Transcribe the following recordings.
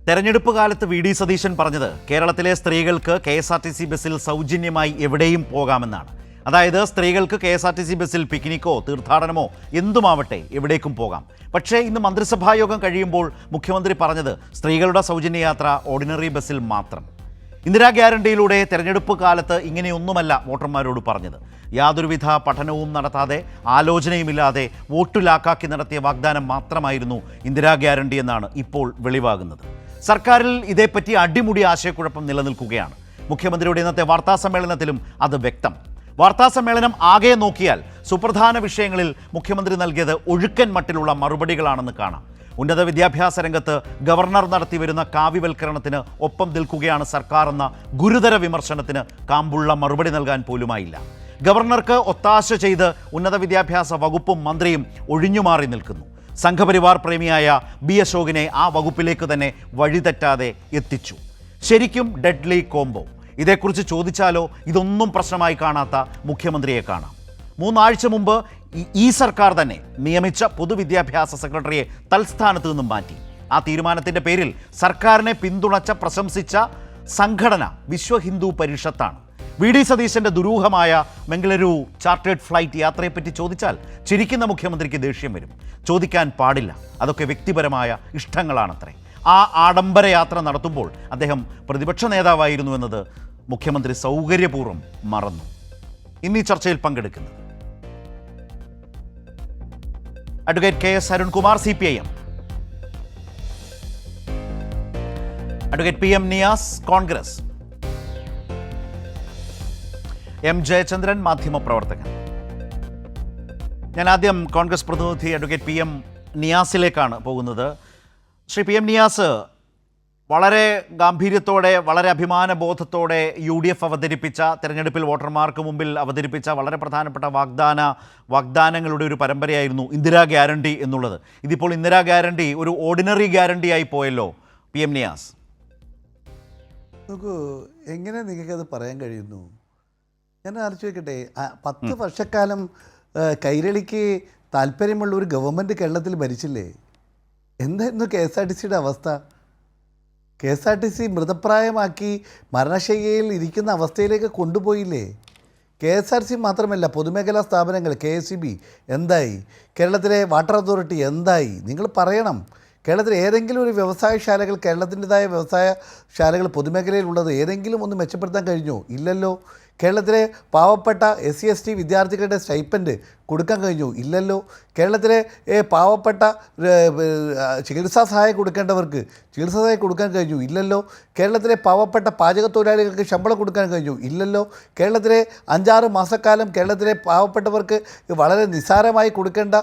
തെരഞ്ഞെടുപ്പ് കാലത്ത് V D Satheesan പറഞ്ഞത് കേരളത്തിലെ സ്ത്രീകൾക്ക് KSRTC ബസ്സിൽ സൗജന്യമായി എവിടെയും പോകാമെന്നാണ്. അതായത് സ്ത്രീകൾക്ക് KSRTC ബസ്സിൽ പിക്നിക്കോ തീർത്ഥാടനമോ എന്തുമാവട്ടെ എവിടേക്കും പോകാം. പക്ഷേ ഇന്ന് മന്ത്രിസഭായോഗം കഴിയുമ്പോൾ മുഖ്യമന്ത്രി പറഞ്ഞത് സ്ത്രീകളുടെ സൗജന്യ യാത്ര ഓർഡിനറി ബസ്സിൽ മാത്രം. ഇന്ദിരാ ഗ്യാരണ്ടിയിലൂടെ തെരഞ്ഞെടുപ്പ് കാലത്ത് ഇങ്ങനെയൊന്നുമല്ല വോട്ടർമാരോട് പറഞ്ഞത്. യാതൊരുവിധ പഠനവും നടത്താതെ ആലോചനയുമില്ലാതെ വോട്ട് ലാക്കാക്കി നടത്തിയ വാഗ്ദാനം മാത്രമായിരുന്നു ഇന്ദിരാ ഗ്യാരണ്ടി എന്നാണ് ഇപ്പോൾ വെളിവാകുന്നത്. സർക്കാരിൽ ഇതേപ്പറ്റി അടിമുടി ആശയക്കുഴപ്പം നിലനിൽക്കുകയാണ്. മുഖ്യമന്ത്രിയുടെ ഇന്നത്തെ വാർത്താസമ്മേളനത്തിലും അത് വ്യക്തം. വാർത്താസമ്മേളനം ആകെ നോക്കിയാൽ സുപ്രധാന വിഷയങ്ങളിൽ മുഖ്യമന്ത്രി നൽകിയത് ഒഴുക്കൻ മട്ടിലുള്ള മറുപടികളാണെന്ന് കാണാം. ഉന്നത വിദ്യാഭ്യാസ രംഗത്ത് ഗവർണർ നടത്തിവരുന്ന കാവ്യവൽക്കരണത്തിന് ഒപ്പം നിൽക്കുകയാണ് സർക്കാർ എന്ന ഗുരുതര വിമർശനത്തിന് കാമ്പുള്ള മറുപടി നൽകാൻ പോലുമായില്ല. ഗവർണർക്ക് ഒത്താശ ചെയ്ത് ഉന്നത വിദ്യാഭ്യാസ വകുപ്പും മന്ത്രിയും ഒഴിഞ്ഞുമാറി നിൽക്കുന്നു. സംഘപരിവാർ പ്രേമിയായ ബി അശോകിനെ ആ വകുപ്പിലേക്ക് തന്നെ വഴിതെറ്റാതെ എത്തിച്ചു. ശരിക്കും ഡെഡ്ലി കോംബോ. ഇതേക്കുറിച്ച് ചോദിച്ചാലോ ഇതൊന്നും പ്രശ്നമായി കാണാത്ത മുഖ്യമന്ത്രിയെ കാണാം. 3 ആഴ്ച മുമ്പ് ഈ സർക്കാർ തന്നെ നിയമിച്ച പൊതുവിദ്യാഭ്യാസ സെക്രട്ടറിയെ തൽസ്ഥാനത്ത് നിന്നും മാറ്റി. ആ തീരുമാനത്തിൻ്റെ പേരിൽ സർക്കാരിനെ പിന്തുണച്ച പ്രശംസിച്ച സംഘടന വിശ്വ ഹിന്ദു പരിഷത്താണ്. വി ഡി സതീശൻ്റെ ദുരൂഹമായ മംഗളൂരു ചാർട്ടേഡ് ഫ്ലൈറ്റ് യാത്രയെപ്പറ്റി ചോദിച്ചാൽ ചിരിക്കുന്ന മുഖ്യമന്ത്രിക്ക് ദേഷ്യം വരും. ചോദിക്കാൻ പാടില്ല, അതൊക്കെ വ്യക്തിപരമായ ഇഷ്ടങ്ങളാണത്രേ. ആ ആഡംബര യാത്ര നടത്തുമ്പോൾ അദ്ദേഹം പ്രതിപക്ഷ നേതാവായിരുന്നു എന്നത് മുഖ്യമന്ത്രി സൗകര്യപൂർവ്വം മറന്നു. ഇന്ന് ഈ ചർച്ചയിൽ പങ്കെടുക്കുന്നത് advocate KS Arunkumar CPIM, advocate PM Niyas Congress, M Jayachandran മാധ്യമപ്രവർത്തകൻ. ഞാൻ ആദ്യം കോൺഗ്രസ് പ്രതിനിധി അഡ്വക്കേറ്റ് PM നിയാസിലേക്കാണ് പോകുന്നത്. ശ്രീ PM നിയാസ്, വളരെ ഗാംഭീര്യത്തോടെ വളരെ അഭിമാനബോധത്തോടെ UDF അവതരിപ്പിച്ച, തെരഞ്ഞെടുപ്പിൽ വോട്ടർമാർക്ക് മുമ്പിൽ അവതരിപ്പിച്ച വളരെ പ്രധാനപ്പെട്ട വാഗ്ദാനങ്ങളുടെ ഒരു പരമ്പരയായിരുന്നു ഇന്ദിരാ ഗ്യാരണ്ടി എന്നുള്ളത്. ഇതിപ്പോൾ ഇന്ദിരാ ഗ്യാരണ്ടി ഒരു ഓർഡിനറി ഗ്യാരണ്ടി ആയി പോയല്ലോ. PM നിയാസ്, നോക്കൂ, എങ്ങനെ നിങ്ങൾക്കത് പറയാൻ കഴിയുന്നു? ഞാൻ ആലോചിച്ച് നോക്കട്ടെ, 10 വർഷക്കാലം കൈരളിക്ക് താല്പര്യമുള്ള ഒരു ഗവൺമെൻറ് കേരളത്തിൽ ഭരിച്ചില്ലേ? എന്തായിരുന്നു KSRTCയുടെ അവസ്ഥ? KSRTC മൃതപ്രായമാക്കി മരണശയ്യയിൽ ഇരിക്കുന്ന അവസ്ഥയിലേക്ക് കൊണ്ടുപോയില്ലേ? KSRTC മാത്രമല്ല, പൊതുമേഖലാ സ്ഥാപനങ്ങൾ KSEB എന്തായി? കേരളത്തിലെ വാട്ടർ അതോറിറ്റി എന്തായി? നിങ്ങൾ പറയണം. കേരളത്തിൽ ഏതെങ്കിലും ഒരു വ്യവസായശാലകൾ, കേരളത്തിൻ്റെതായ വ്യവസായശാലകൾ പൊതുമേഖലയിലുള്ളത് ഏതെങ്കിലും ഒന്ന് മെച്ചപ്പെടുത്താൻ കഴിഞ്ഞോ? ഇല്ലല്ലോ. കേരളത്തിലെ പാവപ്പെട്ട SC/ST വിദ്യാർത്ഥികളുടെ സ്റ്റൈപ്പൻഡ് കൊടുക്കാൻ കഴിഞ്ഞു? ഇല്ലല്ലോ. കേരളത്തിലെ പാവപ്പെട്ട ചികിത്സാ സഹായം കൊടുക്കേണ്ടവർക്ക് ചികിത്സാ സഹായം കൊടുക്കാൻ കഴിഞ്ഞു? ഇല്ലല്ലോ. കേരളത്തിലെ പാവപ്പെട്ട പാചക തൊഴിലാളികൾക്ക് ശമ്പളം കൊടുക്കാൻ കഴിഞ്ഞു? ഇല്ലല്ലോ. കേരളത്തിലെ 5-6 മാസക്കാലം കേരളത്തിലെ പാവപ്പെട്ടവർക്ക് വളരെ നിസ്സാരമായി കൊടുക്കേണ്ട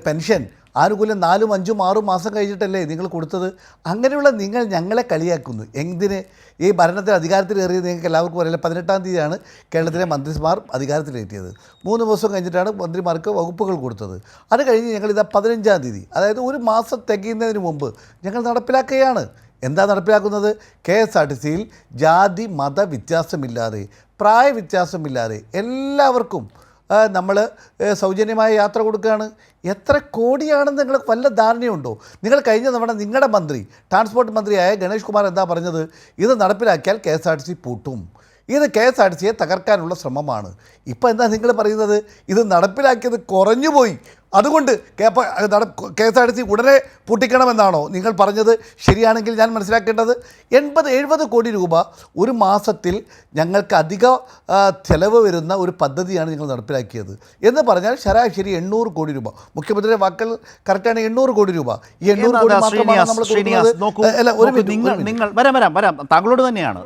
പെൻഷൻ ആനുകൂല്യം 4, 5, 6 മാസം കഴിഞ്ഞിട്ടല്ലേ നിങ്ങൾ കൊടുത്തത്? അങ്ങനെയുള്ള നിങ്ങൾ ഞങ്ങളെ കളിയാക്കുന്നു. എന്തിന്? ഈ ഭരണത്തിൽ അധികാരത്തിലേറിയത് നിങ്ങൾക്ക് എല്ലാവർക്കും അറിയില്ല. 18-ാം തീയതിയാണ് കേരളത്തിലെ മന്ത്രിമാർ അധികാരത്തിലേറ്റിയത്. 3 ദിവസം കഴിഞ്ഞിട്ടാണ് മന്ത്രിമാർക്ക് വകുപ്പുകൾ കൊടുത്തത്. അത് കഴിഞ്ഞ് ഞങ്ങളിതാ 15-ാം തീയതി, അതായത് ഒരു മാസം തികയുന്നതിന് മുമ്പ് ഞങ്ങൾ നടപ്പിലാക്കുകയാണ്. എന്താ നടപ്പിലാക്കുന്നത്? KSRTCയിൽ ജാതി മത വ്യത്യാസമില്ലാതെ, പ്രായ വ്യത്യാസമില്ലാതെ എല്ലാവർക്കും നമ്മൾ സൗജന്യമായ യാത്ര കൊടുക്കുകയാണ്. എത്ര കോടിയാണെന്ന് നിങ്ങൾക്ക് വല്ല ധാരണയുണ്ടോ? നിങ്ങൾ കഴിഞ്ഞ തവണ നിങ്ങളുടെ മന്ത്രി, ട്രാൻസ്പോർട്ട് മന്ത്രിയായ ഗണേഷ് കുമാർ എന്താ പറഞ്ഞത്? ഇത് നടപ്പിലാക്കിയാൽ KSRTC പൂട്ടും, ഇത് KSRTCയെ തകർക്കാനുള്ള ശ്രമമാണ്. ഇപ്പം എന്താ നിങ്ങൾ പറയുന്നത്? ഇത് നടപ്പിലാക്കിയത് കുറഞ്ഞുപോയി, അതുകൊണ്ട് KSRTC ഉടനെ പൂട്ടിക്കണമെന്നാണോ നിങ്ങൾ പറഞ്ഞത്? ശരിയാണെങ്കിൽ ഞാൻ മനസ്സിലാക്കേണ്ടത് 80-70 കോടി രൂപ ഒരു മാസത്തിൽ ഞങ്ങൾക്ക് അധിക ചെലവ് വരുന്ന ഒരു പദ്ധതിയാണ് നിങ്ങൾ നടപ്പിലാക്കിയത് എന്ന് പറഞ്ഞാൽ ശരാശരി 800 കോടി രൂപ. മുഖ്യമന്ത്രിയുടെ വാക്കുകൾ കറക്റ്റാണ്, 800 കോടി രൂപ. ഈ 800 കോടി മാത്രമാണ് നമ്മൾ വരാം താങ്കളോട് തന്നെയാണ്.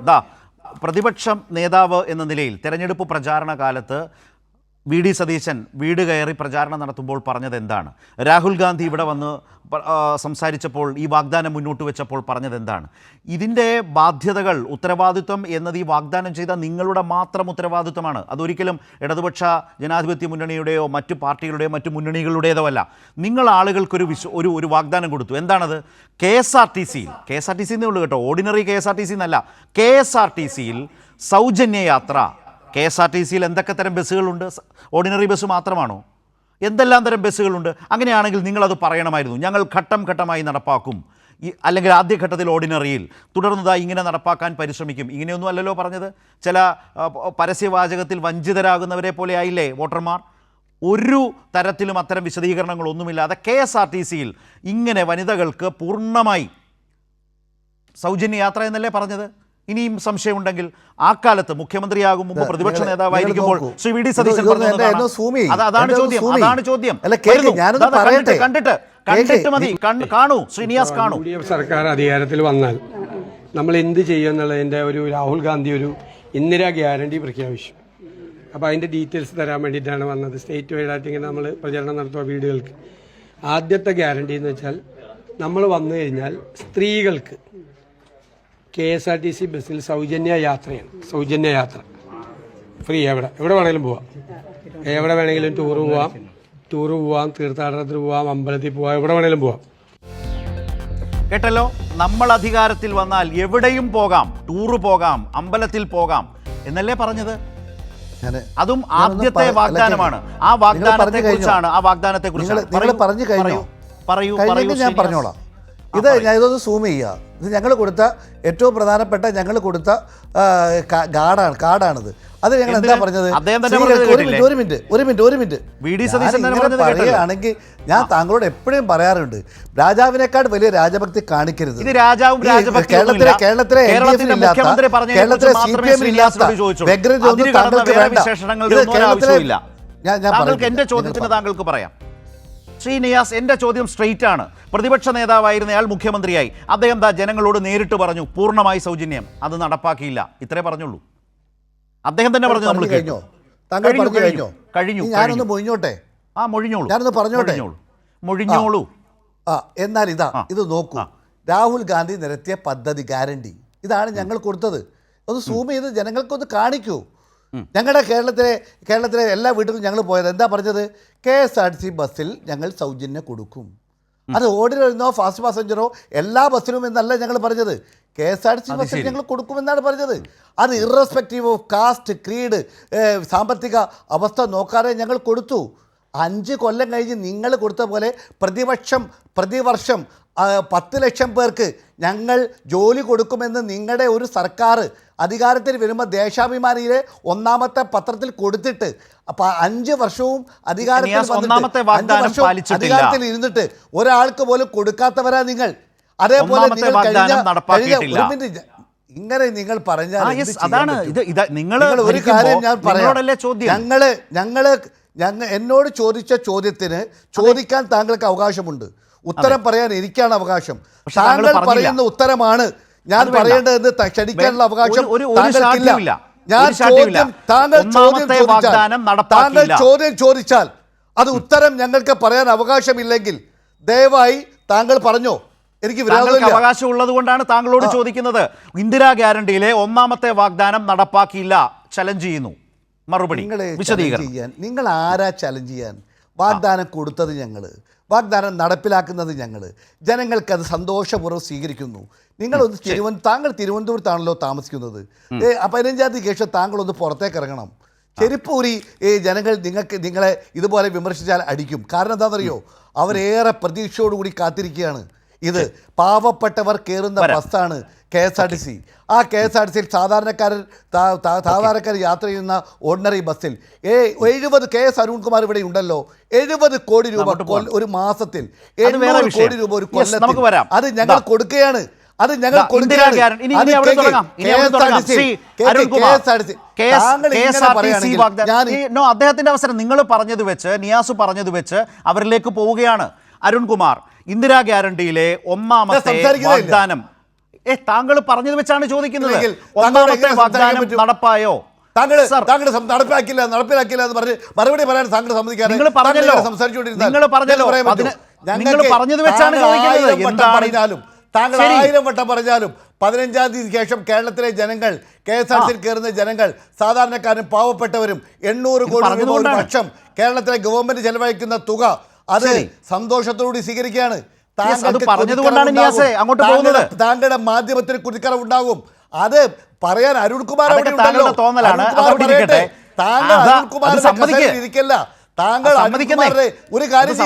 പ്രതിപക്ഷം നേതാവ് എന്ന നിലയിൽ തെരഞ്ഞെടുപ്പ് പ്രചാരണ കാലത്ത് വി ഡി സതീശൻ വീട് കയറി പ്രചാരണം നടത്തുമ്പോൾ പറഞ്ഞത് എന്താണ്? രാഹുൽ ഗാന്ധി ഇവിടെ വന്ന് സംസാരിച്ചപ്പോൾ ഈ വാഗ്ദാനം മുന്നോട്ട് വെച്ചപ്പോൾ പറഞ്ഞത് എന്താണ്? ഇതിൻ്റെ ബാധ്യതകൾ, ഉത്തരവാദിത്വം എന്നത് ഈ വാഗ്ദാനം ചെയ്ത നിങ്ങളുടെ മാത്രം ഉത്തരവാദിത്വമാണ്. അതൊരിക്കലും ഇടതുപക്ഷ ജനാധിപത്യ മുന്നണിയുടെയോ മറ്റു പാർട്ടികളുടെയോ മറ്റു മുന്നണികളുടേതോ അല്ല. നിങ്ങൾ ആളുകൾക്കൊരു ഒരു വാഗ്ദാനം കൊടുത്തു. എന്താണത്? KSRTC എന്നേ ഉള്ളൂ കേട്ടോ, ഓർഡിനറി KSRTC എന്നല്ല. KSRTCയിൽ സൗജന്യ യാത്ര. KSRTCയിൽ എന്തൊക്കെ തരം ബസ്സുകളുണ്ട്? ഓർഡിനറി ബസ് മാത്രമാണോ? എന്തെല്ലാം തരം ബസ്സുകളുണ്ട്? അങ്ങനെയാണെങ്കിൽ നിങ്ങളത് പറയണമായിരുന്നു. ഞങ്ങൾ ഘട്ടം ഘട്ടമായി നടപ്പാക്കും. അല്ലെങ്കിൽ ആദ്യഘട്ടത്തിൽ ഓർഡിനറിയിൽ, തുടർന്നതായി ഇങ്ങനെ നടപ്പാക്കാൻ പരിശ്രമിക്കും. ഇങ്ങനെയൊന്നും അല്ലല്ലോ പറഞ്ഞത്. ചില പരസ്യവാചകത്തിൽ വഞ്ചിതരാകുന്നവരെ പോലെ ആയില്ലേ വോട്ടർമാർ? ഒരു തരത്തിലും അത്തരം വിശദീകരണങ്ങളൊന്നുമില്ലാതെ KSRTCയിൽ ഇങ്ങനെ വനിതകൾക്ക് പൂർണ്ണമായി സൗജന്യ യാത്ര എന്നല്ലേ പറഞ്ഞത്? ഇനിയും സംശയമുണ്ടെങ്കിൽ ആ കാലത്ത് മുഖ്യമന്ത്രിയാകും മുമ്പ് പ്രതിപക്ഷ നേതാവായിരിക്കുമ്പോൾ ശ്രീ വി ഡി സതീശൻ അതാണ് ചോദ്യം. കണ്ടിട്ട് മതി. കാണൂ ശ്രീനിവാസ്, കാണൂ. UDF സർക്കാർ അധികാരത്തിൽ വന്നാൽ നമ്മൾ എന്ത് ചെയ്യുമെന്നുള്ളതിൻ്റെ ഒരു രാഹുൽ ഗാന്ധി ഒരു ഇന്ദിരാ ഗ്യാരണ്ടി പ്രഖ്യാപിച്ചു. അപ്പോൾ അതിൻ്റെ ഡീറ്റെയിൽസ് തരാൻ വേണ്ടിയിട്ടാണ് വന്നത്. സ്റ്റേറ്റ് വൈഡായിട്ട് ഇങ്ങനെ നമ്മൾ പ്രചരണം നടത്തുക വീടുകൾക്ക്. ആദ്യത്തെ ഗ്യാരണ്ടി എന്ന് വെച്ചാൽ നമ്മൾ വന്നു കഴിഞ്ഞാൽ സ്ത്രീകൾക്ക് KSRTC ബസ്സിൽ സൗജന്യ യാത്രയാണ്. സൗജന്യ യാത്ര ഫ്രീ. എവിടെ വേണമെങ്കിലും പോവാം. എവിടെ വേണമെങ്കിലും ടൂറ് പോവാം, തീർത്ഥാടനത്തിന് പോവാം, അമ്പലത്തിൽ പോവാം, എവിടെ വേണമെങ്കിലും പോവാം. കേട്ടല്ലോ, നമ്മൾ അധികാരത്തിൽ വന്നാൽ എവിടെയും പോകാം, ടൂറ് പോകാം, അമ്പലത്തിൽ പോകാം എന്നല്ലേ പറഞ്ഞത്? അതും ആദ്യത്തെ വാഗ്ദാനമാണ്. ആ വാഗ്ദാനത്തെ കുറിച്ചാണ് പറഞ്ഞു കഴിഞ്ഞു. ഞാൻ പറഞ്ഞോളാം. ഇതൊന്ന് സൂം ചെയ്യുക. ഇത് ഞങ്ങൾ കൊടുത്ത ഏറ്റവും പ്രധാനപ്പെട്ട ഞങ്ങൾ കൊടുത്ത കാർഡാണിത്. അത് ഞങ്ങൾ എന്താ പറഞ്ഞത്? ഒരു മിനിറ്റ് പറയുകയാണെങ്കിൽ ഞാൻ താങ്കളോട് എപ്പോഴും പറയാറുണ്ട്, രാജാവിനേക്കാൾ വലിയ രാജഭക്തി കാണിക്കരുത്. കേരളത്തിലെ CPM ഇല്ലാത്ത താങ്കൾക്ക് വേണ്ട. എന്റെ ചോദ്യത്തിന് താങ്കൾക്ക് പറയാം. ശ്രീ നിയാസ്, എൻ്റെ ചോദ്യം സ്ട്രെയിറ്റ് ആണ്. പ്രതിപക്ഷ നേതാവായിരുന്നയാൾ മുഖ്യമന്ത്രിയായി. അദ്ദേഹം ജനങ്ങളോട് നേരിട്ട് പറഞ്ഞു പൂർണ്ണമായി സൗജന്യം, അത് നടപ്പാക്കിയില്ല. ഇത്രേ പറഞ്ഞുള്ളൂ. അദ്ദേഹം തന്നെ പറഞ്ഞു. നമ്മൾ കഴിഞ്ഞോ? ഞാനൊന്ന് മൊഴിഞ്ഞോട്ടെ. ഞാനൊന്ന് പറഞ്ഞോളൂ. എന്നാൽ ഇത് നോക്കൂ. രാഹുൽ ഗാന്ധി നിരത്തിയ പദ്ധതി ഗ്യാരണ്ടി ഇതാണ് ഞങ്ങൾ കൊടുത്തത്. ഒന്ന് സൂം ചെയ്ത് ജനങ്ങൾക്കൊന്ന് കാണിക്കൂ. ഞങ്ങളുടെ കേരളത്തിലെ എല്ലാ വീട്ടിലും ഞങ്ങൾ പോയത് എന്താ പറഞ്ഞത്? KSRTC ബസ്സിൽ ഞങ്ങൾ സൗജന്യം കൊടുക്കും. അത് ഓർഡിനറിന്നോ ഫാസ്റ്റ് പാസഞ്ചറോ എല്ലാ ബസ്സിലും എന്നല്ല ഞങ്ങൾ പറഞ്ഞത്. KSRTC ബസ്സിൽ ഞങ്ങൾ കൊടുക്കുമെന്നാണ് പറഞ്ഞത്. അത് ഇറസ്പെക്റ്റീവ് ഓഫ് കാസ്റ്റ്, ക്രീഡ്, സാമ്പത്തിക അവസ്ഥ നോക്കാതെ ഞങ്ങൾ കൊടുത്തു. 5 കൊല്ലം കഴിഞ്ഞ് നിങ്ങൾ കൊടുത്ത പോലെ പ്രതിവർഷം 10 ലക്ഷം പേർക്ക് ഞങ്ങൾ ജോലി കൊടുക്കുമെന്ന് നിങ്ങളുടെ ഒരു സർക്കാർ അധികാരത്തിൽ വരുമ്പോൾ ദേശാഭിമാനിയിലെ ഒന്നാമത്തെ പത്രത്തിൽ കൊടുത്തിട്ട് 5 വർഷവും അധികാരത്തിൽ ഇരുന്നിട്ട് ഒരാൾക്ക് പോലും കൊടുക്കാത്തവരാ നിങ്ങൾ. അതേപോലെ ഇങ്ങനെ നിങ്ങൾ പറഞ്ഞാൽ ഒരു കാര്യം ഞാൻ പറയാം. എന്നോട് ചോദിച്ച ചോദ്യത്തിന് ചോദിക്കാൻ താങ്കൾക്ക് അവകാശമുണ്ട്. ഉത്തരം പറയാൻ എനിക്കാണ് അവകാശം. താങ്കൾ പറയുന്ന ഉത്തരമാണ് ഞാൻ പറയേണ്ടതെന്ന് ക്ഷണിക്കാനുള്ള അവകാശം താങ്കൾക്കില്ല. താങ്കൾ ചോദ്യം ചോദിച്ചാൽ അത് ഉത്തരം ഞങ്ങൾക്ക് പറയാൻ അവകാശമില്ലെങ്കിൽ ദയവായി താങ്കൾ പറഞ്ഞോ. എനിക്ക് അവകാശം ഉള്ളത് കൊണ്ടാണ് താങ്കളോട് ചോദിക്കുന്നത്. ഇന്ദിരാ ഗ്യാരണ്ടിയിലെ ഒന്നാമത്തെ വാഗ്ദാനം നടപ്പാക്കിയില്ല. ചലഞ്ച് ചെയ്യുന്നു. മറുപടി വിശദീകരണം. നിങ്ങൾ ആരാ ചലഞ്ച് ചെയ്യാൻ? വാഗ്ദാനം കൊടുത്തത് ഞങ്ങൾ, വാഗ്ദാനം നടപ്പിലാക്കുന്നത് ഞങ്ങൾ, ജനങ്ങൾക്കത് സന്തോഷപൂർവ്വം സ്വീകരിക്കുന്നു. താങ്കൾ തിരുവനന്തപുരത്താണല്ലോ താമസിക്കുന്നത്. 15-ാം തീയതി ശേഷം താങ്കളൊന്ന് പുറത്തേക്ക് ഇറങ്ങണം. ചെരുപ്പൂരി ജനങ്ങൾ നിങ്ങളെ ഇതുപോലെ വിമർശിച്ചാൽ അടിക്കും. കാരണം എന്താണെന്നറിയോ? അവരേറെ പ്രതീക്ഷയോടുകൂടി കാത്തിരിക്കുകയാണ്. ഇത് പാവപ്പെട്ടവർ കയറുന്ന ബസ്സാണ് KSRTC. ആ KSRTCയിൽ സാധാരണക്കാർ യാത്ര ചെയ്യുന്ന ഓർഡിനറി ബസ്സിൽ 70 KS അരുൺകുമാർ ഇവിടെ ഉണ്ടല്ലോ. 70 കോടി രൂപ ഒരു മാസത്തിൽ, 700 കോടി രൂപ ഒരു കൊല്ലത്തിൽ. അത് ഞങ്ങൾ കൊടുക്കുകയാണ്. അദ്ദേഹത്തിന്റെ അവസരം നിങ്ങൾ പറഞ്ഞത് വെച്ച്, നിയാസ് പറഞ്ഞത് വെച്ച് അവരിലേക്ക് പോവുകയാണ്. അരുൺകുമാർ, ഇന്ദിരാ ഗ്യാരണ്ടിയിലെ ഒന്നാമത്തെ വാഗ്ദാനം താങ്കൾ പറഞ്ഞത് വെച്ചാണ് ചോദിക്കുന്നത്. ഒന്നാമത്തെ വാഗ്ദാനം നടപ്പായോ? നടപ്പിലാക്കില്ല എന്ന് പറഞ്ഞ് മറുപടി പറയാൻ താങ്കൾ സമ്മതിക്കാതെ നിങ്ങൾ പറഞ്ഞത് വെച്ചാണ് ചോദിക്കുന്നത്. താങ്കൾ 1000 വട്ടം പറഞ്ഞാലും 15-ാം തീയതി ശേഷം കേരളത്തിലെ ജനങ്ങൾ, KSRTCയിൽ കയറുന്ന ജനങ്ങൾ, സാധാരണക്കാരും പാവപ്പെട്ടവരും 800 കോടി രൂപ ഒരു വർഷം കേരളത്തിലെ ഗവൺമെന്റ് ചെലവഴിക്കുന്ന തുക അത് സന്തോഷത്തോടുകൂടി സ്വീകരിക്കുകയാണ്. താങ്കളുടെ മാധ്യമത്തിന് കുതിക്കറവുണ്ടാകും. അത് പറയാൻ അരുൺകുമാർ ഇരിക്കല്ല. താങ്കൾ അരുൺകുമാറിന്റെ ഒരു കാര്യം,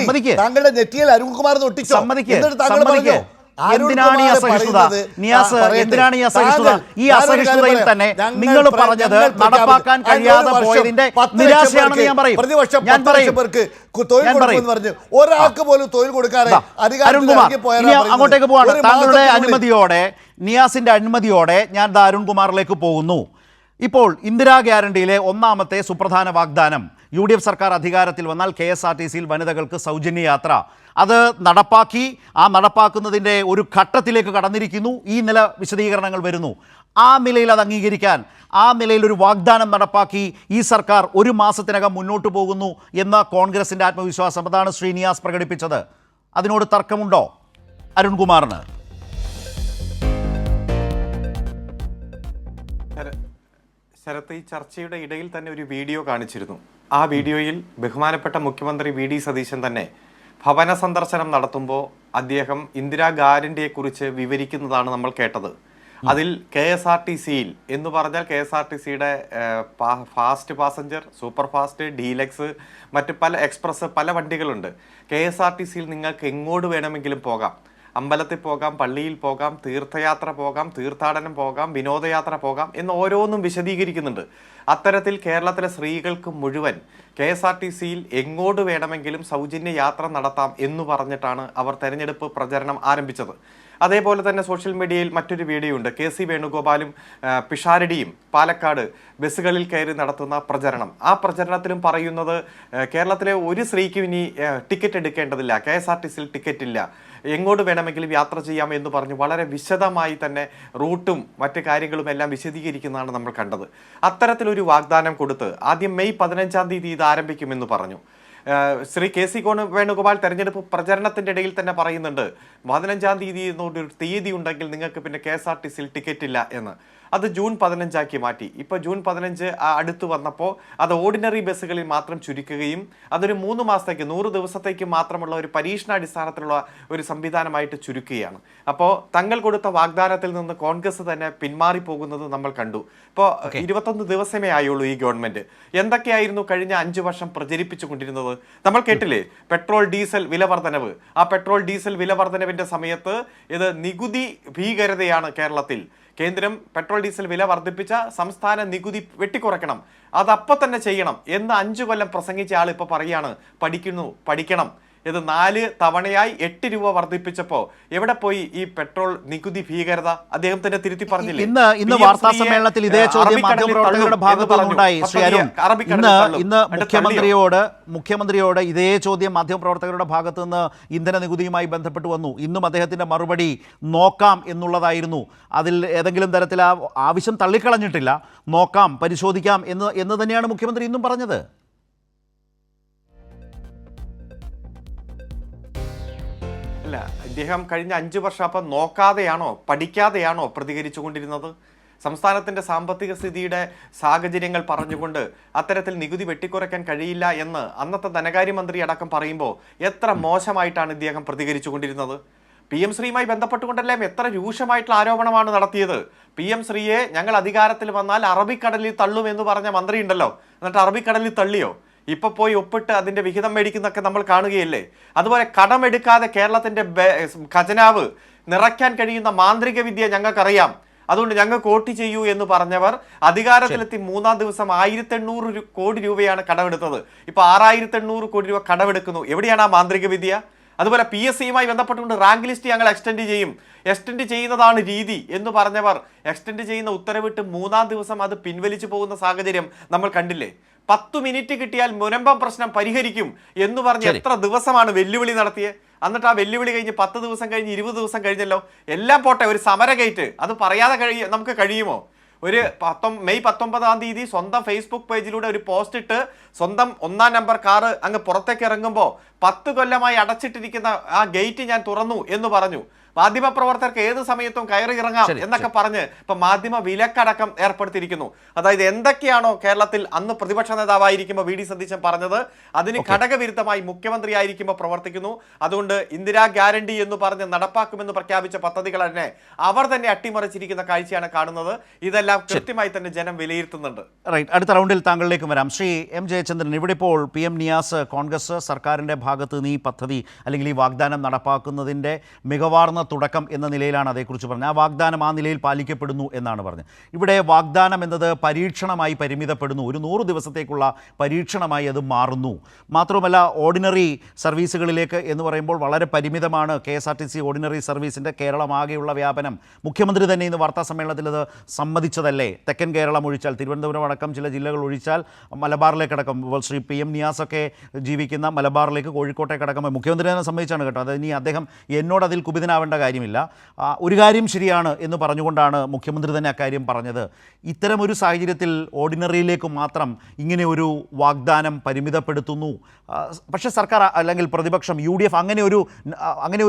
താങ്കളുടെ നെറ്റിയിൽ അരുൺകുമാർ ഒട്ടിച്ചോ. എന്നിട്ട് താങ്കൾ പറഞ്ഞോ എന്തിനാണ് ഈ അസഹിഷ്ണുത? നിയാസ്, എന്തിനാണ് ഈ അസഹിഷ്ണുത? ഈ അസഹിഷ്ണുതയിൽ തന്നെ നിങ്ങൾ പറഞ്ഞത് നടപ്പാക്കാൻ കഴിയാതെ പോയതിന്റെ നിരാശയാണെന്ന് ഞാൻ പറയും. ഒരാൾക്ക് പോലും തൊഴിൽ കൊടുക്കാതെ അരുൺകുമാർ, ഇനി അങ്ങോട്ടേക്ക് പോവാണ്. താങ്കളുടെ അനുമതിയോടെ, നിയാസിന്റെ അനുമതിയോടെ ഞാൻ അരുൺകുമാറിലേക്ക് പോകുന്നു. ഇപ്പോൾ ഇന്ദിരാ ഗ്യാരണ്ടിയിലെ ഒന്നാമത്തെ സുപ്രധാന വാഗ്ദാനം, UDF സർക്കാർ അധികാരത്തിൽ വന്നാൽ KSRTCയിൽ വനിതകൾക്ക് സൗജന്യ യാത്ര, അത് നടപ്പാക്കി. ആ നടപ്പാക്കുന്നതിൻ്റെ ഒരു ഘട്ടത്തിലേക്ക് കടന്നിരിക്കുന്നു. ഈ നില വിശദീകരണങ്ങൾ വരുന്നു. ആ നിലയിൽ അത് അംഗീകരിക്കാൻ, ആ നിലയിൽ ഒരു വാഗ്ദാനം നടപ്പാക്കി ഈ സർക്കാർ ഒരു മാസത്തിനകം മുന്നോട്ട് പോകുന്നു എന്ന കോൺഗ്രസിൻ്റെ ആത്മവിശ്വാസം, അതാണ് ശ്രീ നിയാസ് പ്രകടിപ്പിച്ചത്. അതിനോട് തർക്കമുണ്ടോ അരുൺകുമാറിന്? ശരത്ത്, ഈ ചർച്ചയുടെ ഇടയിൽ തന്നെ ഒരു വീഡിയോ കാണിച്ചിരുന്നു. ആ വീഡിയോയിൽ ബഹുമാനപ്പെട്ട മുഖ്യമന്ത്രി VD സതീശൻ തന്നെ ഭവന സന്ദർശനം നടത്തുമ്പോൾ അദ്ദേഹം ഇന്ദിരാ ഗ്യാരണ്ടിയെക്കുറിച്ച് വിവരിക്കുന്നതാണ് നമ്മൾ കേട്ടത്. അതിൽ KSRTCയിൽ എന്ന് പറഞ്ഞാൽ KSRTCയുടെ fast passenger, super fast, deluxe, മറ്റ് പല എക്സ്പ്രസ്, പല വണ്ടികളുണ്ട്. KSRTCയിൽ നിങ്ങൾക്ക് എങ്ങോട്ട് വേണമെങ്കിലും പോകാം. അമ്പലത്തിൽ പോകാം, പള്ളിയിൽ പോകാം, തീർത്ഥയാത്ര പോകാം, തീർത്ഥാടനം പോകാം, വിനോദയാത്ര പോകാം എന്ന് ഓരോന്നും വിശദീകരിക്കുന്നുണ്ട്. അത്തരത്തിൽ കേരളത്തിലെ സ്ത്രീകൾക്ക് മുഴുവൻ KSRTCയിൽ എങ്ങോട്ട് വേണമെങ്കിലും സൗജന്യ യാത്ര നടത്താം എന്ന് പറഞ്ഞിട്ടാണ് അവർ തെരഞ്ഞെടുപ്പ് പ്രചരണം ആരംഭിച്ചത്. അതേപോലെ തന്നെ സോഷ്യൽ മീഡിയയിൽ മറ്റൊരു വീഡിയോ ഉണ്ട്. KC വേണുഗോപാലും പിഷാരടിയും പാലക്കാട് ബസ്സുകളിൽ കയറി നടത്തുന്ന പ്രചരണം. ആ പ്രചരണത്തിലും പറയുന്നത് കേരളത്തിലെ ഒരു സ്ത്രീക്കും ഇനി ടിക്കറ്റ് എടുക്കേണ്ടതില്ല, KSRTCയിൽ ടിക്കറ്റ് ഇല്ല, എങ്ങോട്ട് വേണമെങ്കിലും യാത്ര ചെയ്യാം എന്ന് പറഞ്ഞു വളരെ വിശദമായി തന്നെ റൂട്ടും മറ്റു കാര്യങ്ങളും എല്ലാം വിശദീകരിക്കുന്നതാണ് നമ്മൾ കണ്ടത്. അത്തരത്തിലൊരു വാഗ്ദാനം കൊടുത്ത് ആദ്യം മെയ് 15-ാം തീയതി ഇത് ആരംഭിക്കുമെന്ന് പറഞ്ഞു. ശ്രീ KC വേണുഗോപാൽ തെരഞ്ഞെടുപ്പ് പ്രചരണത്തിന്റെ ഇടയിൽ തന്നെ പറയുന്നുണ്ട് 15-ാം തീയതി എന്നൊരു തീയതി ഉണ്ടെങ്കിൽ നിങ്ങൾക്ക് പിന്നെ KSRTCയിൽ ടിക്കറ്റ് ഇല്ല എന്ന്. അത് ജൂൺ 15 മാറ്റി. ഇപ്പോൾ ജൂൺ 15 അടുത്ത് വന്നപ്പോൾ അത് ഓർഡിനറി ബസ്സുകളിൽ മാത്രം ചുരുക്കുകയും അതൊരു 3 മാസത്തേക്ക് 100 ദിവസത്തേക്ക് മാത്രമുള്ള ഒരു പരീക്ഷണാടിസ്ഥാനത്തിലുള്ള ഒരു സംവിധാനമായിട്ട് ചുരുക്കുകയാണ്. അപ്പോൾ തങ്ങൾ കൊടുത്ത വാഗ്ദാനത്തിൽ നിന്ന് കോൺഗ്രസ് തന്നെ പിന്മാറി പോകുന്നത് നമ്മൾ കണ്ടു. ഇപ്പോൾ 21 ദിവസമേ ആയുള്ളൂ ഈ ഗവൺമെന്റ്. എന്തൊക്കെയായിരുന്നു കഴിഞ്ഞ 5 വർഷം പ്രചരിപ്പിച്ചുകൊണ്ടിരുന്നത് നമ്മൾ കേട്ടില്ലേ? പെട്രോൾ ഡീസൽ വില വർധനവ്. ആ പെട്രോൾ ഡീസൽ വില വർധനവിന്റെ സമയത്ത് ഇത് നികുതി ഭീകരതയാണ് കേരളത്തിൽ. കേന്ദ്രം പെട്രോൾ ഡീസൽ വില വർദ്ധിപ്പിച്ച സംസ്ഥാന നികുതി വെട്ടിക്കുറയ്ക്കണം, അതപ്പോൾ തന്നെ ചെയ്യണം എന്ന് 5 കൊല്ലം പ്രസംഗിച്ച ആൾ ഇപ്പോൾ പറയാണ് പഠിക്കണം. ഇത് 4 തവണയായി 8 രൂപ വർദ്ധിപ്പിച്ചപ്പോൾ എവിടെ പോയി ഈ പെട്രോൾ നികുതി ഭീകരത? അദ്ദേഹം തന്നെ തിരുത്തി പറഞ്ഞില്ലേ? ഇന്ന് വാർത്താ സമ്മേളനത്തിൽ ഇതേ ചോദ്യം മാധ്യമപ്രവർത്തകരുടെ ഭാഗത്തുനിന്നുണ്ടായി. ശ്രീ അരുൺ, ഇന്ന് മുഖ്യമന്ത്രിയോട് ഇതേ ചോദ്യം മാധ്യമപ്രവർത്തകരുടെ ഭാഗത്തു നിന്ന് ഇന്ധന നികുതിയുമായി ബന്ധപ്പെട്ട് വന്നു. ഇന്നും അദ്ദേഹത്തിന്റെ മറുപടി നോക്കാം എന്നുള്ളതായിരുന്നു. അതിൽ ഏതെങ്കിലും തരത്തിൽ ആ ആവശ്യം തള്ളിക്കളഞ്ഞിട്ടില്ല. നോക്കാം, പരിശോധിക്കാം എന്ന് തന്നെയാണ് മുഖ്യമന്ത്രി ഇന്നും പറഞ്ഞത്. അല്ല, അദ്ദേഹം കഴിഞ്ഞ 5 വർഷം അപ്പം നോക്കാതെയാണോ പഠിക്കാതെയാണോ പ്രതികരിച്ചു കൊണ്ടിരുന്നത്? സംസ്ഥാനത്തിന്റെ സാമ്പത്തിക സ്ഥിതിയുടെ സാഹചര്യങ്ങൾ പറഞ്ഞുകൊണ്ട് അത്തരത്തിൽ നികുതി വെട്ടിക്കുറയ്ക്കാൻ കഴിയില്ല എന്ന് അന്നത്തെ ധനകാര്യമന്ത്രി അടക്കം പറയുമ്പോൾ എത്ര മോശമായിട്ടാണ് ഇദ്ദേഹം പ്രതികരിച്ചു കൊണ്ടിരുന്നത്? PM ശ്രീയുമായി ബന്ധപ്പെട്ടുകൊണ്ടല്ലേ എത്ര രൂക്ഷമായിട്ടുള്ള ആരോപണമാണ് നടത്തിയത്? PM ശ്രീയെ ഞങ്ങൾ അധികാരത്തിൽ വന്നാൽ അറബിക്കടലിൽ തള്ളുമെന്ന് പറഞ്ഞ മന്ത്രി ഉണ്ടല്ലോ, എന്നിട്ട് അറബിക്കടലിൽ തള്ളിയോ? ഇപ്പൊ പോയി ഒപ്പിട്ട് അതിന്റെ വിഹിതം മേടിക്കുന്നൊക്കെ നമ്മൾ കാണുകയല്ലേ? അതുപോലെ കടമെടുക്കാതെ കേരളത്തിന്റെ ഖജനാവ് നിറയ്ക്കാൻ കഴിയുന്ന മാന്ത്രിക വിദ്യ ഞങ്ങൾക്കറിയാം, അതുകൊണ്ട് ഞങ്ങൾക്ക് വോട്ട് ചെയ്യൂ എന്ന് പറഞ്ഞവർ അധികാരത്തിലെത്തി 3-ാം ദിവസം 1800 കോടി രൂപയാണ് കടമെടുത്തത്. ഇപ്പൊ 6800 കോടി രൂപ കടമെടുക്കുന്നു. എവിടെയാണ് ആ മാന്ത്രിക വിദ്യ? അതുപോലെ PSCയുമായി ബന്ധപ്പെട്ടുകൊണ്ട് റാങ്ക് ലിസ്റ്റ് ഞങ്ങൾ എക്സ്റ്റെൻഡ് ചെയ്യുന്നതാണ് രീതി എന്ന് പറഞ്ഞവർ എക്സ്റ്റെൻഡ് ചെയ്യുന്ന ഉത്തരവിട്ട് 3-ാം ദിവസം അത് പിൻവലിച്ചു പോകുന്ന സാഹചര്യം നമ്മൾ കണ്ടില്ലേ? 10 മിനിറ്റ് കിട്ടിയാൽ മുനമ്പം പ്രശ്നം പരിഹരിക്കും എന്ന് പറഞ്ഞ് എത്ര ദിവസമാണ് വെല്ലുവിളി നടത്തിയത്? എന്നിട്ട് ആ വെല്ലുവിളി കഴിഞ്ഞ് 10 ദിവസം കഴിഞ്ഞ് 20 ദിവസം കഴിഞ്ഞല്ലോ. എല്ലാം പോട്ടെ, ഒരു സമരഗേറ്റ് അത് പറയാതെ നമുക്ക് കഴിയുമോ? മെയ് 19-ാം തീയതി സ്വന്തം ഫേസ്ബുക്ക് പേജിലൂടെ ഒരു പോസ്റ്റ് ഇട്ട് സ്വന്തം 1-ാം നമ്പർ കാറ് അങ്ങ് പുറത്തേക്ക് ഇറങ്ങുമ്പോൾ 10 കൊല്ലമായി അടച്ചിട്ടിരിക്കുന്ന ആ ഗേറ്റ് ഞാൻ തുറന്നു എന്ന് പറഞ്ഞു. മാധ്യമപ്രവർത്തകർക്ക് ഏത് സമയത്തും കയറി ഇറങ്ങാം എന്നൊക്കെ പറഞ്ഞ് ഇപ്പൊ മാധ്യമ വിലക്കടക്കം ഏർപ്പെടുത്തിയിരിക്കുന്നു. അതായത് എന്തൊക്കെയാണോ കേരളത്തിൽ അന്ന് പ്രതിപക്ഷ നേതാവായിരിക്കുമ്പോൾ VD സതീശൻ പറഞ്ഞത് അതിന് ഘടകവിരുദ്ധമായി മുഖ്യമന്ത്രി ആയിരിക്കുമ്പോൾ പ്രവർത്തിക്കുന്നു. അതുകൊണ്ട് ഇന്ദിരാ ഗ്യാരണ്ടി എന്ന് പറഞ്ഞ് നടപ്പാക്കുമെന്ന് പ്രഖ്യാപിച്ച പദ്ധതികൾ തന്നെ അവർ തന്നെ അട്ടിമറിച്ചിരിക്കുന്ന കാഴ്ചയാണ് കാണുന്നത്. ഇതെല്ലാം കൃത്യമായി തന്നെ ജനം വിലയിരുത്തുന്നുണ്ട്. അടുത്ത റൗണ്ടിൽ താങ്കളിലേക്ക് വരാം. ശ്രീ M ജയചന്ദ്രൻ, ഇവിടെ ഇപ്പോൾ PM നിയാസ് കോൺഗ്രസ് സർക്കാരിൻ്റെ ഭാഗത്ത് നിന്ന് ഈ പദ്ധതി അല്ലെങ്കിൽ ഈ വാഗ്ദാനം നടപ്പാക്കുന്നതിൻ്റെ മികവാർന്ന തുടക്കം എന്ന നിലയിലാണ് അതേക്കുറിച്ച് പറഞ്ഞത്. ആ വാഗ്ദാനം ആ നിലയിൽ പാലിക്കപ്പെടുന്നു എന്നാണ് പറഞ്ഞത്. ഇവിടെ വാഗ്ദാനം എന്നത് പരീക്ഷണമായി പരിമിതപ്പെടുന്നു. ഒരു 100 ദിവസത്തേക്കുള്ള പരീക്ഷണമായി അത് മാറുന്നു. മാത്രമല്ല ഓർഡിനറി സർവീസുകളിലേക്ക് എന്ന് പറയുമ്പോൾ വളരെ പരിമിതമാണ് KSRTC ഓർഡിനറി സർവീസിൻ്റെ കേരളമാകെയുള്ള വ്യാപനം. മുഖ്യമന്ത്രി തന്നെ ഇന്ന് വാർത്താ സമ്മേളനത്തിൽ അത് സമ്മതിച്ചതല്ലേ? തെക്കൻ കേരളം ഒഴിച്ചാൽ, തിരുവനന്തപുരം അടക്കം ചില ജില്ലകൾ ഒഴിച്ചാൽ, മലബാറിലേക്കടക്കം ശ്രീ PM നിയാസൊക്കെ ജീവിക്കുന്ന മലബാറിലേക്ക്, കോഴിക്കോട്ടേക്കടക്കം മുഖ്യമന്ത്രി തന്നെ സമ്മതിച്ചാണ് കേട്ടോ. അത് ഇനി അദ്ദേഹം എന്നോട് അതിൽ കുപിതനാവേണ്ട കാര്യമില്ല. ഒരു കാര്യം ശരിയാണ് എന്ന് പറഞ്ഞുകൊണ്ടാണ് മുഖ്യമന്ത്രി തന്നെ അക്കാര്യം പറഞ്ഞത്. ഇത്തരമൊരു സാഹചര്യത്തിൽ ഓർഡിനറിയിലേക്ക് മാത്രം ഇങ്ങനെ ഒരു വാഗ്ദാനം പരിമിതപ്പെടുത്തുന്നു. പക്ഷേ സർക്കാർ അല്ലെങ്കിൽ പ്രതിപക്ഷം UDF അങ്ങനെ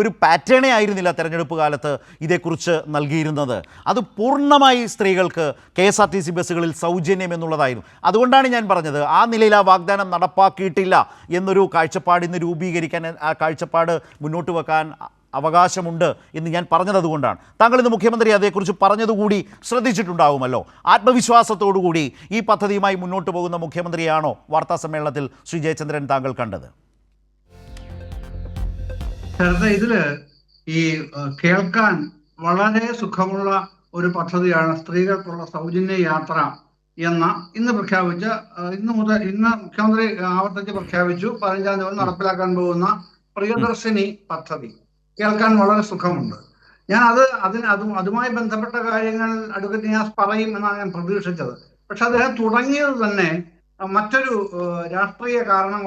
ഒരു പാറ്റേണേ ആയിരുന്നില്ല തെരഞ്ഞെടുപ്പ് കാലത്ത് ഇതേക്കുറിച്ച് നൽകിയിരുന്നത്. അത് പൂർണ്ണമായി സ്ത്രീകൾക്ക് KSRTC ബസ്സുകളിൽ സൗജന്യം എന്നുള്ളതായിരുന്നു. അതുകൊണ്ടാണ് ഞാൻ പറഞ്ഞത് ആ നിലയിൽ ആ വാഗ്ദാനം നടപ്പാക്കിയിട്ടില്ല എന്നൊരു കാഴ്ചപ്പാട് ഇന്ന് രൂപീകരിക്കാൻ, ആ കാഴ്ചപ്പാട് മുന്നോട്ട് വെക്കാൻ അവകാശമുണ്ട് എന്ന് ഞാൻ പറഞ്ഞത് അതുകൊണ്ടാണ്. താങ്കൾ ഇന്ന് മുഖ്യമന്ത്രി അതേക്കുറിച്ച് പറഞ്ഞതുകൂടി ശ്രദ്ധിച്ചിട്ടുണ്ടാവുമല്ലോ. ആത്മവിശ്വാസത്തോടുകൂടി ഈ പദ്ധതിയുമായി മുന്നോട്ട് പോകുന്ന മുഖ്യമന്ത്രിയാണോ വാർത്താ സമ്മേളനത്തിൽ ശ്രീ ജയചന്ദ്രൻ താങ്കൾ കണ്ടത്? ഇതില് ഈ കേൾക്കാൻ വളരെ സുഖമുള്ള ഒരു പദ്ധതിയാണ് സ്ത്രീകൾക്കുള്ള സൗജന്യ യാത്ര എന്ന ഇന്ന് മുഖ്യമന്ത്രി ആവർത്തിച്ച് പ്രഖ്യാപിച്ചു 15-ാം തീയതി നടപ്പിലാക്കാൻ പോകുന്ന പ്രിയദർശിനി പദ്ധതി. കേൾക്കാൻ വളരെ സുഖമുണ്ട്. ഞാൻ അതുമായി ബന്ധപ്പെട്ട കാര്യങ്ങൾ അഡ്വക്കേറ്റ് നിയാസ് പറയും എന്നാണ് ഞാൻ പ്രതീക്ഷിച്ചത്. പക്ഷെ അദ്ദേഹം തുടങ്ങിയത് തന്നെ മറ്റൊരു രാഷ്ട്രീയ കാരണം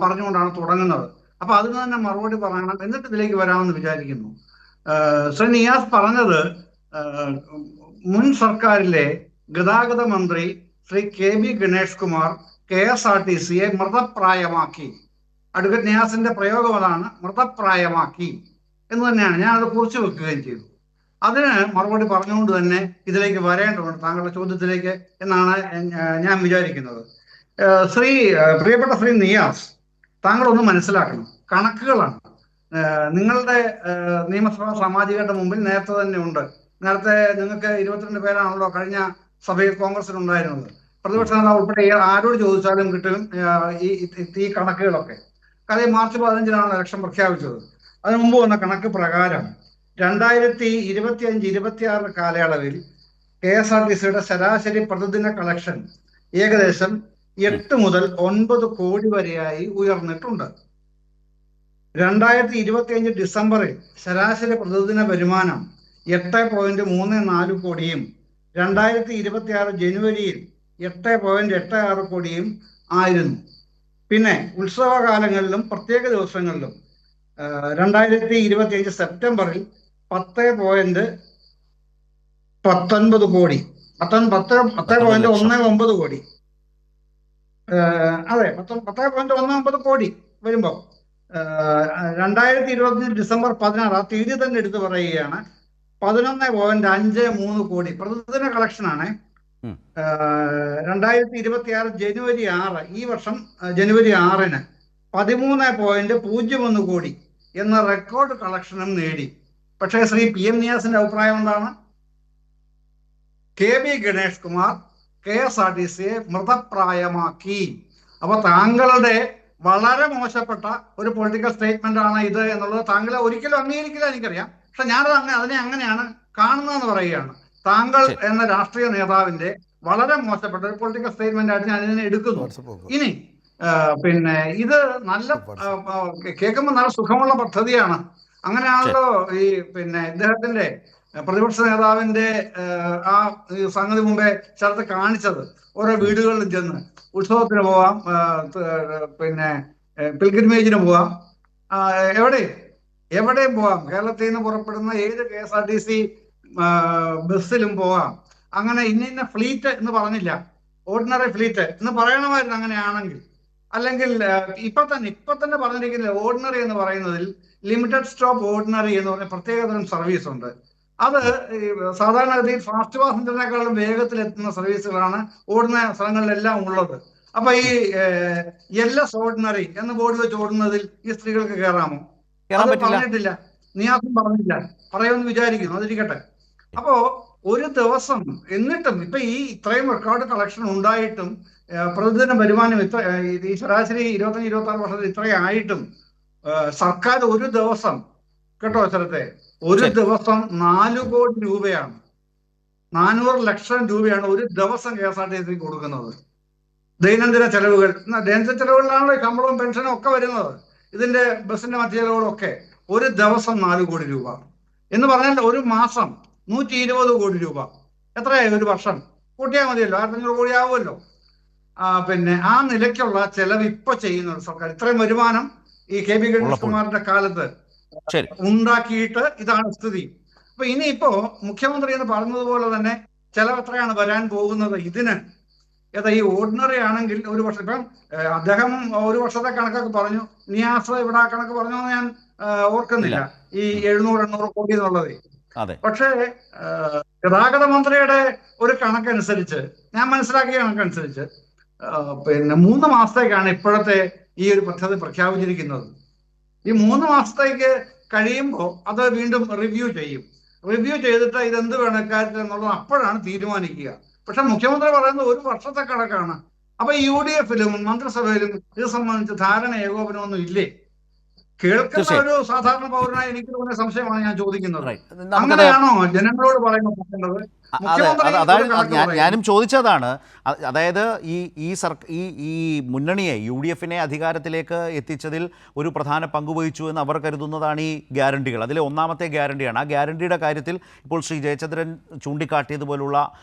പറഞ്ഞുകൊണ്ടാണ് തുടങ്ങുന്നത്. അപ്പൊ അതിന് തന്നെ മറുപടി പറയണം, എന്നിട്ട് ഇതിലേക്ക് വരാമെന്ന് വിചാരിക്കുന്നു. ശ്രീ നിയാസ് പറഞ്ഞത് മുൻ സർക്കാരിലെ ഗതാഗത മന്ത്രി ശ്രീ KB ഗണേഷ് കുമാർ KSRTCയെ മൃതപ്രായമാക്കി. അഡ്വക്കേറ്റ് നിയാസിന്റെ പ്രയോഗം അതാണ്, മൃതപ്രായമാക്കി എന്ന് തന്നെയാണ്. ഞാൻ അത് കുറിച്ച് വെക്കുകയും ചെയ്തു. അതിന് മറുപടി പറഞ്ഞുകൊണ്ട് തന്നെ ഇതിലേക്ക് വരേണ്ടതുണ്ട് താങ്കളുടെ ചോദ്യത്തിലേക്ക് എന്നാണ് ഞാൻ വിചാരിക്കുന്നത്. പ്രിയപ്പെട്ട ശ്രീ നിയാസ്, താങ്കളൊന്ന് മനസ്സിലാക്കണം, കണക്കുകളാണ്. നിങ്ങളുടെ നിയമസഭാ സാമാജികരുടെ മുമ്പിൽ നേരത്തെ തന്നെ ഉണ്ട്. നേരത്തെ നിങ്ങൾക്ക് 22 പേരാണല്ലോ കഴിഞ്ഞ സഭയിൽ കോൺഗ്രസിനുണ്ടായിരുന്നത്. പ്രതിപക്ഷ നേതാവ് ഉൾപ്പെടെ ആരോട് ചോദിച്ചാലും കിട്ടും ഈ കണക്കുകളൊക്കെ. കാര്യം മാർച്ച് 15-നാണ് ഇലക്ഷൻ പ്രഖ്യാപിച്ചത്. അതിനു മുമ്പ് വന്ന കണക്ക് പ്രകാരം 2025-26 കാലയളവിൽ KSRTCയുടെ ശരാശരി പ്രതിദിന കളക്ഷൻ ഏകദേശം 8 മുതൽ 9 കോടി വരെയായി ഉയർന്നിട്ടുണ്ട്. 2025 ഡിസംബറിൽ ശരാശരി പ്രതിദിന വരുമാനം 8.34 കോടിയും 2026 ജനുവരിയിൽ 8.86 കോടിയും ആയിരുന്നു. പിന്നെ ഉത്സവകാലങ്ങളിലും പ്രത്യേക ദിവസങ്ങളിലും 2025 സെപ്റ്റംബറിൽ 10.19 കോടി 10.19 കോടി അതെ 10.19 കോടി വരുമ്പോ 2025 ഡിസംബർ 16 ആ തീയതി തന്നെ എടുത്തു പറയുകയാണ് 11.53 കോടി പ്രതിദിന കളക്ഷനാണ്. 2026 ജനുവരി 6 ഈ വർഷം ജനുവരി 6-ന് 13.01 കോടി എന്ന റെക്കോർഡ് കളക്ഷനും നേടി. പക്ഷേ ശ്രീ PM നിയാസിന്റെ അഭിപ്രായം എന്താണ്? KB ഗണേഷ് കുമാർ KSRTCയെ മൃതപ്രായമാക്കി. അപ്പൊ താങ്കളുടെ വളരെ മോശപ്പെട്ട ഒരു പൊളിറ്റിക്കൽ സ്റ്റേറ്റ്മെന്റ് ആണ് ഇത് എന്നുള്ളത് താങ്കളെ ഒരിക്കലും അംഗീകരിക്കില്ല, എനിക്കറിയാം. പക്ഷെ ഞാനത് അതിനെ അങ്ങനെയാണ് കാണുന്നതെന്ന് പറയുകയാണ്. താങ്കൾ എന്ന രാഷ്ട്രീയ നേതാവിന്റെ വളരെ മോശപ്പെട്ട ഒരു പൊളിറ്റിക്കൽ സ്റ്റേറ്റ്മെന്റ് ആയിട്ട് ഞാൻ ഇതിനെ എടുക്കുന്നു. ഇനി പിന്നെ ഇത് നല്ല കേൾക്കുമ്പോൾ നല്ല സുഖമുള്ള പദ്ധതിയാണ്. അങ്ങനെയാണല്ലോ ഈ പിന്നെ ഇദ്ദേഹത്തിന്റെ പ്രതിപക്ഷ നേതാവിന്റെ ആ സംഗതി മുമ്പേ സ്ഥലത്ത് കാണിച്ചത്. ഓരോ വീടുകളിലും ചെന്ന് ഉത്സവത്തിന് പോവാം, പിന്നെ പിൽഗ്രിമേജിന് പോവാം, എവിടെയും പോവാം. കേരളത്തിൽ നിന്ന് പുറപ്പെടുന്ന ഏത് KSRTC ബസ്സിലും പോവാം. അങ്ങനെ ഇന്ന ഫ്ലീറ്റ് എന്ന് പറഞ്ഞില്ല, ഓർഡിനറി ഫ്ലീറ്റ് എന്ന് പറയണമായിരുന്നു അങ്ങനെയാണെങ്കിൽ. അല്ലെങ്കിൽ ഇപ്പൊ തന്നെ പറഞ്ഞിരിക്കുന്നത് ഓർഡിനറി എന്ന് പറയുന്നതിൽ ലിമിറ്റഡ് സ്റ്റോപ്പ് ഓർഡിനറി എന്ന് പറഞ്ഞ പ്രത്യേകതരം സർവീസ് ഉണ്ട്. അത് സാധാരണഗതിയിൽ ഫാസ്റ്റ് പാസഞ്ചറിനേക്കാളും വേഗത്തിൽ എത്തുന്ന സർവീസുകളാണ് ഓടുന്ന സ്ഥലങ്ങളിലെല്ലാം ഉള്ളത്. അപ്പൊ ഈ LS ഓർഡിനറി എന്ന് ബോർഡ് വെച്ച് ഓടുന്നതിൽ ഈ സ്ത്രീകൾക്ക് കയറാമോ? അത് പറഞ്ഞിട്ടില്ല, നിയാസും പറഞ്ഞില്ല. പറയുമെന്ന് വിചാരിക്കുന്നു, അതിരിക്കട്ടെ. അപ്പോ ഒരു ദിവസം എന്നിട്ടും ഇപ്പൊ ഈ ഇത്രയും റെക്കോർഡ് കളക്ഷൻ ഉണ്ടായിട്ടും പ്രതിദിന വരുമാനം ഈ ശരാശരി 25-26 വർഷത്തിൽ ഇത്രയായിട്ടും സർക്കാർ ഒരു ദിവസം കേട്ടോ സ്ഥലത്തെ. ഒരു ദിവസം 4 കോടി രൂപയാണ്, 400 ലക്ഷം രൂപയാണ് ഒരു ദിവസം KSRTC കൊടുക്കുന്നത്. ദൈനംദിന ചെലവുകൾ, ദൈനംദിന ചെലവുകളിലാണല്ലോ ശമ്പളവും പെൻഷനും ഒക്കെ വരുന്നത്, ഇതിന്റെ ബസ്സിന്റെ മറ്റു ചെലവുകളൊക്കെ. ഒരു ദിവസം 4 കോടി രൂപ എന്ന് പറഞ്ഞാൽ ഒരു മാസം 120 കോടി രൂപ. എത്രയായി ഒരു വർഷം? കൂട്ടിയാൽ മതിയല്ലോ, 1500 കോടി ആവുമല്ലോ. പിന്നെ ആ നിലയ്ക്കുള്ള ചെലവ് ഇപ്പൊ ചെയ്യുന്ന സർക്കാർ. ഇത്രയും വരുമാനം ഈ KB ഗണേഷ്കുമാറിന്റെ കാലത്ത് ഉണ്ടാക്കിയിട്ട് ഇതാണ് സ്ഥിതി. അപ്പൊ ഇനിയിപ്പോ മുഖ്യമന്ത്രി എന്ന് പറഞ്ഞതുപോലെ തന്നെ ചെലവ് എത്രയാണ് വരാൻ പോകുന്നത് ഇതിന്? ഈ ഓർഡിനറി ആണെങ്കിൽ ഒരു വർഷം, ഇപ്പം അദ്ദേഹം ഒരു വർഷത്തെ കണക്കൊക്കെ പറഞ്ഞു, നിയാസ് ഇവിടെ ആ കണക്ക് പറഞ്ഞു എന്ന് ഞാൻ ഓർക്കുന്നില്ല, ഈ 700-800 കോടി എന്നുള്ളത്. പക്ഷേ ഗതാഗത മന്ത്രിയുടെ ഒരു കണക്കനുസരിച്ച്, ഞാൻ മനസ്സിലാക്കിയ കണക്കനുസരിച്ച്, പിന്നെ 3 മാസത്തേക്കാണ് ഇപ്പോഴത്തെ ഈ ഒരു പദ്ധതി പ്രഖ്യാപിച്ചിരിക്കുന്നത്. ഈ 3 മാസത്തേക്ക് കഴിയുമ്പോൾ അത് വീണ്ടും റിവ്യൂ ചെയ്യും. റിവ്യൂ ചെയ്തിട്ട് ഇതെന്ത് വേണം ഇക്കാര്യത്തിൽ എന്നുള്ളത് അപ്പോഴാണ് തീരുമാനിക്കുക. പക്ഷെ മുഖ്യമന്ത്രി പറയുന്നത് ഒരു വർഷത്തെ കണക്കാണ്. അപ്പൊ UDF-ലും മന്ത്രിസഭയിലും ഇത് സംബന്ധിച്ച് ധാരണ ഏകോപനമൊന്നും ഇല്ലേ? കേൾക്കുന്ന ഒരു സാധാരണ പൗരനായി എനിക്ക് തോന്നിയ സംശയമാണ് ഞാൻ ചോദിക്കുന്നത്. അങ്ങനെയാണോ ജനങ്ങളോട് പറയുന്നത്? ഞാനും ചോദിച്ചതാണ്. അതായത് ഈ മുന്നണിയെ UDF-നെ അധികാരത്തിലേക്ക് എത്തിച്ചതിൽ ഒരു പ്രധാന പങ്കുവഹിച്ചു എന്ന് അവർ കരുതുന്നതാണ് ഈ ഗ്യാരണ്ടികൾ. അതിലെ ഒന്നാമത്തെ ഗ്യാരണ്ടിയാണ്. ആ ഗ്യാരണ്ടിയുടെ കാര്യത്തിൽ ഇപ്പോൾ ശ്രീ ജയചന്ദ്രൻ ചൂണ്ടിക്കാട്ടിയതുപോലുള്ള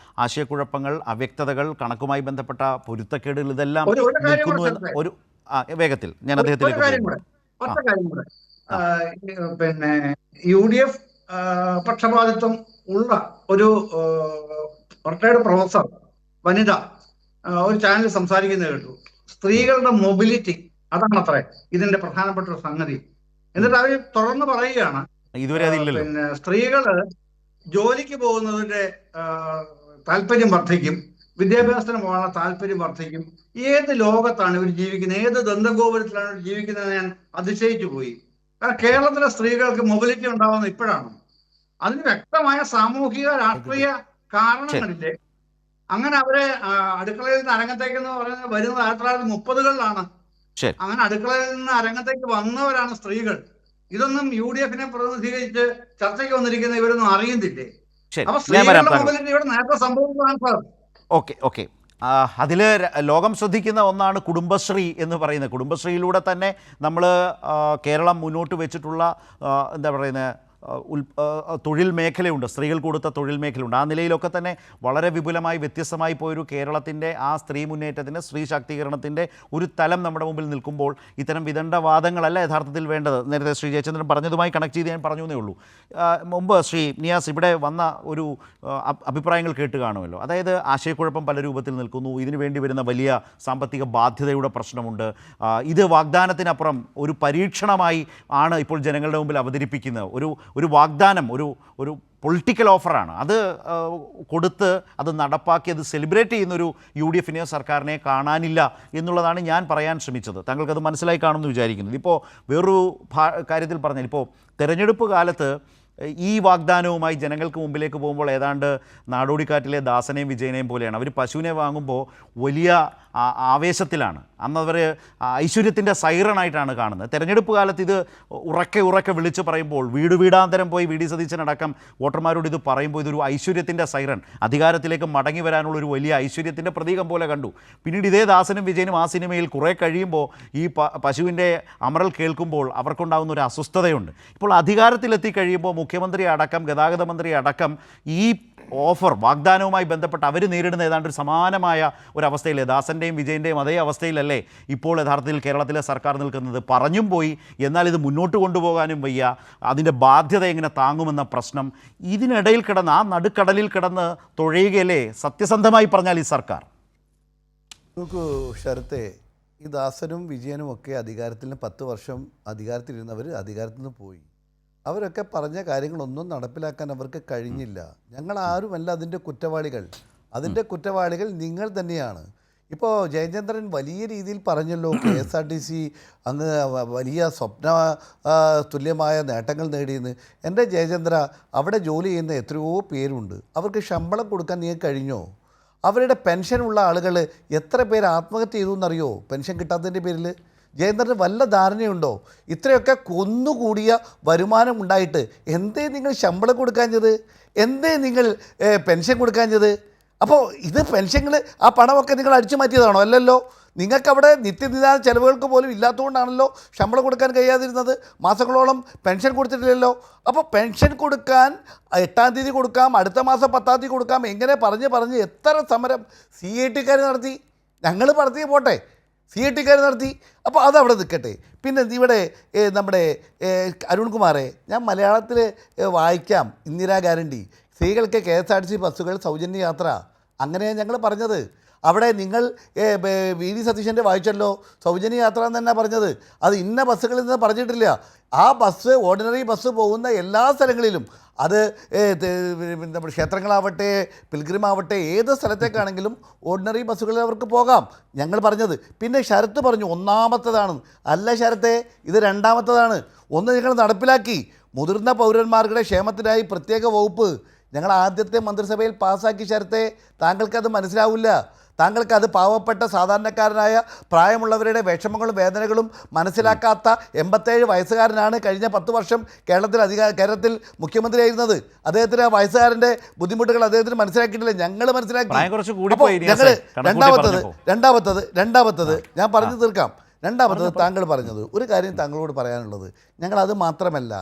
ആശയക്കുഴപ്പങ്ങൾ, അവ്യക്തതകൾ, കണക്കുമായി ബന്ധപ്പെട്ട പൊരുത്തക്കേടുകൾ, ഇതെല്ലാം നിൽക്കുന്നു എന്ന് ഒരു വേഗത്തിൽ ഞാൻ അദ്ദേഹത്തിലേക്ക് ഒറ്റ കാര്യം കൂടെ. പിന്നെ UDF പക്ഷപാതിത്വം ഉള്ള ഒരു റിട്ടയർഡ് പ്രൊഫസർ വനിത ഒരു ചാനലിൽ സംസാരിക്കുന്നത് കേട്ടു. സ്ത്രീകളുടെ മൊബിലിറ്റി അതാണത്രേ ഇതിന്റെ പ്രധാനപ്പെട്ട ഒരു സംഗതി. എന്നിട്ട് അവർ തുടർന്ന് പറയുകയാണ്, പിന്നെ സ്ത്രീകള് ജോലിക്ക് പോകുന്നതിന്റെ താല്പര്യം വർദ്ധിക്കും, വിദ്യാഭ്യാസത്തിന് പോകാനുള്ള താല്പര്യം വർദ്ധിക്കും. ഏത് ലോകത്താണ് ഇവർ ജീവിക്കുന്നത്, ഏത് ദന്തഗോപുരത്തിലാണ് ഇവർ ജീവിക്കുന്നത്? ഞാൻ അതിശയിച്ചു പോയി. കാരണം കേരളത്തിലെ സ്ത്രീകൾക്ക് മൊബിലിറ്റി ഉണ്ടാവുന്നത് ഇപ്പോഴാണ്. അതിന് വ്യക്തമായ സാമൂഹിക രാഷ്ട്രീയ കാരണങ്ങളില്ലേ? അങ്ങനെ അവരെ അടുക്കളയിൽ നിന്ന് അരങ്ങത്തേക്ക് എന്ന് പറയുന്നത് വരുന്നത് 1930-കളിലാണ്. അങ്ങനെ അടുക്കളയിൽ നിന്ന് അരങ്ങത്തേക്ക് വന്നവരാണ് സ്ത്രീകൾ. ഇതൊന്നും UDF-നെ പ്രതിനിധീകരിച്ച് ചർച്ചയ്ക്ക് വന്നിരിക്കുന്ന ഇവരൊന്നും അറിയുന്നില്ലേ? അപ്പൊ സ്ത്രീകളുടെ മൊബിലിറ്റി ഇവിടെ നേരത്തെ സംഭവിച്ചതാണ് സാർ. ഓക്കെ അതിൽ ലോകം ശ്രദ്ധിക്കുന്ന ഒന്നാണ് കുടുംബശ്രീ എന്ന് പറയുന്നത്. കുടുംബശ്രീയിലൂടെ തന്നെ നമ്മൾ കേരളം മുന്നോട്ട് വെച്ചിട്ടുള്ള എന്താ പറയുന്നത് തൊഴിൽ മേഖലയുണ്ട്, സ്ത്രീകൾ കൊടുത്ത തൊഴിൽ മേഖലയുണ്ട്. ആ നിലയിലൊക്കെ തന്നെ വളരെ വിപുലമായി വ്യത്യസ്തമായി പോയൊരു കേരളത്തിൻ്റെ ആ സ്ത്രീ മുന്നേറ്റത്തിൻ്റെ, സ്ത്രീ ശാക്തീകരണത്തിൻ്റെ ഒരു തലം നമ്മുടെ മുമ്പിൽ നിൽക്കുമ്പോൾ ഇത്തരം വിദണ്ഡവാദങ്ങളല്ല യഥാർത്ഥത്തിൽ വേണ്ടത്. നേരത്തെ ശ്രീ ജയചന്ദ്രൻ പറഞ്ഞതുമായി കണക്ട് ചെയ്ത് ഞാൻ പറഞ്ഞു എന്നേ ഉള്ളൂ. മുമ്പ് ശ്രീ നിയാസ് ഇവിടെ വന്ന ഒരു അഭിപ്രായങ്ങൾ കേട്ട് കാണുമല്ലോ. അതായത് ആശയക്കുഴപ്പം പല രൂപത്തിൽ നിൽക്കുന്നു, ഇതിനു വേണ്ടി വരുന്ന വലിയ സാമ്പത്തിക ബാധ്യതയുടെ പ്രശ്നമുണ്ട്. ഇത് വാഗ്ദാനത്തിനപ്പുറം ഒരു പരീക്ഷണമായി ആണ് ഇപ്പോൾ ജനങ്ങളുടെ മുമ്പിൽ അവതരിപ്പിക്കുന്നത്. ഒരു വാഗ്ദാനം, ഒരു പൊളിറ്റിക്കൽ ഓഫറാണ്. അത് കൊടുത്ത് അത് നടപ്പാക്കി അത് സെലിബ്രേറ്റ് ചെയ്യുന്നൊരു UDF-നെയോ സർക്കാരിനെ കാണാനില്ല എന്നുള്ളതാണ് ഞാൻ പറയാൻ ശ്രമിച്ചത്. താങ്കൾക്കത് മനസ്സിലായി കാണുമെന്ന് വിചാരിക്കുന്നത്. ഇപ്പോൾ വേറൊരു കാര്യത്തിൽ പറഞ്ഞാൽ, ഇപ്പോൾ തെരഞ്ഞെടുപ്പ് കാലത്ത് ഈ വാഗ്ദാനവുമായി ജനങ്ങൾക്ക് മുമ്പിലേക്ക് പോകുമ്പോൾ ഏതാണ്ട് നാടോടിക്കാറ്റിലെ ദാസനെയും വിജയനെയും പോലെയാണ്. അവർ പശുവിനെ വാങ്ങുമ്പോൾ വലിയ ആവേശത്തിലാണ്. അന്നവർ ഐശ്വര്യത്തിൻ്റെ സൈറണായിട്ടാണ് കാണുന്നത്. തെരഞ്ഞെടുപ്പ് കാലത്ത് ഇത് ഉറക്കെ വിളിച്ച് പറയുമ്പോൾ, വീടാന്തരം പോയി VD സതീശനടക്കം വോട്ടർമാരോട് ഇത് പറയുമ്പോൾ ഇതൊരു ഐശ്വര്യത്തിൻ്റെ സൈറൺ, അധികാരത്തിലേക്ക് മടങ്ങി വരാനുള്ളൊരു വലിയ ഐശ്വര്യത്തിൻ്റെ പ്രതീകം പോലെ കണ്ടു. പിന്നീട് ഇതേ ദാസനും വിജയനും ആ സിനിമയിൽ കുറേ കഴിയുമ്പോൾ ഈ പശുവിൻ്റെ അമറൽ കേൾക്കുമ്പോൾ അവർക്കുണ്ടാകുന്ന ഒരു അസ്വസ്ഥതയുണ്ട്. ഇപ്പോൾ അധികാരത്തിലെത്തി കഴിയുമ്പോൾ മുഖ്യമന്ത്രി അടക്കം ഗതാഗത മന്ത്രി അടക്കം ഈ ഓഫർ വാഗ്ദാനവുമായി ബന്ധപ്പെട്ട് അവർ നേരിടുന്ന ഏതാണ്ട് ഒരു സമാനമായ ഒരവസ്ഥയിലെ ദാസൻ്റെയും വിജയൻ്റെയും അതേ അവസ്ഥയിലല്ലേ ഇപ്പോൾ യഥാർത്ഥത്തിൽ കേരളത്തിലെ സർക്കാർ നിൽക്കുന്നത്? പറഞ്ഞും പോയി, എന്നാൽ ഇത് മുന്നോട്ട് കൊണ്ടുപോകാനും വയ്യ. അതിൻ്റെ ബാധ്യത എങ്ങനെ താങ്ങുമെന്ന പ്രശ്നം ഇതിനിടയിൽ കിടന്ന്, ആ നടുക്കടലിൽ കിടന്ന് തുഴയുകയല്ലേ സത്യസന്ധമായി പറഞ്ഞാൽ ഈ സർക്കാർ? നോക്കൂ ശരത്തെ, ഈ ദാസനും വിജയനും ഒക്കെ അധികാരത്തിൽ 10 വർഷം അധികാരത്തിലിരുന്നവർ അധികാരത്തിൽ നിന്ന് പോയി. അവരൊക്കെ പറഞ്ഞ കാര്യങ്ങളൊന്നും നടപ്പിലാക്കാൻ അവർക്ക് കഴിഞ്ഞില്ല. ഞങ്ങളാരുമല്ല അതിൻ്റെ കുറ്റവാളികൾ. അതിൻ്റെ കുറ്റവാളികൾ നിങ്ങൾ തന്നെയാണ്. ഇപ്പോൾ ജയചന്ദ്രൻ വലിയ രീതിയിൽ പറഞ്ഞല്ലോ, KSRTC അങ്ങ് വലിയ സ്വപ്ന തുല്യമായ നേട്ടങ്ങൾ നേടിയെന്ന്. എൻ്റെ ജയചന്ദ്ര, അവിടെ ജോലി ചെയ്യുന്ന എത്രയോ പേരുണ്ട്. അവർക്ക് ശമ്പളം കൊടുക്കാൻ നിങ്ങൾക്ക് കഴിഞ്ഞോ? അവരുടെ പെൻഷനുള്ള ആളുകൾ എത്ര പേര് ആത്മഹത്യ ചെയ്തു എന്നറിയോ? പെൻഷൻ കിട്ടാത്തതിൻ്റെ പേരിൽ ജയേന്ദ്രന് വല്ല ധാരണയുണ്ടോ? ഇത്രയൊക്കെ കൊന്നുകൂടിയ വരുമാനം ഉണ്ടായിട്ട് എന്തേ നിങ്ങൾ ശമ്പളം കൊടുക്കാഞ്ഞത്? എന്തേ നിങ്ങൾ പെൻഷൻ കൊടുക്കാഞ്ഞത്? അപ്പോൾ ഇത് പെൻഷനുകൾ ആ പണമൊക്കെ നിങ്ങൾ അടിച്ചു മാറ്റിയതാണോ? അല്ലല്ലോ. നിങ്ങൾക്കവിടെ നിത്യനിദാന ചെലവുകൾക്ക് പോലും ഇല്ലാത്തതുകൊണ്ടാണല്ലോ ശമ്പളം കൊടുക്കാൻ കഴിയാതിരുന്നത്. മാസങ്ങളോളം പെൻഷൻ കൊടുത്തിട്ടില്ലല്ലോ. അപ്പോൾ പെൻഷൻ കൊടുക്കാൻ 8-ാം തീയതി കൊടുക്കാം, അടുത്ത മാസം 10-ാം തീയതി കൊടുക്കാം, എങ്ങനെ പറഞ്ഞ് എത്ര സമരം CIT നടത്തി. ഞങ്ങൾ നടത്തി പോട്ടെ, CIT നടത്തി. അപ്പോൾ അതവിടെ നിൽക്കട്ടെ. പിന്നെ ഇവിടെ നമ്മുടെ അരുൺകുമാറെ, ഞാൻ മലയാളത്തിൽ വായിക്കാം. ഇന്ദിരാ ഗ്യാരണ്ടി, സ്ത്രീകൾക്ക് KSRTC ബസ്സുകൾ സൗജന്യ യാത്ര, അങ്ങനെയാണ് ഞങ്ങൾ പറഞ്ഞത്. അവിടെ നിങ്ങൾ VD സതീശൻ്റെ വായിച്ചല്ലോ, സൗജന്യ യാത്ര എന്ന് തന്നെ പറഞ്ഞത്. അത് ഇന്ന ബസ്സുകളിൽ നിന്ന് പറഞ്ഞിട്ടില്ല. ആ ബസ്, ഓർഡിനറി ബസ് പോകുന്ന എല്ലാ സ്ഥലങ്ങളിലും, അത് നമ്മുടെ ക്ഷേത്രങ്ങളാവട്ടെ, പിൽഗ്രിമാവട്ടെ, ഏത് സ്ഥലത്തേക്കാണെങ്കിലും ഓർഡിനറി ബസ്സുകളിൽ അവർക്ക് പോകാം, ഞങ്ങൾ പറഞ്ഞത്. പിന്നെ ശരത്ത് പറഞ്ഞു ഒന്നാമത്തതാണ്. അല്ല ശരത്തെ, ഇത് രണ്ടാമത്തതാണ്. ഒന്ന് നിങ്ങൾ നടപ്പിലാക്കി. മുതിർന്ന പൗരന്മാരുടെ ക്ഷേമത്തിനായി പ്രത്യേക വകുപ്പ് ഞങ്ങൾ ആദ്യത്തെ മന്ത്രിസഭയിൽ പാസ്സാക്കി. ശരത്തെ, താങ്കൾക്കത് മനസ്സിലാവില്ല. താങ്കൾക്കത് പാവപ്പെട്ട സാധാരണക്കാരനായ പ്രായമുള്ളവരുടെ വിഷമങ്ങളും വേദനകളും മനസ്സിലാക്കാത്ത 87 വയസ്സുകാരനാണ് കഴിഞ്ഞ 10 വർഷം കേരളത്തിൽ മുഖ്യമന്ത്രിയായിരുന്നത്. അദ്ദേഹത്തിന് ആ വയസ്സുകാരൻ്റെ ബുദ്ധിമുട്ടുകൾ അദ്ദേഹത്തിന് മനസ്സിലാക്കിയിട്ടില്ല, ഞങ്ങൾ മനസ്സിലാക്കി. രണ്ടാമത്തത് ഞാൻ പറഞ്ഞു തീർക്കാം. രണ്ടാമത്തത് താങ്കൾ പറഞ്ഞത് ഒരു കാര്യം താങ്കളോട് പറയാനുള്ളത്, ഞങ്ങളത് മാത്രമല്ല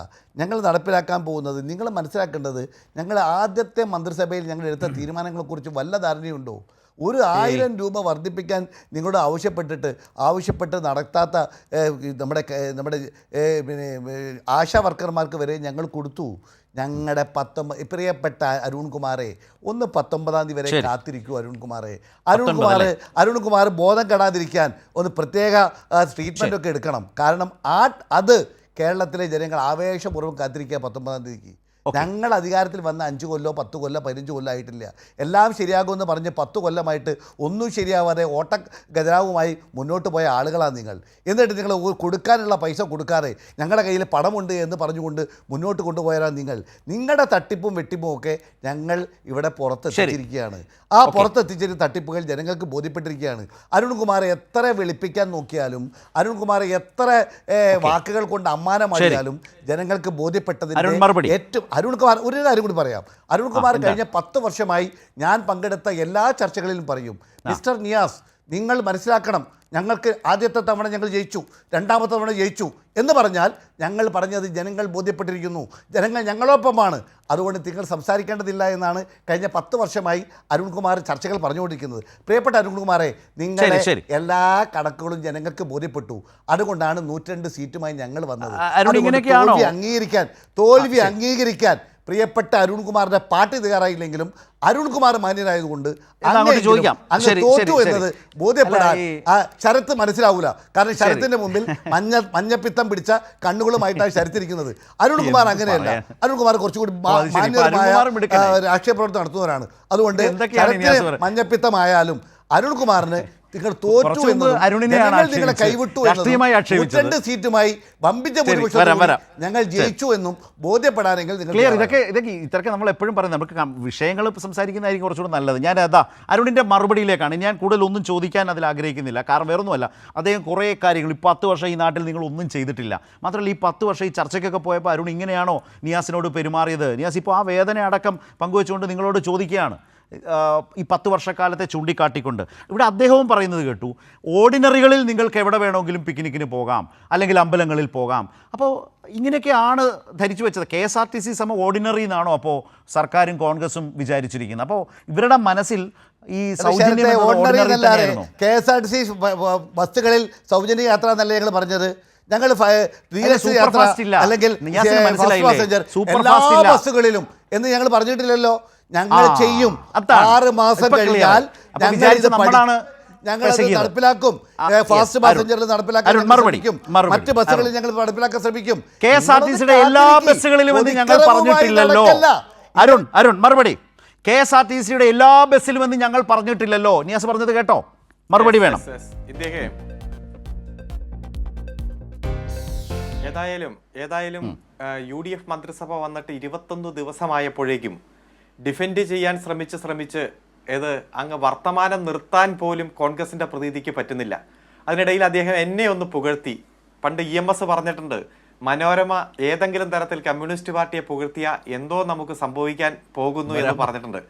ഞങ്ങൾ നടപ്പിലാക്കാൻ പോകുന്നത്. നിങ്ങൾ മനസ്സിലാക്കേണ്ടത്, ഞങ്ങൾ ആദ്യത്തെ മന്ത്രിസഭയിൽ ഞങ്ങൾ എടുത്ത തീരുമാനങ്ങളെക്കുറിച്ച് വല്ല ധാരണയുണ്ടോ? 1000 രൂപ വർദ്ധിപ്പിക്കാൻ നിങ്ങളോട് ആവശ്യപ്പെട്ട് നടത്താത്ത നമ്മുടെ പിന്നെ ആശാ വർക്കർമാർക്ക് വരെ ഞങ്ങൾ കൊടുത്തു. ഞങ്ങളുടെ പ്രിയപ്പെട്ട അരുൺകുമാറെ, ഒന്ന് 19-ാം തീയതി വരെ കാത്തിരിക്കൂ. അരുൺകുമാർ ബോധം കെടാതിരിക്കാൻ ഒന്ന് പ്രത്യേക ട്രീറ്റ്മെൻറ്റൊക്കെ എടുക്കണം. കാരണം അത് കേരളത്തിലെ ജനങ്ങൾ ആവേശപൂർവ്വം കാത്തിരിക്കുക 19-ാം തീയതിക്ക്. ഞങ്ങൾ അധികാരത്തിൽ വന്ന 5 കൊല്ലോ 10 കൊല്ലോ 15 കൊല്ലം ആയിട്ടില്ല. എല്ലാം ശരിയാകുമെന്ന് പറഞ്ഞ് 10 കൊല്ലമായിട്ട് ഒന്നും ശരിയാവാതെ ഗജരാവുമായി മുന്നോട്ട് പോയ ആളുകളാണ് നിങ്ങൾ. എന്നിട്ട് നിങ്ങൾ കൊടുക്കാനുള്ള പൈസ കൊടുക്കാതെ ഞങ്ങളുടെ കയ്യിൽ പണമുണ്ട് എന്ന് പറഞ്ഞുകൊണ്ട് മുന്നോട്ട് കൊണ്ടുപോയാലാണ് നിങ്ങൾ. നിങ്ങളുടെ തട്ടിപ്പും വെട്ടിപ്പും ഒക്കെ ഞങ്ങൾ ഇവിടെ പുറത്തെത്തിച്ചിരിക്കുകയാണ്. ആ പുറത്തെത്തിച്ചിട്ട് തട്ടിപ്പുകൾ ജനങ്ങൾക്ക് ബോധ്യപ്പെട്ടിരിക്കുകയാണ്. അരുൺകുമാറെ എത്ര വെളുപ്പിക്കാൻ നോക്കിയാലും, അരുൺകുമാറെ എത്ര വാക്കുകൾ കൊണ്ട് അമ്മാനമായാലും ജനങ്ങൾക്ക് ബോധ്യപ്പെട്ടതിന് ഏറ്റവും അരുൺകുമാർ ഒരു കാര്യം കൂടി പറയാം. അരുൺകുമാർ കഴിഞ്ഞ 10 വർഷമായി ഞാൻ പങ്കെടുത്ത എല്ലാ ചർച്ചകളിലും പറയും, മിസ്റ്റർ നിയാസ്, നിങ്ങൾ മനസ്സിലാക്കണം, ഞങ്ങൾക്ക് ആദ്യത്തെ തവണ ഞങ്ങൾ ജയിച്ചു, രണ്ടാമത്തെ തവണ ജയിച്ചു എന്ന് പറഞ്ഞാൽ ഞങ്ങൾ പറഞ്ഞത് ജനങ്ങൾ ബോധ്യപ്പെട്ടിരിക്കുന്നു, ജനങ്ങൾ ഞങ്ങളൊപ്പമാണ്. അതുകൊണ്ട് നിങ്ങൾ സംസാരിക്കേണ്ടതില്ല എന്നാണ് കഴിഞ്ഞ 10 വർഷമായി അരുൺകുമാർ ചർച്ചകൾ പറഞ്ഞുകൊണ്ടിരിക്കുന്നത്. പ്രിയപ്പെട്ട അരുൺകുമാറെ, നിങ്ങളുടെ എല്ലാ കണക്കുകളും ജനങ്ങൾക്ക് ബോധ്യപ്പെട്ടു. അതുകൊണ്ടാണ് 102 സീറ്റുമായി ഞങ്ങൾ വന്നത്. തോൽവി അംഗീകരിക്കാൻ പ്രിയപ്പെട്ട അരുൺകുമാറിന്റെ പാർട്ടി തയ്യാറായില്ലെങ്കിലും അരുൺകുമാർ മാന്യനായതുകൊണ്ട് തോറ്റു എന്നത് ബോധ്യപ്പെടാൻ ശരത്ത് മനസ്സിലാവൂല. കാരണം ശരത്തിന്റെ മുമ്പിൽ മഞ്ഞപ്പിത്തം പിടിച്ച കണ്ണുകളുമായിട്ടാണ് ശരത്തിരിക്കുന്നത്. അരുൺകുമാർ അങ്ങനെയല്ല. അരുൺകുമാർ കുറച്ചുകൂടി മാന്യമായ രാഷ്ട്രീയ പ്രവർത്തനം നടത്തുന്നവരാണ്. അതുകൊണ്ട് ശരത്തിന് മഞ്ഞപ്പിത്തമായാലും അരുൺകുമാറിന് നിങ്ങൾ തോറ്റു എന്നും നിങ്ങളെ കൈവിട്ടു എന്നും 2 സീറ്റുമായി വമ്പിച്ച ഭൂരിപക്ഷം ഞങ്ങൾ ജയിച്ചു എന്നും ബോധ്യപ്പെടാനെങ്കിൽ ഇതൊക്കെ നമ്മൾ എപ്പോഴും പറയുന്നത്, നമുക്ക് വിഷയങ്ങൾ സംസാരിക്കുന്നതായിരിക്കും കുറച്ചുകൂടി നല്ലത്. ഞാൻ അരുണിൻ്റെ മറുപടിയിലേക്കാണ്. ഞാൻ കൂടുതൽ ഒന്നും ചോദിക്കാൻ അതിൽ ആഗ്രഹിക്കുന്നില്ല. കാരണം വേറൊന്നുമല്ല, അദ്ദേഹം കുറേ കാര്യങ്ങൾ 10 വർഷം ഈ നാട്ടിൽ നിങ്ങൾ ഒന്നും ചെയ്തിട്ടില്ല. മാത്രമല്ല ഈ 10 വർഷം ഈ ചർച്ചയ്ക്കൊക്കെ പോയപ്പോൾ അരുൺ ഇങ്ങനെയാണോ നിയാസിനോട് പെരുമാറിയത്? നിയാസ് ഇപ്പോൾ ആ വേദന അടക്കം പങ്കുവെച്ചുകൊണ്ട് നിങ്ങളോട് ചോദിക്കുകയാണ്, ഈ 10 വർഷക്കാലത്തെ ചൂണ്ടിക്കാട്ടിക്കൊണ്ട്. ഇവിടെ അദ്ദേഹവും പറയുന്നത് കേട്ടു, ഓർഡിനറികളിൽ നിങ്ങൾക്ക് എവിടെ വേണമെങ്കിലും പിക്നിക്കിന് പോകാം, അല്ലെങ്കിൽ അമ്പലങ്ങളിൽ പോകാം. അപ്പോൾ ഇങ്ങനെയൊക്കെയാണ് ധരിച്ചു വെച്ചത്. KSRTC ഓർഡിനറി എന്നാണോ അപ്പോൾ സർക്കാരും കോൺഗ്രസും വിചാരിച്ചിരിക്കുന്നത്? അപ്പോൾ ഇവരുടെ മനസ്സിൽ ഈ KSRTC ബസ്സുകളിൽ സൗജന്യ യാത്ര എന്നല്ലേ ഞങ്ങൾ പറഞ്ഞത്? ഞങ്ങൾ അല്ലെങ്കിൽ എല്ലാ ബസ്സുകളിലും എന്ന് ഞങ്ങൾ പറഞ്ഞിട്ടില്ലല്ലോ. ഞങ്ങൾ ചെയ്യും. 6 മാസം കഴിഞ്ഞാൽ ഞങ്ങൾ നടപ്പിലാക്കും. ഫാസ്റ്റ് പാസഞ്ചറിൽ നടപ്പിലാക്കാൻ ശ്രമിക്കും. മറ്റ് ബസ്സുകളിൽ ഞങ്ങൾ നടപ്പിലാക്കാൻ ശ്രമിക്കും. KSRTCയുടെ എല്ലാ ബസ്സുകളിലും എന്ന് ഞങ്ങൾ പറഞ്ഞിട്ടില്ലല്ലോ. അരുൺ മറുപടി. KSRTCയുടെ എല്ലാ ബസ്സിലും എന്ന് ഞങ്ങൾ പറഞ്ഞിട്ടില്ലല്ലോ. നിയാസ് പറഞ്ഞത് കേട്ടോ? മറുപടി വേണം. ഏതായാലും UDF മന്ത്രിസഭ വന്നിട്ട് 21 ദിവസമായപ്പോഴേക്കും ഡിഫെൻഡ് ചെയ്യാൻ ശ്രമിച്ച് അങ്ങ് വർത്തമാനം നിർത്താൻ പോലും കോൺഗ്രസിന്റെ പ്രതീതിക്ക് പറ്റുന്നില്ല. അതിനിടയിൽ അദ്ദേഹം എന്നെ ഒന്ന് പുകഴ്ത്തി. പണ്ട് EMS പറഞ്ഞിട്ടുണ്ട്, മനോരമ ഏതെങ്കിലും തരത്തിൽ കമ്മ്യൂണിസ്റ്റ് പാർട്ടിയെ പുകഴ്ത്തിയ എന്തോ നമുക്ക് സംഭവിക്കാൻ പോകുന്നു എന്ന് പറഞ്ഞിട്ടുണ്ട്.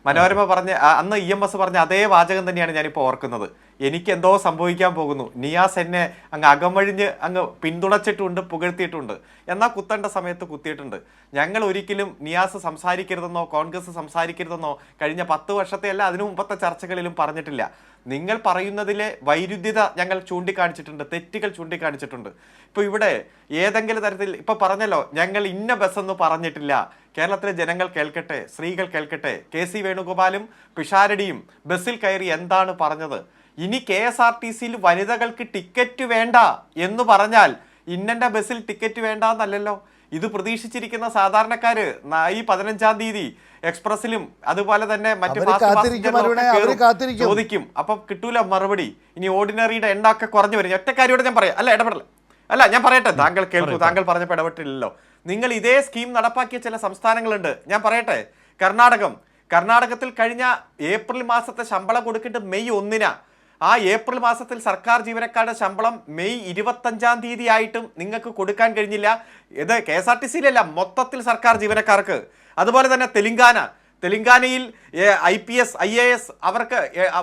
മനോരമ പറഞ്ഞ അന്ന് EMS പറഞ്ഞ അതേ വാചകം തന്നെയാണ് ഞാനിപ്പോൾ ഓർക്കുന്നത്. എനിക്ക് എന്തോ സംഭവിക്കാൻ പോകുന്നു, നിയാസ് എന്നെ അങ്ങ് അകമഴിഞ്ഞ് അങ്ങ് പിന്തുണച്ചിട്ടുണ്ട്, പുകഴ്ത്തിയിട്ടുണ്ട്, എന്നാൽ കുത്തേണ്ട സമയത്ത് കുത്തിയിട്ടുണ്ട്. ഞങ്ങൾ ഒരിക്കലും നിയാസ് സംസാരിക്കരുതെന്നോ കോൺഗ്രസ് സംസാരിക്കരുതെന്നോ കഴിഞ്ഞ 10 വർഷത്തെ അല്ല അതിനു മുമ്പത്തെ ചർച്ചകളിലും പറഞ്ഞിട്ടില്ല. നിങ്ങൾ പറയുന്നതിലെ വൈരുദ്ധ്യത ഞങ്ങൾ ചൂണ്ടിക്കാണിച്ചിട്ടുണ്ട്, തെറ്റുകൾ ചൂണ്ടിക്കാണിച്ചിട്ടുണ്ട്. ഇപ്പോൾ ഇവിടെ ഏതെങ്കിലും തരത്തിൽ ഇപ്പോൾ പറഞ്ഞല്ലോ, ഞങ്ങൾ ഇന്ന ബസ്സെന്ന് പറഞ്ഞിട്ടില്ല. കേരളത്തിലെ ജനങ്ങൾ കേൾക്കട്ടെ, സ്ത്രീകൾ കേൾക്കട്ടെ. KC വേണുഗോപാലും പിഷാരടിയും ബസ്സിൽ കയറി എന്താണ് പറഞ്ഞത്? ഇനി KSRTCയിൽ വനിതകൾക്ക് ടിക്കറ്റ് വേണ്ട എന്ന് പറഞ്ഞാൽ ഇന്നന്റെ ബസ്സിൽ ടിക്കറ്റ് വേണ്ട എന്നല്ലല്ലോ. ഇത് പ്രതീക്ഷിച്ചിരിക്കുന്ന സാധാരണക്കാര് ഈ 15-ാം തീയതി എക്സ്പ്രസിലും അതുപോലെ തന്നെ മറ്റു ചോദിക്കും. അപ്പൊ കിട്ടൂല മറുപടി. ഇനി ഓർഡിനറിയുടെ എണ്ണ ഒക്കെ കുറഞ്ഞു വരും. ഒറ്റ കാര്യോടെ ഞാൻ പറയാം, അല്ല ഞാൻ പറയട്ടെ, താങ്കൾ കേൾക്കൂ, താങ്കൾ പറഞ്ഞപ്പോൾ ഇടപെട്ടില്ലല്ലോ. നിങ്ങൾ ഇതേ സ്കീം നടപ്പാക്കിയ ചില സംസ്ഥാനങ്ങളുണ്ട്, ഞാൻ പറയട്ടെ. കർണാടകത്തിൽ കഴിഞ്ഞ ഏപ്രിൽ മാസത്തെ ശമ്പളം കൊടുക്കേണ്ടത് മെയ് 1-നാ. ആ ഏപ്രിൽ മാസത്തിൽ സർക്കാർ ജീവനക്കാരുടെ ശമ്പളം മെയ് 25-ാം തീയതി ആയിട്ടും നിങ്ങൾക്ക് കൊടുക്കാൻ കഴിഞ്ഞില്ല. ഇത് KSRTCയിലല്ല, മൊത്തത്തിൽ സർക്കാർ ജീവനക്കാർക്ക്. അതുപോലെ തന്നെ തെലങ്കാനയിൽ IPS IAS അവർക്ക്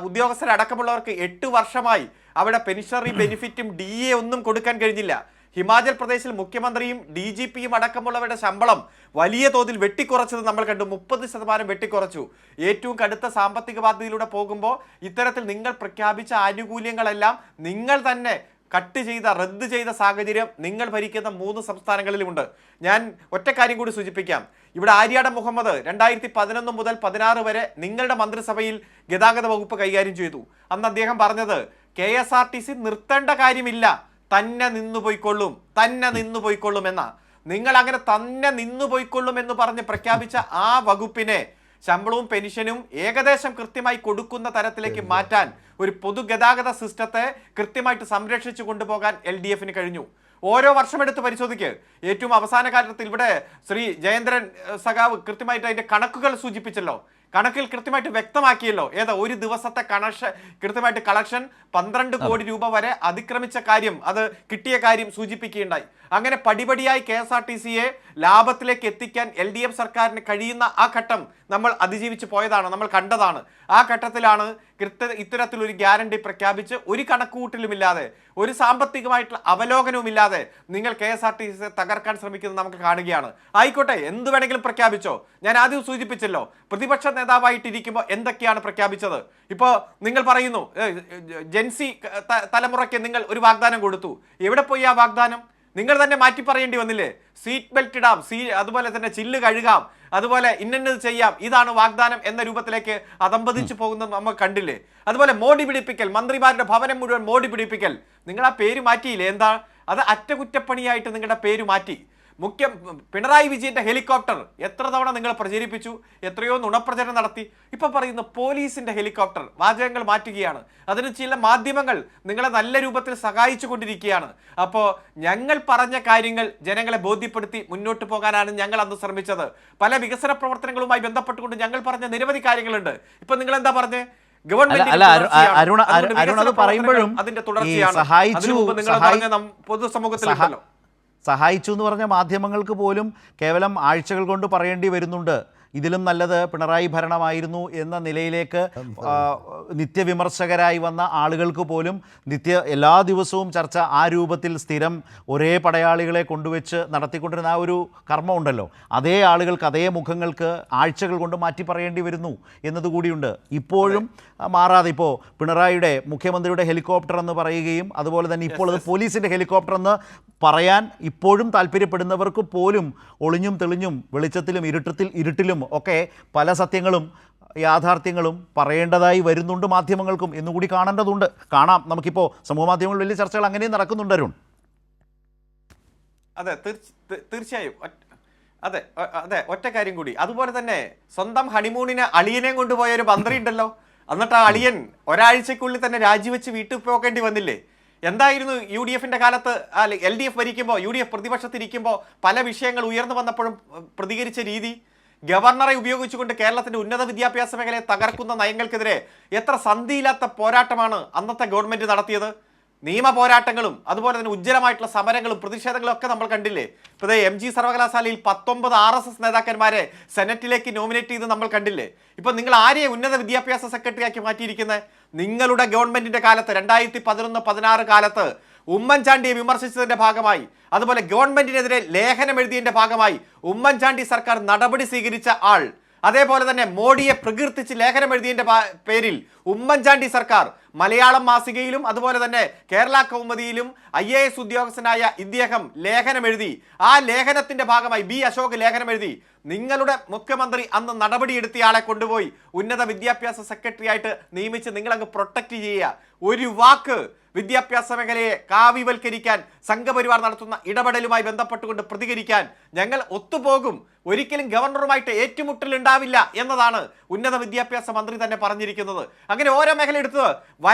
ഉദ്യോഗസ്ഥരടക്കമുള്ളവർക്ക് 8 വർഷമായി അവിടെ പെൻഷനറി ബെനിഫിറ്റും DA ഒന്നും കൊടുക്കാൻ കഴിഞ്ഞില്ല. ഹിമാചൽ പ്രദേശിൽ മുഖ്യമന്ത്രിയും DGPയും അടക്കമുള്ളവരുടെ ശമ്പളം വലിയ തോതിൽ വെട്ടിക്കുറച്ചത് നമ്മൾ കണ്ടു. 30% വെട്ടിക്കുറച്ചു. ഏറ്റവും കടുത്ത സാമ്പത്തിക ബാധ്യതയിലൂടെ പോകുമ്പോൾ ഇത്തരത്തിൽ നിങ്ങൾ പ്രഖ്യാപിച്ച ആനുകൂല്യങ്ങളെല്ലാം നിങ്ങൾ തന്നെ റദ്ദ് ചെയ്ത സാഹചര്യം നിങ്ങൾ ഭരിക്കുന്ന 3 സംസ്ഥാനങ്ങളിലുമുണ്ട്. ഞാൻ ഒറ്റ കാര്യം കൂടി സൂചിപ്പിക്കാം. ഇവിടെ ആര്യാടൻ മുഹമ്മദ് 2011 മുതൽ 16 വരെ നിങ്ങളുടെ മന്ത്രിസഭയിൽ ഗതാഗത വകുപ്പ് കൈകാര്യം ചെയ്തു. അന്ന് അദ്ദേഹം പറഞ്ഞത് KSRTC നിർത്തേണ്ട കാര്യമില്ല, തന്നെ നിന്നു പോയിക്കൊള്ളും എന്ന. നിങ്ങൾ അങ്ങനെ തന്നെ നിന്നു പോയിക്കൊള്ളും എന്ന് പറഞ്ഞ് പ്രഖ്യാപിച്ച ആ വകുപ്പിനെ ശമ്പളവും പെൻഷനും ഏകദേശം കൃത്യമായി കൊടുക്കുന്ന തരത്തിലേക്ക് മാറ്റാൻ, ഒരു പൊതുഗതാഗത സിസ്റ്റത്തെ കൃത്യമായിട്ട് സംരക്ഷിച്ചു കൊണ്ടുപോകാൻ LDFന് കഴിഞ്ഞു. ഓരോ വർഷമെടുത്ത് പരിശോധിക്ക്. ഏറ്റവും അവസാന കാലത്തിൽ ഇവിടെ ശ്രീ ജയേന്ദ്രൻ സഖാവ് കൃത്യമായിട്ട് അതിന്റെ കണക്കുകൾ സൂചിപ്പിച്ചല്ലോ. കണക്കിൽ കൃത്യമായിട്ട് വ്യക്തമാക്കിയല്ലോ. ഒരു ദിവസത്തെ കൃത്യമായിട്ട് കളക്ഷൻ 12 കോടി രൂപ വരെ അതിക്രമിച്ച കാര്യം, അത് കിട്ടിയ കാര്യം സൂചിപ്പിക്കുകയുണ്ടായി. അങ്ങനെ പടിപടിയായി KSRTCയെ ലാഭത്തിലേക്ക് എത്തിക്കാൻ LDF സർക്കാരിന് കഴിയുന്ന ആ ഘട്ടം നമ്മൾ അതിജീവിച്ച് പോയതാണ്, നമ്മൾ കണ്ടതാണ്. ആ ഘട്ടത്തിലാണ് ഇത്തരത്തിലൊരു ഗ്യാരണ്ടി പ്രഖ്യാപിച്ച് ഒരു കണക്കുകൂട്ടലുമില്ലാതെ, ഒരു സാമ്പത്തികമായിട്ടുള്ള അവലോകനവുമില്ലാതെ നിങ്ങൾ KSRTC തകർക്കാൻ ശ്രമിക്കുന്നത് നമുക്ക് കാണുകയാണ്. ആയിക്കോട്ടെ, എന്ത് വേണമെങ്കിലും പ്രഖ്യാപിച്ചോ. ഞാൻ ആദ്യം സൂചിപ്പിച്ചല്ലോ, പ്രതിപക്ഷ നേതാവായിട്ടിരിക്കുമ്പോൾ എന്തൊക്കെയാണ് പ്രഖ്യാപിച്ചത്. ഇപ്പോൾ നിങ്ങൾ പറയുന്നു ജെൻസി തലമുറയ്ക്ക് നിങ്ങൾ ഒരു വാഗ്ദാനം കൊടുത്തു. എവിടെ പോയി ആ വാഗ്ദാനം? നിങ്ങൾ തന്നെ മാറ്റി പറയേണ്ടി വന്നില്ലേ? സീറ്റ് ബെൽറ്റ് ഇടാം, അതുപോലെ തന്നെ ചില്ല് കഴുകാം, അതുപോലെ ഇന്നത് ചെയ്യാം, ഇതാണ് വാഗ്ദാനം എന്ന രൂപത്തിലേക്ക് അതമ്പതിച്ചു പോകുന്നത് നമ്മൾ കണ്ടില്ലേ? അതുപോലെ മോടി പിടിപ്പിക്കൽ, മന്ത്രിമാരുടെ ഭവനം മുഴുവൻ മോടി പിടിപ്പിക്കൽ, നിങ്ങൾ ആ പേര് മാറ്റിയില്ലേ? എന്താ അത്? അറ്റകുറ്റപ്പണിയായിട്ട് നിങ്ങളുടെ പേര് മാറ്റി. പിണറായി വിജയന്റെ ഹെലികോപ്റ്റർ എത്ര തവണ നിങ്ങൾ പ്രചരിപ്പിച്ചു, എത്രയോ നുണപ്രചരണം നടത്തി. ഇപ്പൊ പറയുന്ന പോലീസിന്റെ ഹെലികോപ്റ്റർ വാചകങ്ങൾ മാറ്റുകയാണ്. അതിന് ചില മാധ്യമങ്ങൾ നിങ്ങളെ നല്ല രൂപത്തിൽ സഹായിച്ചു കൊണ്ടിരിക്കുകയാണ്. അപ്പോൾ ഞങ്ങൾ പറഞ്ഞ കാര്യങ്ങൾ ജനങ്ങളെ ബോധ്യപ്പെടുത്തി മുന്നോട്ട് പോകാനാണ് ഞങ്ങൾ അന്ന് ശ്രമിച്ചത്. പല വികസന പ്രവർത്തനങ്ങളുമായി ബന്ധപ്പെട്ടുകൊണ്ട് ഞങ്ങൾ പറഞ്ഞ നിരവധി കാര്യങ്ങളുണ്ട്. ഇപ്പൊ നിങ്ങൾ എന്താ പറഞ്ഞേ? അതിന്റെ തുടർച്ചയാണ് പൊതുസമൂഹത്തിൽ സഹായിച്ചു എന്ന് പറഞ്ഞ മാധ്യമങ്ങൾക്ക് പോലും കേവലം ആഴ്ചകൾ കൊണ്ട് പറയേണ്ടി വരുന്നുണ്ട്. ഇതിലും നല്ലത് പിണറായി ഭരണമായിരുന്നു എന്ന നിലയിലേക്ക് നിത്യവിമർശകരായി വന്ന ആളുകൾക്ക് പോലും എല്ലാ ദിവസവും ചർച്ച ആ രൂപത്തിൽ സ്ഥിരം ഒരേ പടയാളികളെ കൊണ്ടുവച്ച് നടത്തിക്കൊണ്ടിരുന്ന ആ ഒരു കർമ്മം ഉണ്ടല്ലോ, അതേ ആളുകൾക്ക് അതേ മുഖങ്ങൾക്ക് ആഴ്ചകൾ കൊണ്ട് മാറ്റി പറയേണ്ടി വരുന്നു എന്നതുകൂടിയുണ്ട്. ഇപ്പോഴും മാറാതെ ഇപ്പോൾ പിണറായിയുടെ മുഖ്യമന്ത്രിയുടെ ഹെലികോപ്റ്റർ എന്ന് പറയുകയും അതുപോലെ തന്നെ ഇപ്പോൾ അത് പോലീസിൻ്റെ ഹെലികോപ്റ്റർ എന്ന് പറയാൻ ഇപ്പോഴും താല്പര്യപ്പെടുന്നവർക്ക് പോലും ഒളിഞ്ഞും തെളിഞ്ഞും വെളിച്ചത്തിലും ഇരുട്ടിലും ഒക്കെ പല സത്യങ്ങളും യാഥാർത്ഥ്യങ്ങളും പറയേണ്ടതായി വരുന്നുണ്ട് മാധ്യമങ്ങൾക്കും എന്നുകൂടി കാണേണ്ടതുണ്ട്. കാണാം, നമുക്കിപ്പോൾ സമൂഹ മാധ്യമങ്ങളിൽ വലിയ ചർച്ചകൾ അങ്ങനെയും നടക്കുന്നുണ്ട് അരുൺ. അതെ, തീർച്ചയായും. അതെ, ഒറ്റ കാര്യം കൂടി. അതുപോലെ തന്നെ സ്വന്തം ഹണിമൂണിന് അളിയനെ കൊണ്ടുപോയ ഒരു മന്ത്രി ഉണ്ടല്ലോ, എന്നിട്ട് ആ അളിയൻ ഒരാഴ്ചക്കുള്ളിൽ തന്നെ രാജിവെച്ച് വീട്ടിൽ പോകേണ്ടി വന്നില്ലേ? എന്തായിരുന്നു UDFന്റെ കാലത്ത്, LDF ഭരിക്കുമ്പോൾ, UDF പ്രതിപക്ഷത്തിരിക്കുമ്പോൾ പല വിഷയങ്ങൾ ഉയർന്നു വന്നപ്പോഴും പ്രതികരിച്ച രീതി? ഗവർണറെ ഉപയോഗിച്ചുകൊണ്ട് കേരളത്തിന്റെ ഉന്നത വിദ്യാഭ്യാസ മേഖലയെ തകർക്കുന്ന നയങ്ങൾക്കെതിരെ എത്ര സന്ധിയില്ലാത്ത പോരാട്ടമാണ് അന്നത്തെ ഗവൺമെന്റ് നടത്തിയത്? നിയമ പോരാട്ടങ്ങളും അതുപോലെ തന്നെ ഉജ്ജ്വലമായിട്ടുള്ള സമരങ്ങളും പ്രതിഷേധങ്ങളും ഒക്കെ നമ്മൾ കണ്ടില്ലേ. ഇപ്പോൾ MG സർവകലാശാലയിൽ 19 RSS നേതാക്കന്മാരെ സെനറ്റിലേക്ക് നോമിനേറ്റ് ചെയ്ത് നമ്മൾ കണ്ടില്ലേ. ഇപ്പൊ നിങ്ങൾ ആരെയെ ഉന്നത വിദ്യാഭ്യാസ സെക്രട്ടറി ആക്കി മാറ്റിയിരിക്കുന്നത്? നിങ്ങളുടെ ഗവൺമെന്റിന്റെ കാലത്ത് 2011-16 കാലത്ത് ഉമ്മൻചാണ്ടിയെ വിമർശിച്ചതിന്റെ ഭാഗമായി, അതുപോലെ ഗവൺമെന്റിനെതിരെ ലേഖനം എഴുതിയതിന്റെ ഭാഗമായി ഉമ്മൻചാണ്ടി സർക്കാർ നടപടി സ്വീകരിച്ച ആൾ, അതേപോലെ തന്നെ മോഡിയെ പ്രകീർത്തിച്ച് ലേഖനം എഴുതിയതിന്റെ പേരിൽ ഉമ്മൻചാണ്ടി സർക്കാർ മലയാളം മാസികയിലും അതുപോലെ തന്നെ കേരള കൗമുദിയിലും IAS ഉദ്യോഗസ്ഥനായ ഇദ്ദേഹം ലേഖനം എഴുതി. ആ ലേഖനത്തിന്റെ ഭാഗമായി B. അശോക് ലേഖനം എഴുതി. നിങ്ങളുടെ മുഖ്യമന്ത്രി അന്ന് നടപടിയെടുത്തിയ ആളെ കൊണ്ടുപോയി ഉന്നത വിദ്യാഭ്യാസ സെക്രട്ടറി ആയിട്ട് നിയമിച്ച് നിങ്ങളങ്ങ് പ്രൊട്ടക്ട് ചെയ്യുക. ഒരു വാക്ക് വിദ്യാഭ്യാസ മേഖലയെ കാവ്യവൽക്കരിക്കാൻ സംഘപരിവാർ നടത്തുന്ന ഇടപെടലുമായി ബന്ധപ്പെട്ടുകൊണ്ട് പ്രതികരിക്കാൻ ഞങ്ങൾ ഒത്തുപോകും. ഒരിക്കലും ഗവർണറുമായിട്ട് ഏറ്റുമുട്ടൽ ഉണ്ടാവില്ല എന്നതാണ് ഉന്നത വിദ്യാഭ്യാസ മന്ത്രി തന്നെ പറഞ്ഞിരിക്കുന്നത്. അങ്ങനെ ഓരോ മേഖല എടുത്തത്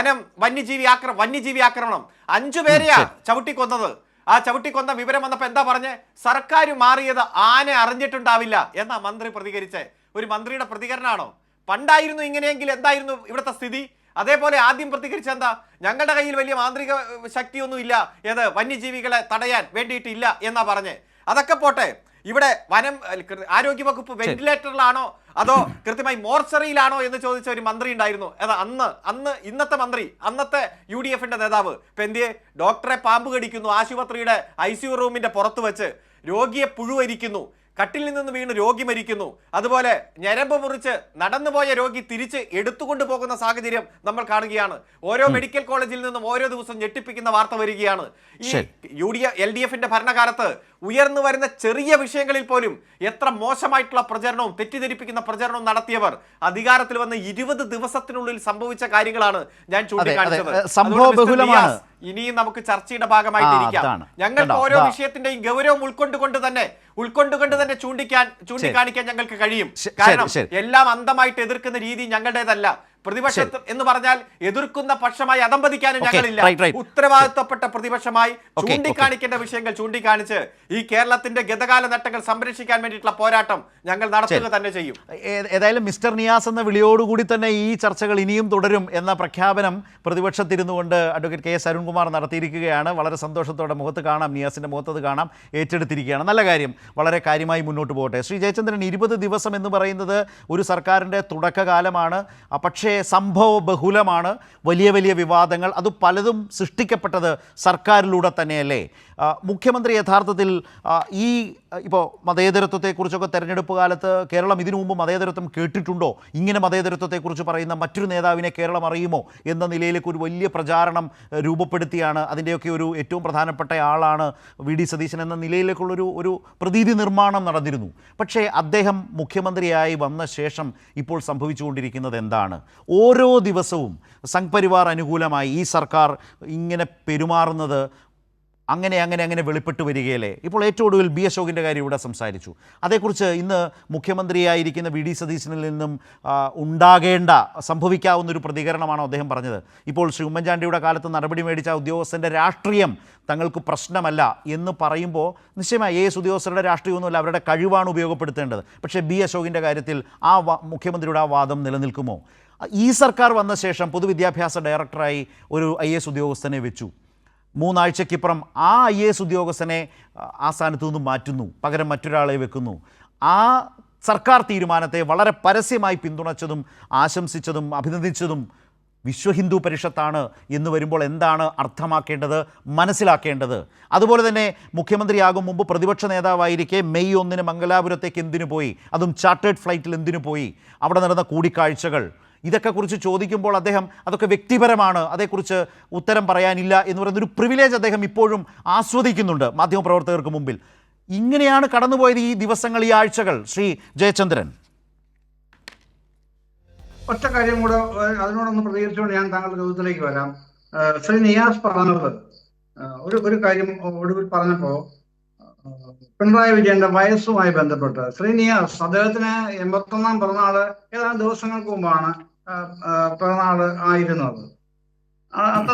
വന്യജീവി ആക്രമണം 5 പേരെയാ ചവിട്ടിക്കൊന്നത്. ആ ചവിട്ടിക്കൊന്ന വിവരം വന്നപ്പോൾ എന്താ പറഞ്ഞേ? സർക്കാർ മാറിയത് ആന അറിഞ്ഞിട്ടുണ്ടാവില്ല എന്നാ മന്ത്രി പ്രതികരിച്ചേ. ഒരു മന്ത്രിയുടെ പ്രതികരണമാണോ? പണ്ടായിരുന്നു ഇങ്ങനെയെങ്കിൽ എന്തായിരുന്നു ഇവിടുത്തെ സ്ഥിതി? അതേപോലെ ആദ്യം പ്രതികരിച്ച എന്താ? ഞങ്ങളുടെ കയ്യിൽ വലിയ മാന്ത്രിക ശക്തിയൊന്നും ഇല്ല, ഏത് വന്യജീവികളെ തടയാൻ വേണ്ടിയിട്ടില്ല എന്നാ പറഞ്ഞേ. അതൊക്കെ പോട്ടെ, ഇവിടെ ആരോഗ്യ വകുപ്പ് വെന്റിലേറ്ററിലാണോ അതോ കൃത്യമായി മോർച്ചറിയിലാണോ എന്ന് ചോദിച്ച ഒരു മന്ത്രി ഉണ്ടായിരുന്നു. ഇന്നത്തെ മന്ത്രി, അന്നത്തെ UDF-ന്റെ നേതാവ്. ഇപ്പൊ എന്തിയെ? ഡോക്ടറെ പാമ്പ് കടിക്കുന്നു, ആശുപത്രിയുടെ ICU റൂമിന്റെ പുറത്ത് വെച്ച് രോഗിയെ പുഴുവരിക്കുന്നു, കട്ടിൽ നിന്ന് വീണ് രോഗി മരിക്കുന്നു, അതുപോലെ ഞരമ്പ് മുറിച്ച് നടന്നുപോയ രോഗി തിരിച്ച് എടുത്തുകൊണ്ട് പോകുന്ന സാഹചര്യം നമ്മൾ കാണുകയാണ്. ഓരോ മെഡിക്കൽ കോളേജിൽ നിന്നും ഓരോ ദിവസം ഞെട്ടിപ്പിക്കുന്ന വാർത്ത വരികയാണ്. ഈ LDF-ന്റെ ഭരണകാലത്ത് ഉയർന്നു വരുന്ന ചെറിയ വിഷയങ്ങളിൽ പോലും എത്ര മോശമായിട്ടുള്ള പ്രചരണവും തെറ്റിദ്ധരിപ്പിക്കുന്ന പ്രചരണവും നടത്തിയവർ അധികാരത്തിൽ വന്ന് 20 ദിവസത്തിനുള്ളിൽ സംഭവിച്ച കാര്യങ്ങളാണ് ഞാൻ ചൂണ്ടിക്കാണിച്ചത്. ഇനിയും നമുക്ക് ചർച്ചയുടെ ഭാഗമായിട്ടിരിക്കാം. ഞങ്ങൾക്ക് ഓരോ വിഷയത്തിന്റെയും ഗൗരവം ഉൾക്കൊണ്ടുകൊണ്ട് തന്നെ ചൂണ്ടിക്കാണിക്കാൻ ഞങ്ങൾക്ക് കഴിയും. കാരണം എല്ലാം അന്ധമായിട്ട് എതിർക്കുന്ന രീതി ഞങ്ങളുടേതല്ല. പ്രതിപക്ഷം എന്ന് പറഞ്ഞാൽ എതിർക്കുന്ന പക്ഷമായി അധംപതിക്കാനും ഞങ്ങളില്ല. ഉത്തരവാദിത്തപ്പെട്ട പ്രതിപക്ഷമായി ചൂണ്ടിക്കാണിക്കേണ്ട വിഷയങ്ങൾ ചൂണ്ടിക്കാണിച്ച് ഈ കേരളത്തിന്റെ ഗതകാല നേട്ടങ്ങൾ സംരക്ഷിക്കാൻ വേണ്ടിയിട്ടുള്ള പോരാട്ടം ഞങ്ങൾ നടത്തുക തന്നെ ചെയ്യും. ഏതായാലും മിസ്റ്റർ നിയാസ് എന്ന വിളിയോടുകൂടി തന്നെ ഈ ചർച്ചകൾ ഇനിയും തുടരും എന്ന പ്രഖ്യാപനം പ്രതിപക്ഷത്തിരുന്നുകൊണ്ട് അഡ്വക്കേറ്റ് KS അരുൺകുമാർ നടത്തിയിരിക്കുകയാണ്. വളരെ സന്തോഷത്തോടെ മുഖത്ത് കാണാം, നിയാസിന്റെ മുഖത്തത് കാണാം, ഏറ്റെടുത്തിരിക്കുകയാണ്. നല്ല കാര്യം, വളരെ കാര്യമായി മുന്നോട്ട് പോകട്ടെ. ശ്രീ ജയചന്ദ്രൻ, 20 ദിവസം എന്ന് പറയുന്നത് ഒരു സർക്കാരിൻ്റെ തുടക്കകാലമാണ്. പക്ഷേ സംഭവ ബഹുലമാണ്. വലിയ വലിയ വിവാദങ്ങൾ, അത് പലതും സൃഷ്ടിക്കപ്പെട്ടത് സർക്കാരിലൂടെ തന്നെയല്ലേ? മുഖ്യമന്ത്രി യഥാർത്ഥത്തിൽ ഇപ്പോൾ മതേതരത്വത്തെക്കുറിച്ചൊക്കെ തെരഞ്ഞെടുപ്പ് കാലത്ത് കേരളം ഇതിനു മുമ്പ് മതേതരത്വം കേട്ടിട്ടുണ്ടോ? ഇങ്ങനെ മതേതരത്വത്തെക്കുറിച്ച് പറയുന്ന മറ്റൊരു നേതാവിനെ കേരളം അറിയുമോ എന്ന നിലയിലേക്ക് ഒരു വലിയ പ്രചാരണം രൂപപ്പെടുത്തിയാണ്. അതിൻ്റെയൊക്കെ ഒരു ഏറ്റവും പ്രധാനപ്പെട്ട ആളാണ് VD സതീശൻ എന്ന നിലയിലേക്കുള്ളൊരു പ്രതീതി നിർമ്മാണം നടന്നിരുന്നു. പക്ഷേ അദ്ദേഹം മുഖ്യമന്ത്രിയായി വന്ന ശേഷം ഇപ്പോൾ സംഭവിച്ചുകൊണ്ടിരിക്കുന്നത് എന്താണ്? ഓരോ ദിവസവും സംഘ്പരിവാർ അനുകൂലമായി ഈ സർക്കാർ ഇങ്ങനെ പെരുമാറുന്നത് അങ്ങനെ വെളിപ്പെട്ട് വരികയല്ലേ? ഇപ്പോൾ ഏറ്റവും ഒടുവിൽ B. അശോകിൻ്റെ കാര്യം ഇവിടെ സംസാരിച്ചു. അതേക്കുറിച്ച് ഇന്ന് മുഖ്യമന്ത്രിയായിരിക്കുന്ന VD സതീശനിൽ നിന്നും സംഭവിക്കാവുന്നൊരു പ്രതികരണമാണോ അദ്ദേഹം പറഞ്ഞത്? ഇപ്പോൾ ശ്രീ ഉമ്മൻചാണ്ടിയുടെ കാലത്ത് നടപടി മേടിച്ച ഉദ്യോഗസ്ഥൻ്റെ രാഷ്ട്രീയം തങ്ങൾക്ക് പ്രശ്നമല്ല എന്ന് പറയുമ്പോൾ നിശ്ചയമായി AS ഉദ്യോഗസ്ഥരുടെ രാഷ്ട്രീയമൊന്നുമല്ല, അവരുടെ കഴിവാണ് ഉപയോഗപ്പെടുത്തേണ്ടത്. പക്ഷേ B. അശോകിൻ്റെ കാര്യത്തിൽ മുഖ്യമന്ത്രിയുടെ ആ വാദം നിലനിൽക്കുമോ? ഈ സർക്കാർ വന്ന ശേഷം പൊതുവിദ്യാഭ്യാസ ഡയറക്ടറായി ഒരു IAS ഉദ്യോഗസ്ഥനെ വെച്ചു. 3 ആഴ്ചയ്ക്കിപ്പുറം ആ IAS ഉദ്യോഗസ്ഥനെ ആ സ്ഥാനത്തു നിന്നും മാറ്റുന്നു, പകരം മറ്റൊരാളെ വെക്കുന്നു. ആ സർക്കാർ തീരുമാനത്തെ വളരെ പരസ്യമായി പിന്തുണച്ചതും ആശംസിച്ചതും അഭിനന്ദിച്ചതും വിശ്വ ഹിന്ദു പരിഷത്താണ് എന്ന് വരുമ്പോൾ എന്താണ് അർത്ഥമാക്കേണ്ടത്, മനസ്സിലാക്കേണ്ടത്? അതുപോലെ തന്നെ മുഖ്യമന്ത്രിയാകും മുമ്പ് പ്രതിപക്ഷ നേതാവായിരിക്കെ മെയ് 1 മംഗലാപുരത്തേക്ക് എന്തിനു പോയി? അതും ചാർട്ടേഡ് ഫ്ലൈറ്റിൽ എന്തിനു പോയി? അവിടെ നടന്ന കൂടിക്കാഴ്ചകൾ, ഇതൊക്കെ കുറിച്ച് ചോദിക്കുമ്പോൾ അദ്ദേഹം അതൊക്കെ വ്യക്തിപരമാണ്, അതേക്കുറിച്ച് ഉത്തരം പറയാനില്ല എന്ന് പറയുന്നൊരു പ്രിവിലേജ് അദ്ദേഹം ഇപ്പോഴും ആസ്വദിക്കുന്നുണ്ട് മാധ്യമപ്രവർത്തകർക്ക് മുമ്പിൽ. ഇങ്ങനെയാണ് കടന്നുപോയത് ഈ ദിവസങ്ങൾ, ഈ ആഴ്ചകൾ. ശ്രീ ജയചന്ദ്രൻ, ഒറ്റ കാര്യം കൂടെ അതിനോടൊന്ന് പ്രതികരിച്ചുകൊണ്ട് ഞാൻ താങ്കളുടെ ചോദ്യത്തിലേക്ക് വരാം. ശ്രീ നിയാസ് പറഞ്ഞത് ഒരു കാര്യം ഒടുവിൽ പറഞ്ഞപ്പോ പിണറായി വിജയന്റെ വയസ്സുമായി ബന്ധപ്പെട്ട് ശ്രീ നിയാസ്, അദ്ദേഹത്തിന് 81-ാം പിറന്നാള് ഏതാനും ദിവസങ്ങൾക്ക് മുമ്പാണ് പിറന്നാള് ആയിരുന്നത്.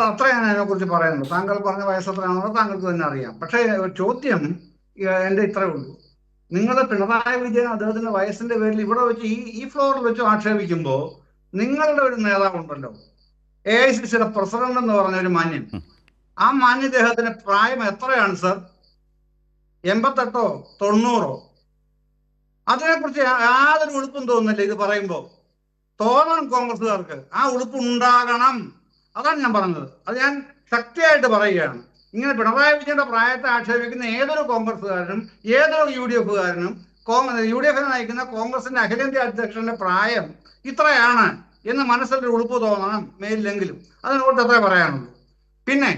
അത്രയാണ് അതിനെ കുറിച്ച് പറയുന്നത്. താങ്കൾ പറഞ്ഞ വയസ്സ് എത്രയാണെന്ന് താങ്കൾക്ക് തന്നെ അറിയാം. പക്ഷേ ചോദ്യം എന്റെ ഇത്രയേ ഉള്ളൂ. നിങ്ങൾ പിണറായി വിജയൻ അദ്ദേഹത്തിന്റെ വയസ്സിന്റെ പേരിൽ ഇവിടെ വെച്ച് ഈ ഫ്ലോറിൽ വെച്ച് ആ മാന്യദേഹത്തിന് പ്രായം എത്രയാണ് സർ? 88ഓ 90ഓ? അതിനെക്കുറിച്ച് യാതൊരു ഉളുപ്പും തോന്നുന്നില്ല ഇത് പറയുമ്പോൾ. തോന്നണം കോൺഗ്രസ്സുകാർക്ക്, ആ ഉളുപ്പ് ഉണ്ടാകണം. അതാണ് ഞാൻ പറഞ്ഞത്. അത് ഞാൻ ശക്തിയായിട്ട് പറയുകയാണ്. ഇങ്ങനെ പിണറായി വിജയന്റെ പ്രായത്തെ ആക്ഷേപിക്കുന്ന ഏതൊരു കോൺഗ്രസ്സുകാരനും ഏതൊരു UDF-കാരനും UDF നയിക്കുന്ന കോൺഗ്രസിന്റെ അഖിലേന്ത്യാ അധ്യക്ഷന്റെ പ്രായം ഇത്രയാണ് എന്ന് മനസ്സിലൊരു ഉളുപ്പ് തോന്നണം മേലിലെങ്കിലും. അതിനോട്ട് അത്രേ പറയാനുള്ളൂ. പിന്നെ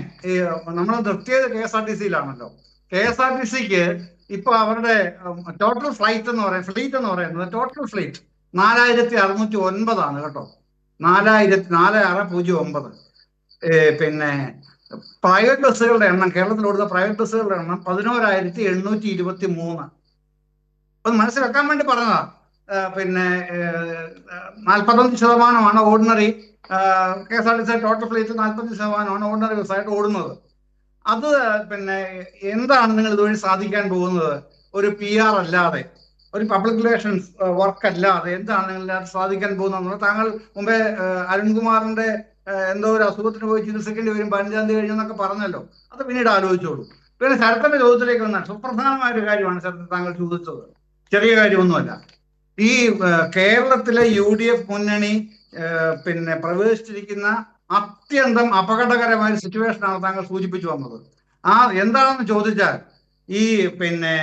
നമ്മൾ നിർത്തിയത് KSRTC-യിലാണല്ലോ. KSRTC-ക്ക് ഇപ്പൊ അവരുടെ ടോട്ടൽ ഫ്ലീറ്റ് എന്ന് പറയുന്നത് ടോട്ടൽ ഫ്ലീറ്റ് 4609 കേട്ടോ. 4609. പിന്നെ പ്രൈവറ്റ് ബസ്സുകളുടെ എണ്ണം, കേരളത്തിൽ ഓടുന്ന പ്രൈവറ്റ് ബസ്സുകളുടെ എണ്ണം 11,823. അത് മനസ്സിലാക്കാൻ വേണ്ടി പറഞ്ഞതാ. പിന്നെ 45% ordinary KSRTC total fleet 45% ordinary ബസ്സായിട്ട് ഓടുന്നത്. അത് പിന്നെ എന്താണ് നിങ്ങൾ ഇതുവഴി സാധിക്കാൻ പോകുന്നത്? ഒരു PR അല്ലാതെ, ഒരു പബ്ലിക് റിലേഷൻസ് വർക്ക് അല്ലാതെ എന്താണ് നിങ്ങൾ സാധിക്കാൻ പോകുന്നത്? താങ്കൾ മുമ്പേ അരുൺകുമാറിന്റെ എന്തോ ഒരു അസുഖത്തിന് പോയി ചികിത്സിക്കേണ്ടി വരും 15-ാം തീയതി കഴിഞ്ഞെന്നൊക്കെ പറഞ്ഞല്ലോ. അത് പിന്നീട് ആലോചിച്ചോളൂ. പിന്നെ ശരത്തിന്റെ ചോദ്യത്തിലേക്ക് വന്നാൽ സുപ്രധാനമായ ഒരു കാര്യമാണ് ശരത്ത് താങ്കൾ ചോദിച്ചത്. ചെറിയ കാര്യമൊന്നുമല്ല. ഈ കേരളത്തിലെ UDF മുന്നണി പിന്നെ പ്രവേശിച്ചിരിക്കുന്ന അത്യന്തം അപകടകരമായ സിറ്റുവേഷനാണ് താങ്കൾ സൂചിപ്പിച്ചു വന്നത്. എന്താണെന്ന് ചോദിച്ചാൽ ഈ പിന്നെ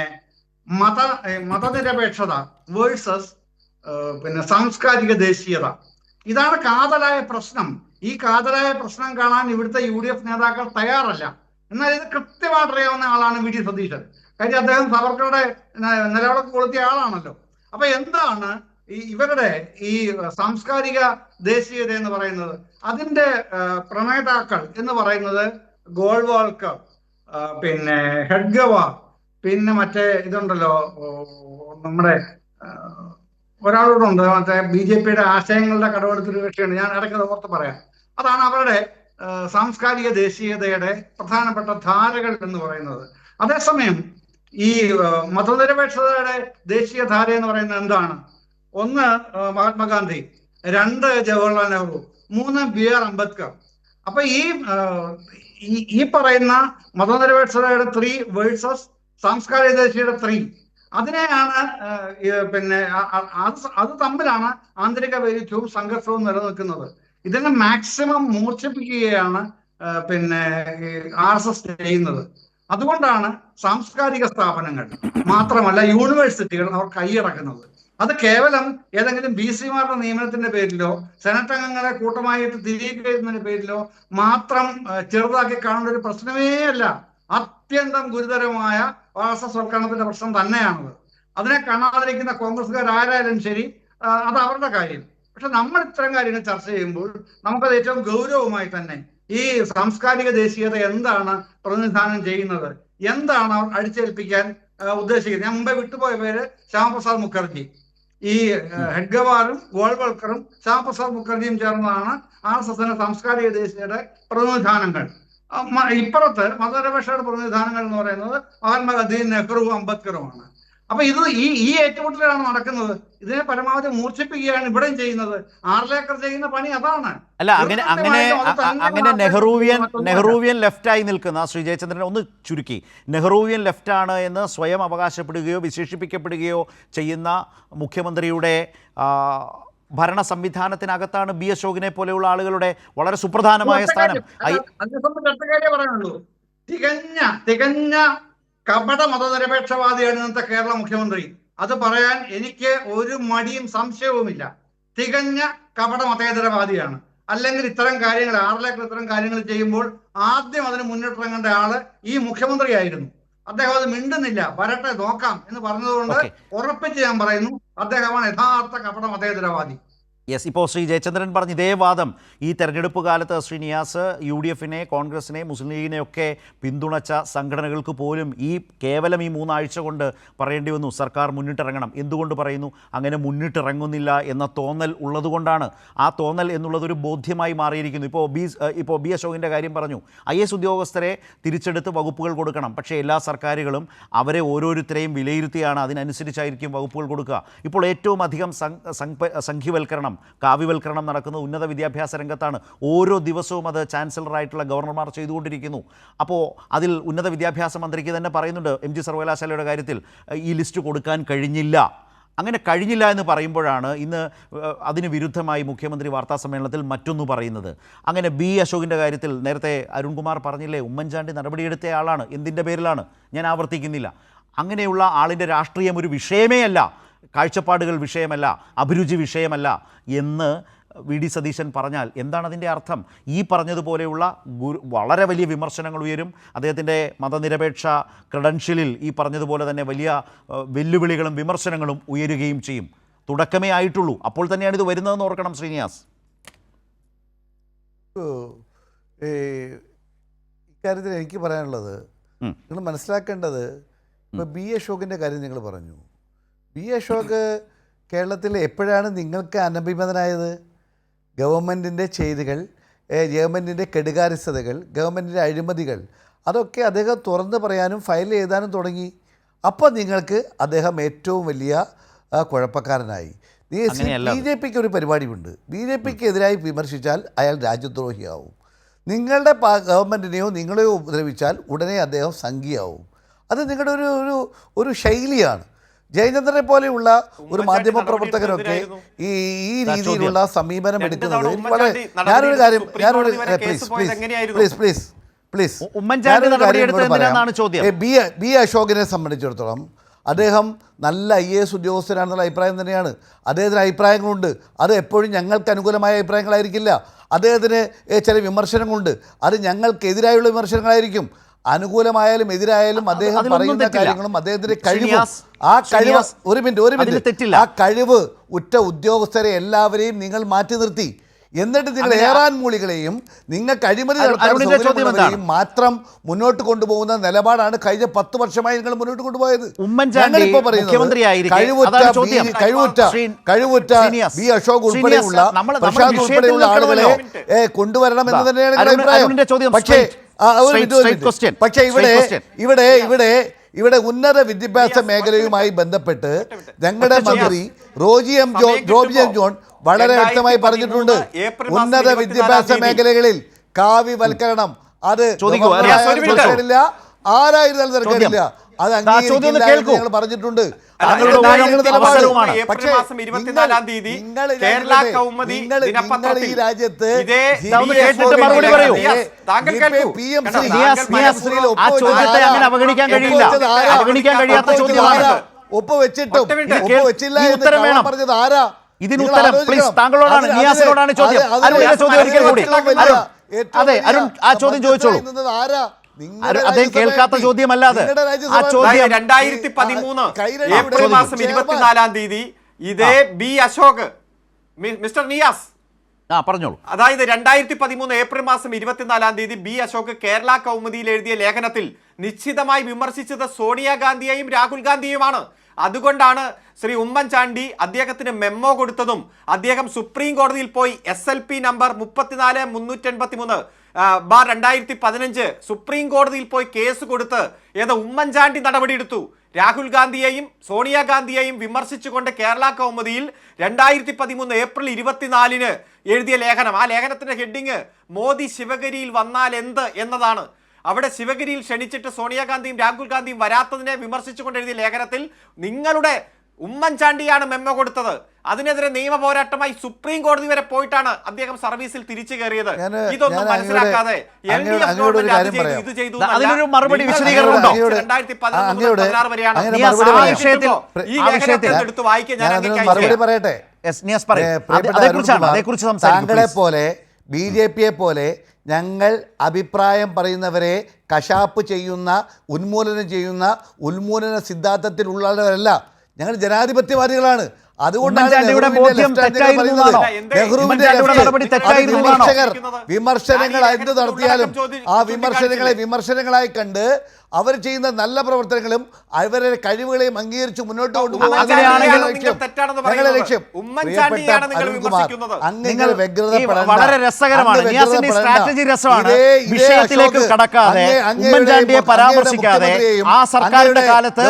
മതനിരപേക്ഷത വേഴ്സസ് പിന്നെ സാംസ്കാരിക ദേശീയത, ഇതാണ് കാതലായ പ്രശ്നം. ഈ കാതലായ പ്രശ്നം കാണാൻ ഇവിടുത്തെ UDF നേതാക്കൾ തയ്യാറല്ല. എന്നാൽ ഇത് കൃത്യമായിട്ട് അറിയാവുന്ന ആളാണ് VD സതീശൻ. കാര്യം അദ്ദേഹം സവർക്കറുടെ നിലവിളക്ക് കൊളുത്തിയ ആളാണല്ലോ. അപ്പൊ എന്താണ് ഇവരുടെ ഈ സാംസ്കാരിക ദേശീയത എന്ന് പറയുന്നത്? അതിന്റെ പ്രണേതാക്കൾ എന്ന് പറയുന്നത് ഗോൾവാൾക്കർ, പിന്നെ ഹെഡ്ഗവാർ, പിന്നെ മറ്റേ ഇതുണ്ടല്ലോ നമ്മുടെ ഒരാളോടുണ്ട്, മറ്റേ BJP-യുടെ ആശയങ്ങളുടെ കടമെടുത്തൊരു കക്ഷിയുണ്ട്, ഞാൻ ഇടയ്ക്ക് ഓർത്ത് പറയാം. അതാണ് അവരുടെ സാംസ്കാരിക ദേശീയതയുടെ പ്രധാനപ്പെട്ട ധാരകൾ എന്ന് പറയുന്നത്. അതേസമയം ഈ മതനിരപേക്ഷതയുടെ ദേശീയ ധാര എന്ന് പറയുന്നത് എന്താണ്? 1 മഹാത്മാഗാന്ധി, 2 ജവഹർലാൽ നെഹ്റു, 3 BR അംബേദ്കർ. അപ്പൊ ഈ പറയുന്ന മതനിരപേക്ഷതയുടെ 3 വേഴ്സസ് സാംസ്കാരിക ദേശീയയുടെ 3, അതിനെയാണ് പിന്നെ അത് തമ്മിലാണ് ആന്തരിക വൈരുദ്ധ്യവും സംഘർഷവും നിലനിൽക്കുന്നത്. ഇതിനെ മാക്സിമം മൂർച്ഛിപ്പിക്കുകയാണ് പിന്നെ RSS ചെയ്യുന്നത്. അതുകൊണ്ടാണ് സാംസ്കാരിക സ്ഥാപനങ്ങൾ മാത്രമല്ല യൂണിവേഴ്സിറ്റികൾ അവർ കൈയടക്കുന്നത്. അത് കേവലം ഏതെങ്കിലും BC-മാരുടെ നിയമനത്തിന്റെ പേരിലോ സെനറ്റ് അംഗങ്ങളെ കൂട്ടമായിട്ട് തിരികെ പേരിലോ മാത്രം ചെറുതാക്കി കാണേണ്ട ഒരു പ്രശ്നമേ അല്ല. അത്യന്തം ഗുരുതരമായ RSS-വൽക്കരണത്തിന്റെ പ്രശ്നം തന്നെയാണത്. അതിനെ കാണാതിരിക്കുന്ന കോൺഗ്രസ്സുകാരായാലും ശരി, അത് അവരുടെ കാര്യം. പക്ഷെ നമ്മൾ ഇത്തരം കാര്യങ്ങൾ ചർച്ച ചെയ്യുമ്പോൾ നമുക്കത് ഏറ്റവും ഗൗരവമായി തന്നെ ഈ സാംസ്കാരിക ദേശീയത എന്താണ് പ്രതിനിധാനം ചെയ്യുന്നത്, എന്താണ് അവർ അടിച്ചേൽപ്പിക്കാൻ ഉദ്ദേശിക്കുന്നത്. ഞാൻ മുമ്പേ വിട്ടുപോയ പേര് ശ്യാമപ്രസാദ് മുഖർജി. ഈ ഹെഡ്ഗവാറും ഗോൾവൾക്കറും ശ്യാമപ്രസാദ് മുഖർജിയും ചേർന്നതാണ് RSS-ന്റെ സാംസ്കാരിക ദേശീയതയുടെ പ്രതിനിധാനങ്ങൾ. ഇപ്പുറത്ത് മതനിരപേക്ഷയുടെ പ്രതിനിധാനങ്ങൾ എന്ന് പറയുന്നത് മഹാത്മാഗാന്ധി, നെഹ്റു, അംബേദ്കറുമാണ്. അപ്പൊ ഈ ഏറ്റുമുട്ടലാണ് നടക്കുന്നത്. ഇതിനെ പരമാവധി മൂർച്ഛിപ്പിക്കുകയാണ് ഇവിടെയും ചെയ്യുന്നത്. ആർലേക്കർ ചെയ്യുന്ന പണി അതാണ്. അല്ല, അങ്ങനെ നെഹ്റുവിയൻ ലെഫ്റ്റായി നിൽക്കുന്ന ശ്രീ ജയചന്ദ്രൻ ഒന്ന് ചുരുക്കി, നെഹ്റുവിയൻ ലെഫ്റ്റാണ് എന്ന് സ്വയം അവകാശപ്പെടുകയോ വിശേഷിപ്പിക്കപ്പെടുകയോ ചെയ്യുന്ന മുഖ്യമന്ത്രിയുടെ ഭരണ സംവിധാനത്തിനകത്താണ് B അശോകിനെ പോലെയുള്ള ആളുകളുടെ വളരെ സുപ്രധാനമായ സ്ഥാനം. പറയാനുള്ളൂ, തികഞ്ഞ കപട മതനിരപേക്ഷവാദിയാണ് ഇന്നത്തെ കേരള മുഖ്യമന്ത്രി. അത് പറയാൻ എനിക്ക് ഒരു മടിയും സംശയവുമില്ല. തികഞ്ഞ കപട മതേതരവാദിയാണ്. അല്ലെങ്കിൽ ഇത്തരം കാര്യങ്ങൾ, ആറിലേക്കർ ഇത്തരം കാര്യങ്ങൾ ചെയ്യുമ്പോൾ ആദ്യം അതിന് മുന്നിട്ടിറങ്ങേണ്ട ആള് ഈ മുഖ്യമന്ത്രിയായിരുന്നു. അദ്ദേഹം അത് മിണ്ടുന്നില്ല, വരട്ടെ നോക്കാം എന്ന് പറഞ്ഞതുകൊണ്ട് ഉറപ്പിച്ച് ഞാൻ പറയുന്നു, അദ്ദേഹമാണ് യഥാർത്ഥ കപട മതേതരവാദി. യെസ്, ഇപ്പോൾ ശ്രീ ജയചന്ദ്രൻ പറഞ്ഞ ഇതേ വാദം ഈ തെരഞ്ഞെടുപ്പ് കാലത്ത് ശ്രീ നിയാസ് UDF-നെ, കോൺഗ്രസിനെ, മുസ്ലിം ലീഗിനെയൊക്കെ പിന്തുണച്ച സംഘടനകൾക്ക് പോലും കേവലം ഈ 3 ആഴ്ച കൊണ്ട് പറയേണ്ടി വന്നു സർക്കാർ മുന്നിട്ടിറങ്ങണം. എന്തുകൊണ്ട് പറയുന്നു? അങ്ങനെ മുന്നിട്ടിറങ്ങുന്നില്ല എന്ന തോന്നൽ ഉള്ളതുകൊണ്ടാണ്. ആ തോന്നൽ എന്നുള്ളതൊരു ബോധ്യമായി മാറിയിരിക്കുന്നു. ഇപ്പോൾ B അശോകിൻ്റെ കാര്യം പറഞ്ഞു. IAS ഉദ്യോഗസ്ഥരെ തിരിച്ചെടുത്ത് വകുപ്പുകൾ കൊടുക്കണം. പക്ഷേ എല്ലാ സർക്കാരുകളും അവരെ ഓരോരുത്തരെയും വിലയിരുത്തിയാണ് അതിനനുസരിച്ചായിരിക്കും വകുപ്പുകൾ കൊടുക്കുക. ഇപ്പോൾ ഏറ്റവും അധികം സംഘിവൽക്കരണം കാവ്യവൽക്കരണം നടക്കുന്നത് ഉന്നത വിദ്യാഭ്യാസ രംഗത്താണ്. ഓരോ ദിവസവും അത് ചാൻസലറായിട്ടുള്ള ഗവർണർമാർ ചെയ്തുകൊണ്ടിരിക്കുന്നു. അപ്പോൾ അതിൽ ഉന്നത വിദ്യാഭ്യാസ മന്ത്രിക്ക് തന്നെ പറയുന്നുണ്ട് MG സർവകലാശാലയുടെ കാര്യത്തിൽ ഈ ലിസ്റ്റ് കൊടുക്കാൻ കഴിഞ്ഞില്ല. അങ്ങനെ കഴിഞ്ഞില്ല എന്ന് പറയുമ്പോഴാണ് ഇന്ന് അതിന് വിരുദ്ധമായി മുഖ്യമന്ത്രി വാർത്താ സമ്മേളനത്തിൽ മറ്റൊന്ന് പറയുന്നത്. അങ്ങനെ B. അശോകിൻ്റെ കാര്യത്തിൽ നേരത്തെ അരുൺകുമാർ പറഞ്ഞില്ലേ, ഉമ്മൻചാണ്ടി നടപടിയെടുത്ത ആളാണ്, എന്തിൻ്റെ പേരിലാണ് ഞാൻ ആവർത്തിക്കുന്നില്ല. അങ്ങനെയുള്ള ആളിൻ്റെ രാഷ്ട്രീയം ഒരു വിഷയമേ അല്ല, കാഴ്ചപ്പാടുകൾ വിഷയമല്ല, അഭിരുചി വിഷയമല്ല എന്ന് VD സതീശൻ പറഞ്ഞാൽ എന്താണ് അതിൻ്റെ അർത്ഥം? ഈ പറഞ്ഞതുപോലെയുള്ള വളരെ വലിയ വിമർശനങ്ങൾ ഉയരും. അദ്ദേഹത്തിൻ്റെ മതനിരപേക്ഷ ക്രെഡൻഷ്യലിൽ ഈ പറഞ്ഞതുപോലെ തന്നെ വലിയ വെല്ലുവിളികളും വിമർശനങ്ങളും ഉയരുകയും ചെയ്യും. തുടക്കമേ ആയിട്ടുള്ളൂ, അപ്പോൾ തന്നെയാണ് ഇത് വരുന്നതെന്ന് ഓർക്കണം ശ്രീനിവാസ്. ഇക്കാര്യത്തിൽ എനിക്ക് പറയാനുള്ളത്, നിങ്ങൾ മനസ്സിലാക്കേണ്ടത്, ഇപ്പോൾ B. അശോകിൻ്റെ കാര്യം നിങ്ങൾ പറഞ്ഞു. B. അശോക് കേരളത്തിൽ എപ്പോഴാണ് നിങ്ങൾക്ക് അനഭിമതനായത്? ഗവൺമെൻറ്റിൻ്റെ ചെയ്തികൾ, ഗവൺമെൻറ്റിൻ്റെ കെടുകാര്യസ്ഥതകൾ, ഗവൺമെൻറ്റിൻ്റെ അഴിമതികൾ, അതൊക്കെ അദ്ദേഹം തുറന്ന് പറയാനും ഫയൽ എഴുതാനും തുടങ്ങി. അപ്പോൾ നിങ്ങൾക്ക് അദ്ദേഹം ഏറ്റവും വലിയ കുഴപ്പക്കാരനായി. BJPക്ക് ഒരു പരിപാടിയുണ്ട്, BJPക്ക് എതിരായി വിമർശിച്ചാൽ അയാൾ രാജ്യദ്രോഹിയാവും. നിങ്ങളുടെ ഗവൺമെൻറ്റിനെയോ നിങ്ങളെയോ ഉപദ്രവിച്ചാൽ ഉടനെ അദ്ദേഹം സംഘിയാവും. അത് നിങ്ങളുടെ ഒരു ശൈലിയാണ്. ജയചന്ദ്രനെ പോലെയുള്ള ഒരു മാധ്യമ പ്രവർത്തകരൊക്കെ ഈ രീതിയിലുള്ള സമീപനം എടുക്കുന്നത് വളരെ, ഞാനൊരു കാര്യം പ്ലീസ് B. അശോകിനെ സംബന്ധിച്ചിടത്തോളം അദ്ദേഹം നല്ല IAS ഉദ്യോഗസ്ഥനാണെന്നുള്ള അഭിപ്രായം തന്നെയാണ്. അദ്ദേഹത്തിന് അഭിപ്രായങ്ങളുണ്ട്, അത് എപ്പോഴും ഞങ്ങൾക്ക് അനുകൂലമായ അഭിപ്രായങ്ങളായിരിക്കില്ല. അദ്ദേഹത്തിന് ചില വിമർശനങ്ങളുണ്ട്, അത് ഞങ്ങൾക്കെതിരായുള്ള വിമർശനങ്ങളായിരിക്കും. അനുകൂലമായാലും എതിരായാലും അദ്ദേഹം പറയുന്ന കാര്യങ്ങളും അദ്ദേഹത്തിന്റെ കഴിവ്, ആ കഴിവ് ഒരു മിനിറ്റ് ആ കഴിവ് ഉറ്റ ഉദ്യോഗസ്ഥരെ എല്ലാവരെയും നിങ്ങൾ മാറ്റി നിർത്തി. എന്നിട്ട് നിങ്ങൾ ഏറാൻ മൂളികളെയും നിങ്ങൾക്ക് അഴിമതി നടത്താൻ മാത്രം മുന്നോട്ട് കൊണ്ടുപോകുന്ന നിലപാടാണ് കഴിഞ്ഞ 10 വർഷമായി നിങ്ങൾ മുന്നോട്ട് കൊണ്ടുപോയത്. കഴിവുറ്റ B. അശോക് ഉൾപ്പെടെയുള്ള പ്രശാന്ത് ഉൾപ്പെടെയുള്ള ആളുകളെ കൊണ്ടുവരണം എന്ന് തന്നെയാണ് അഭിപ്രായം. പക്ഷേ ഇവിടെ ഉന്നത വിദ്യാഭ്യാസ മേഖലയുമായി ബന്ധപ്പെട്ട് ഞങ്ങളുടെ മന്ത്രി റോജി എം ജോൺ വളരെ വ്യക്തമായി പറഞ്ഞിട്ടുണ്ട്, ഉന്നത വിദ്യാഭ്യാസ മേഖലകളിൽ കാവ്യവൽക്കരണം അത് തിരക്കേടില്ല, ആരായിരുന്നാലും തിരക്കേടില്ല, അത് അംഗീകരിക്കില്ല പറഞ്ഞിട്ടുണ്ട്. ഈ രാജ്യത്ത് ഒപ്പുവെച്ചിട്ടും ഒപ്പുവെച്ചില്ല എന്ന് പറഞ്ഞത് ആരാ? ഇതിനുത്തരം പ്ലീസ് താങ്കളോടാണ്, നിയാസിനോടാണ് ചോദ്യം. അരുണിന്റെ ചോദ്യം ഒരിക്കൽ കൂടി. അതെ അരുൺ, ആ ചോദ്യം ചോദിച്ചോളൂ. അദ്ദേഹം കേൾക്കാത്ത ചോദ്യമല്ലാതെ ആ ചോദ്യം 2013 ഏപ്രിൽ മാസം 24-ാം തീയതി ഇതേ B. അശോക്, മിസ്റ്റർ നിയാസ് പറഞ്ഞോളൂ. അതായത് 2013 ഏപ്രിൽ മാസം 24-ാം തീയതി B. അശോക് കേരള കൗമുദിയിൽ എഴുതിയ ലേഖനത്തിൽ നിശ്ചിതമായി വിമർശിച്ചത് സോണിയാഗാന്ധിയെയും രാഹുൽ ഗാന്ധിയുമാണ്. അതുകൊണ്ടാണ് ശ്രീ ഉമ്മൻചാണ്ടി അദ്ദേഹത്തിന് മെമ്മോ കൊടുത്തതും അദ്ദേഹം സുപ്രീം കോടതിയിൽ പോയി SLP നമ്പർ 34-383/2015 സുപ്രീം കോടതിയിൽ പോയി കേസ് കൊടുത്ത് ഉമ്മൻചാണ്ടി നടപടിയെടുത്തു. രാഹുൽ ഗാന്ധിയെയും സോണിയാഗാന്ധിയെയും വിമർശിച്ചുകൊണ്ട് കേരള കൗമുദിയിൽ 2013 ഏപ്രിൽ 24-ന് എഴുതിയ ലേഖനം, ആ ലേഖനത്തിന്റെ ഹെഡിങ് മോദി ശിവഗിരിയിൽ വന്നാൽ എന്ത് എന്നതാണ്. അവിടെ ശിവഗിരിയിൽ ക്ഷണിച്ചിട്ട് സോണിയാഗാന്ധിയും രാഹുൽ ഗാന്ധിയും വരാത്തതിനെ വിമർശിച്ചുകൊണ്ട് എഴുതിയ ലേഖനത്തിൽ നിങ്ങളുടെ ഉമ്മൻചാണ്ടിയാണ് മെമ്മോ കൊടുത്തത്. അതിനെതിരെ നിയമ പോരാട്ടമായി സുപ്രീം കോടതി വരെ പോയിട്ടാണ് അദ്ദേഹം സർവീസിൽ തിരിച്ചു കയറിയത്. ഇതൊന്നും മനസ്സിലാക്കാതെ അതിനൊരു മറുപടി വിശദീകരണമുണ്ടോ? താങ്കളെ പോലെ BJPയെ പോലെ ഞങ്ങൾ അഭിപ്രായം പറയുന്നവരെ കശാപ്പ് ചെയ്യുന്ന, ഉന്മൂലനം ചെയ്യുന്ന ഉന്മൂലന സിദ്ധാന്തത്തിലുള്ളവരല്ല. ഞങ്ങൾ ജനാധിപത്യവാദികളാണ്. അതുകൊണ്ടാണ് വിമർശനങ്ങൾ എന്ത് നടത്തിയാലും ആ വിമർശനങ്ങളെ വിമർശനങ്ങളായി കണ്ട് അവർ ചെയ്യുന്ന നല്ല പ്രവർത്തനങ്ങളും അവരുടെ കഴിവുകളെയും അംഗീകരിച്ച് മുന്നോട്ട് കൊണ്ടുപോകുക അങ്ങനെയാണെങ്കിൽ ഞങ്ങളുടെ ലക്ഷ്യം. ഉമ്മൻചാണ്ടിയാണ് നിങ്ങൾ വിമർശിക്കുന്നത്. നിങ്ങൾ വളരെ രസകരമാണ്. നിയാസിന്റെ സ്ട്രാറ്റജി രസമാണ്. വിഷയത്തിലേക്ക് കടക്കാതെ ഉമ്മൻചാണ്ടിയെ പരാമർശിക്കാതെ ആ സർക്കാരിന്റെ കാലത്ത്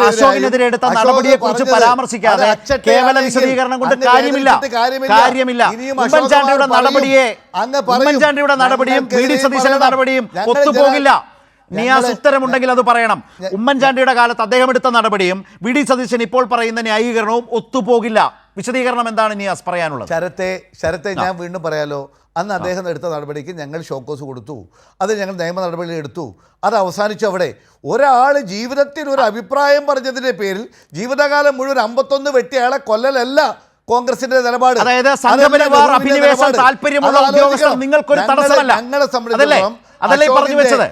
അശോകിനെതിരെ എടുത്ത നടപടിയെ കുറിച്ച് പരാമർശിക്കാതെ കേവല വിശദീകരണം കൊണ്ട് കാര്യമില്ല. ഉമ്മൻചാണ്ടിയുടെ നടപടിയും വി ഡി സതീശന്റെ നടപടിയും ഒത്തുപോകില്ല. നിയാസ് ഉത്തരമുണ്ടെങ്കിൽ അത് പറയണം. ഉമ്മൻചാണ്ടിയുടെ കാലത്ത് അദ്ദേഹം എടുത്ത നടപടിയും വി ഡി സതീശൻ ഇപ്പോൾ പറയുന്ന ന്യായീകരണവും ഒത്തുപോകില്ല. വിശദീകരണം എന്താണ് നിയാസ് പറയാനുള്ളത്? ശരത്തെ ഞാൻ വീണ്ടും പറയാലോ, അന്ന് അദ്ദേഹം എടുത്ത നടപടിക്ക് ഞങ്ങൾ ഷോക്കോസ് കൊടുത്തു, അത് ഞങ്ങൾ നിയമ നടപടി എടുത്തു, അത് അവസാനിച്ചു അവിടെ. ഒരാൾ ജീവിതത്തിൽ ഒരു അഭിപ്രായം പറഞ്ഞതിന്റെ പേരിൽ ജീവിതകാലം മുഴുവൻ 51 വെട്ടി അയാളെ കൊല്ലലല്ല കോൺഗ്രസിന്റെ നിലപാട്. അതായത് സംഘപരിവാർ അഭിനിവേശം താല്പര്യമുള്ള ഉദ്യോഗസ്ഥർ നിങ്ങൾക്കൊരു തടസ്സമല്ല. ഞങ്ങളെ സംബന്ധിച്ചിടത്തോളം അതല്ലേ പറഞ്ഞു വെച്ചത്?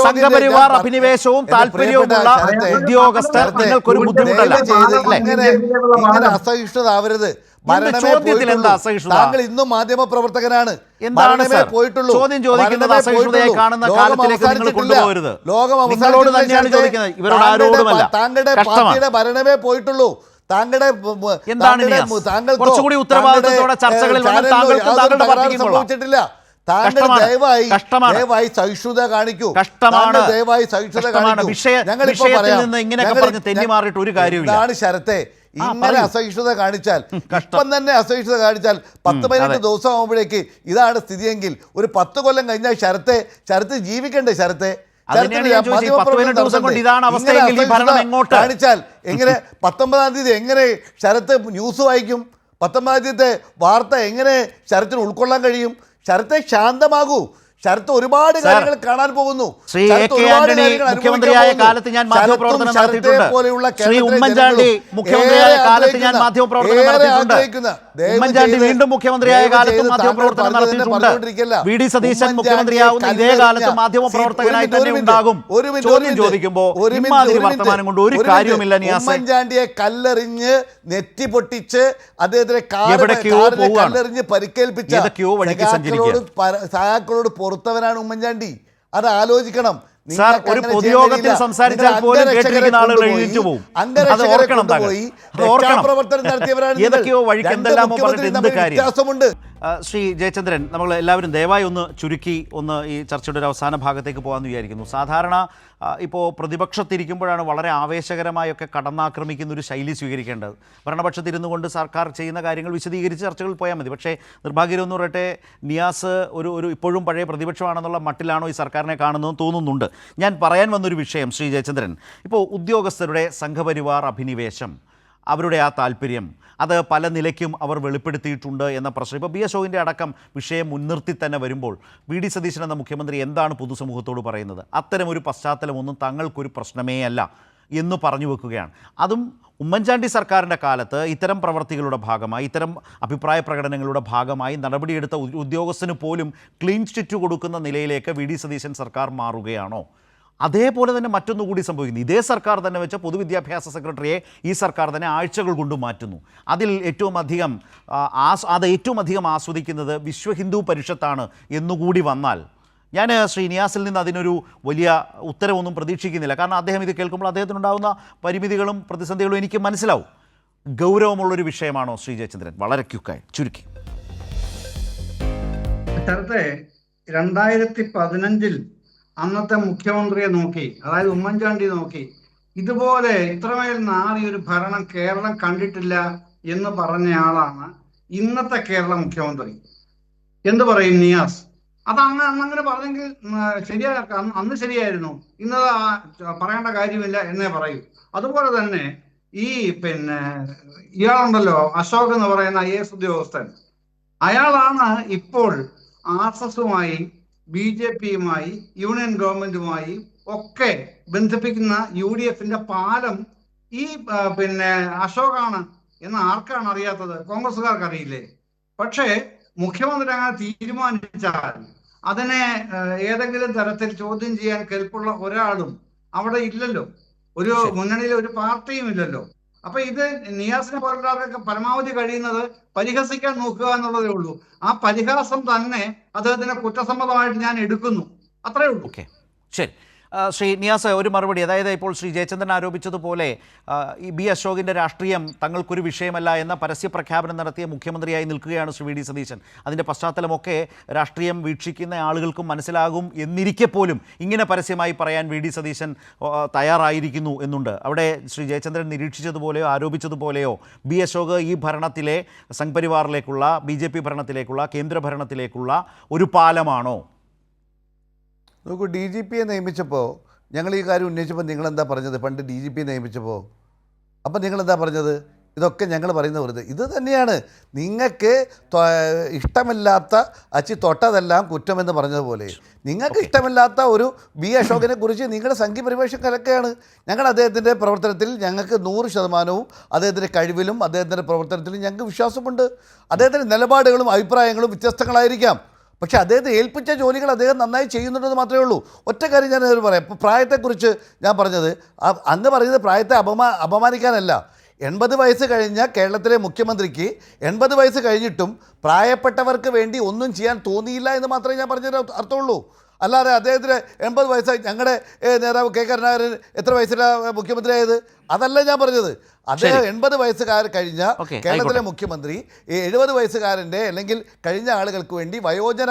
സംഘപരിവാർ അഭിനിവേശവും താല്പര്യവുമുള്ള ഉദ്യോഗസ്ഥർ നിങ്ങൾക്കൊരു ബുദ്ധിമുട്ടല്ല. ഇങ്ങനെ അസഹിഷ്ണുത ആവരുത്. താങ്കൾ ഇന്നും മാധ്യമ പ്രവർത്തകനാണ്. പോയിട്ടുള്ളൂ. താങ്കളുടെ പാർട്ടിയുടെ ഭരണമേ പോയിട്ടുള്ളൂ. സംഭവിച്ചിട്ടില്ല. താങ്കൾ ദയവായി സഹിഷ്ണുത കാണിക്കൂ. ദയവായി സഹിഷ്ണുത കാണിക്കൂ. ഞങ്ങളിപ്പോ പറയാം, ഇതാണ് ശരത്തെ. ഇങ്ങനെ അസഹിഷ്ണുത കാണിച്ചാൽ, ഇപ്പം തന്നെ അസഹിഷ്ണുത കാണിച്ചാൽ 10-15 ദിവസം ആകുമ്പോഴേക്ക് ഇതാണ് സ്ഥിതിയെങ്കിൽ ഒരു 10 കൊല്ലം കഴിഞ്ഞാൽ ശരത്ത് ജീവിക്കണ്ടേ? കാണിച്ചാൽ എങ്ങനെ 19-ാം തീയതി എങ്ങനെ ശരത്ത് ന്യൂസ് വായിക്കും? 19-ാം തീയതിത്തെ വാർത്ത എങ്ങനെ ശരത്തിന് ഉൾക്കൊള്ളാൻ കഴിയും? ശരത്തെ ശാന്തമാകൂ. ശരത്ത് ഒരുപാട് കാര്യങ്ങൾ കാണാൻ പോകുന്നു. മുഖ്യമന്ത്രിയായ കാലത്ത് ഞാൻ മാധ്യമപ്രവർത്തനം നടത്തിയിട്ടുണ്ട്. ശ്രീ ഉമ്മൻചാണ്ടി മുഖ്യമന്ത്രിയായ കാലത്ത് ഞാൻ മാധ്യമപ്രവർത്തനം നടത്തിയിട്ടുണ്ട്. ഉമ്മൻചാണ്ടി വീണ്ടും മുഖ്യമന്ത്രിയായ കാലത്ത് മാധ്യമപ്രവർത്തനം നടത്തിയിട്ടുണ്ട്. വി ഡി സതീശൻ മുഖ്യമന്ത്രിയാവുന്ന ഇതേ കാലത്ത് മാധ്യമപ്രവർത്തകനായി തന്നെ ഉണ്ടാകും. ചോദ്യം ചോദിക്കുമ്പോൾ ഇമാതിരി വർത്തമാനം കൊണ്ട് ഒരു കാര്യവുമില്ല. ഉമ്മൻചാണ്ടിയെ കല്ലെറിഞ്ഞ് നെറ്റി പൊട്ടിച്ച് അദ്ദേഹത്തിനെ കല്ലെറിഞ്ഞ് പരിക്കേൽപ്പിച്ച സഹാക്കളോട് പുറത്തവനാണ് ഉമ്മൻചാണ്ടി. അത് ആലോചിക്കണം. ഒരു പൊതുയോഗത്തിൽ സംസാരിച്ചാൽ പോലും കേട്ടിരിക്കുന്ന ആളുകൾ എഴുതിച്ചു പോകും. പ്രവർത്തനം നടത്തിയവരാണ്. ഏതൊക്കെയോ വഴിക്ക് എന്തെല്ലാമോ പറഞ്ഞിട്ട് എന്ത് കാര്യം. ശ്രീ ജയചന്ദ്രൻ, നമ്മൾ എല്ലാവരും ദയവായി ഒന്ന് ചുരുക്കി ഈ ചർച്ചയുടെ ഒരു അവസാന ഭാഗത്തേക്ക് പോകാമെന്ന് വിചാരിക്കുന്നു. സാധാരണ ഇപ്പോൾ പ്രതിപക്ഷത്തിരിക്കുമ്പോഴാണ് വളരെ ആവേശകരമായൊക്കെ കടന്നാക്രമിക്കുന്ന ഒരു ശൈലി സ്വീകരിക്കേണ്ടത്. ഭരണപക്ഷത്തിരുന്നു കൊണ്ട് സർക്കാർ ചെയ്യുന്ന കാര്യങ്ങൾ വിശദീകരിച്ച് ചർച്ചകളിൽ പോയാൽ മതി. പക്ഷേ നിർഭാഗ്യമെന്ന് പറയട്ടെ, നിയാസ് ഒരു ഇപ്പോഴും പഴയ പ്രതിപക്ഷമാണെന്നുള്ള മട്ടിലാണോ ഈ സർക്കാരിനെ കാണുന്നതെന്ന് തോന്നുന്നുണ്ട്. ഞാൻ പറയാൻ വന്നൊരു വിഷയം ശ്രീ ജയചന്ദ്രൻ, ഇപ്പോൾ ഉദ്യോഗസ്ഥരുടെ സംഘപരിവാർ അഭിനിവേശം, അവരുടെ ആ താല്പര്യം, അത് പല നിലയ്ക്കും അവർ വെളിപ്പെടുത്തിയിട്ടുണ്ട് എന്ന പ്രശ്നം ഇപ്പോൾ ബി അശോകിൻ്റെ അടക്കം വിഷയം മുൻനിർത്തി തന്നെ വരുമ്പോൾ വി ഡി സതീശൻ എന്ന മുഖ്യമന്ത്രി എന്താണ് പൊതുസമൂഹത്തോട് പറയുന്നത്? അത്തരമൊരു പശ്ചാത്തലമൊന്നും തങ്ങൾക്കൊരു പ്രശ്നമേ അല്ല എന്ന് പറഞ്ഞു വെക്കുകയാണ്. അതും ഉമ്മൻചാണ്ടി സർക്കാരിൻ്റെ കാലത്ത് ഇത്തരം പ്രവർത്തികളുടെ ഭാഗമായി, ഇത്തരം അഭിപ്രായ പ്രകടനങ്ങളുടെ ഭാഗമായി നടപടിയെടുത്ത ഉദ്യോഗസ്ഥന് പോലും ക്ലീൻ ചിറ്റ് കൊടുക്കുന്ന നിലയിലേക്ക് വി ഡി സതീശൻ സർക്കാർ മാറുകയാണോ? അതേപോലെ തന്നെ മറ്റൊന്നുകൂടി സംഭവിക്കുന്നു. ഇതേ സർക്കാർ തന്നെ വെച്ച പൊതുവിദ്യാഭ്യാസ സെക്രട്ടറിയെ ഈ സർക്കാർ തന്നെ ആഴ്ചകൾ കൊണ്ട് മാറ്റുന്നു. അതിൽ ഏറ്റവും അധികം ആസ്വദിക്കുന്നത് വിശ്വ ഹിന്ദു പരിഷത്താണ് എന്നുകൂടി വന്നാൽ ഞാൻ ശ്രീ നിയാസിൽ നിന്ന് അതിനൊരു വലിയ ഉത്തരവൊന്നും പ്രതീക്ഷിക്കുന്നില്ല. കാരണം അദ്ദേഹം ഇത് കേൾക്കുമ്പോൾ അദ്ദേഹത്തിനുണ്ടാകുന്ന പരിമിതികളും പ്രതിസന്ധികളും എനിക്ക് മനസ്സിലാവും. ഗൗരവമുള്ളൊരു വിഷയമാണോ ശ്രീ ജയചന്ദ്രൻ? വളരെ ക്യുക്കായി ചുരുക്കി. 2015 അന്നത്തെ മുഖ്യമന്ത്രിയെ നോക്കി, അതായത് ഉമ്മൻചാണ്ടി നോക്കി, ഇതുപോലെ ഇത്രമേൽ നാറിയൊരു ഭരണം കേരളം കണ്ടിട്ടില്ല എന്ന് പറഞ്ഞയാളാണ് ഇന്നത്തെ കേരള മുഖ്യമന്ത്രി. എന്ത് പറയും നിയാസ്? അത് അന്നങ്ങനെ പറഞ്ഞെങ്കിൽ അന്ന് ശരിയായിരുന്നു, ഇന്നത് പറയേണ്ട കാര്യമില്ല എന്നേ പറയൂ. അതുപോലെ തന്നെ ഇയാളുണ്ടല്ലോ അശോക് എന്ന് പറയുന്ന IAS ഉദ്യോഗസ്ഥൻ, അയാളാണ് ഇപ്പോൾ RSSുമായി BJPയുമായി യൂണിയൻ ഗവൺമെന്റുമായി ഒക്കെ ബന്ധിപ്പിക്കുന്ന UDFന്റെ പാലം ഈ അശോകാണ് എന്ന് ആർക്കാണ് അറിയാത്തത്? കോൺഗ്രസ്സുകാർക്ക് അറിയില്ലേ? പക്ഷേ മുഖ്യമന്ത്രി അങ്ങനെ തീരുമാനിച്ചാൽ അതിനെ ഏതെങ്കിലും തരത്തിൽ ചോദ്യം ചെയ്യാൻ കെൽപ്പുള്ള ഒരാളും അവിടെ ഇല്ലല്ലോ, ഒരു മുന്നണിയിലെ ഒരു പാർട്ടിയും ഇല്ലല്ലോ. അപ്പൊ ഇത് നിയാസിനെ പോലുള്ളവർക്കൊക്കെ പരമാവധി കഴിയുന്നത് പരിഹസിക്കാൻ നോക്കുക എന്നുള്ളതേ ഉള്ളൂ. ആ പരിഹാസം തന്നെ അദ്ദേഹത്തിന്റെ കുറ്റസമ്മതമായിട്ട് ഞാൻ എടുക്കുന്നു, അത്രേ ഉള്ളൂ. ശരി. ശ്രീ നിയാസ് ഒരു മറുപടി, അതായത് ഇപ്പോൾ ശ്രീ ജയചന്ദ്രൻ ആരോപിച്ചതുപോലെ ഈ ബി അശോകിൻ്റെ രാഷ്ട്രീയം തങ്ങൾക്കൊരു വിഷയമല്ല എന്ന പരസ്യ പ്രഖ്യാപനം നടത്തിയ മുഖ്യമന്ത്രിയായി നിൽക്കുകയാണ് ശ്രീ വി ഡി സതീശൻ. അതിൻ്റെ പശ്ചാത്തലമൊക്കെ രാഷ്ട്രീയം വീക്ഷിക്കുന്ന ആളുകൾക്കും മനസ്സിലാകും എന്നിരിക്കെ പോലും ഇങ്ങനെ പരസ്യമായി പറയാൻ വി ഡി സതീശൻ തയ്യാറായിരിക്കുന്നു എന്നുണ്ട്. അവിടെ ശ്രീ ജയചന്ദ്രൻ നിരീക്ഷിച്ചതുപോലെയോ ആരോപിച്ചതുപോലെയോ ബി അശോക് ഈ ഭരണത്തിലെ സംഘ് പരിവാറിലേക്കുള്ള BJP ഭരണത്തിലേക്കുള്ള കേന്ദ്ര ഭരണത്തിലേക്കുള്ള ഒരു പാലമാണോ? നോക്കൂ, DGP നിയമിച്ചപ്പോൾ ഞങ്ങൾ ഈ കാര്യം ഉന്നയിച്ചപ്പോൾ നിങ്ങളെന്താ പറഞ്ഞത്? പണ്ട് DGP നിയമിച്ചപ്പോൾ അപ്പം നിങ്ങളെന്താ പറഞ്ഞത്? ഇതൊക്കെ ഞങ്ങൾ പറയുന്ന വെറുതെ ഇത് തന്നെയാണ്. നിങ്ങൾക്ക് ഇഷ്ടമില്ലാത്ത അച്ചി തൊട്ടതെല്ലാം കുറ്റമെന്ന് പറഞ്ഞതുപോലെ നിങ്ങൾക്ക് ഇഷ്ടമില്ലാത്ത ഒരു ബി അശോകിനെ കുറിച്ച് നിങ്ങളുടെ സംഘി പരിവേഷം കലക്കുകയാണ്. ഞങ്ങൾ അദ്ദേഹത്തിൻ്റെ പ്രവർത്തനത്തിൽ ഞങ്ങൾക്ക് 100% അദ്ദേഹത്തിൻ്റെ കഴിവിലും അദ്ദേഹത്തിൻ്റെ പ്രവർത്തനത്തിലും ഞങ്ങൾക്ക് വിശ്വാസമുണ്ട്. അദ്ദേഹത്തിൻ്റെ നിലപാടുകളും അഭിപ്രായങ്ങളും വ്യത്യസ്തങ്ങളായിരിക്കാം, പക്ഷേ അദ്ദേഹത്തെ ഏൽപ്പിച്ച ജോലികൾ അദ്ദേഹം നന്നായി ചെയ്യുന്നുണ്ടെന്ന് മാത്രമേ ഉള്ളൂ. ഒറ്റ കാര്യം ഞാൻ പറയാം. ഇപ്പോൾ പ്രായത്തെക്കുറിച്ച് ഞാൻ പറഞ്ഞത്, അങ്ങ് പറയുന്നത് പ്രായത്തെ അപമാനിക്കാനല്ല. 80 വയസ്സ് കഴിഞ്ഞ കേരളത്തിലെ മുഖ്യമന്ത്രിക്ക് 80 വയസ്സ് കഴിഞ്ഞിട്ടും പ്രായപ്പെട്ടവർക്ക് വേണ്ടി ഒന്നും ചെയ്യാൻ തോന്നിയില്ല എന്ന് മാത്രമേ ഞാൻ പറഞ്ഞതിന് അർത്ഥമുള്ളൂ. അല്ലാതെ അദ്ദേഹത്തിന് 80 വയസ്സായി. ഞങ്ങളുടെ നേതാവ് K കരുണാകരൻ എത്ര വയസ്സിലാണ് മുഖ്യമന്ത്രിയായത്? അതല്ല ഞാൻ പറഞ്ഞത്. അദ്ദേഹം 80 വയസ്സുകാർ കഴിഞ്ഞ കേരളത്തിലെ മുഖ്യമന്ത്രി 70 വയസ്സുകാരൻ്റെ അല്ലെങ്കിൽ കഴിഞ്ഞ ആളുകൾക്ക് വേണ്ടി വയോജന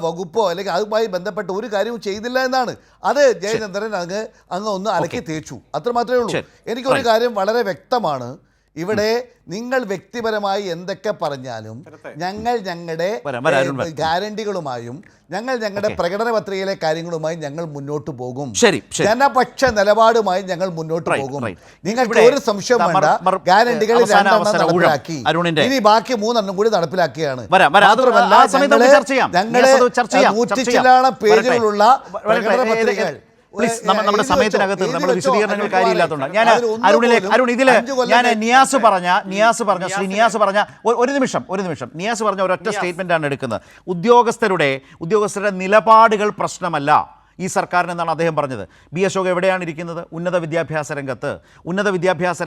വകുപ്പോ അല്ലെങ്കിൽ അതുമായി ബന്ധപ്പെട്ട ഒരു കാര്യവും ചെയ്തില്ല എന്നാണ്. അത് ജയചന്ദ്രൻ അങ്ങ് ഒന്ന് അലക്കി തേച്ചു, അത്ര മാത്രമേ ഉള്ളൂ. എനിക്കൊരു കാര്യം വളരെ വ്യക്തമാണ്. ഇവിടെ നിങ്ങൾ വ്യക്തിപരമായി എന്തൊക്കെ പറഞ്ഞാലും ഞങ്ങൾ ഞങ്ങളുടെ ഗ്യാരണ്ടികളുമായും ഞങ്ങളുടെ പ്രകടന പത്രികയിലെ കാര്യങ്ങളുമായി ഞങ്ങൾ മുന്നോട്ട് പോകും. ജനപക്ഷ നിലപാടുമായി ഞങ്ങൾ മുന്നോട്ട് പോകും. നിങ്ങൾക്ക് ഒരു സംശയം വേണ്ട. ഗ്യാരണ്ടികൾ 2 നടപ്പിലാക്കി, ഇനി ബാക്കി 3 കൂടി നടപ്പിലാക്കിയാണ്. മാത്രമല്ല ഞങ്ങളെ 100 പേജുകളുള്ള പ്രകടന പത്രികകൾ. നമ്മുടെ സമയത്തിനകത്ത് നമ്മുടെ വിശദീകരണങ്ങൾ കാര്യമില്ലാത്തതുകൊണ്ട് അരുൺ ഇതിൽ ഞാൻ നിയാസ് പറഞ്ഞ ശ്രീ നിയാസ് പറഞ്ഞ ഒരു നിമിഷം നിയാസ് പറഞ്ഞ ഒരൊറ്റ സ്റ്റേറ്റ്മെൻ്റാണ് എടുക്കുന്നത്. ഉദ്യോഗസ്ഥരുടെ നിലപാടുകൾ പ്രശ്നമല്ല ഈ സർക്കാരിന് എന്നാണ് അദ്ദേഹം പറഞ്ഞത്. ബി അശോക് എവിടെയാണ് ഇരിക്കുന്നത്? ഉന്നത വിദ്യാഭ്യാസ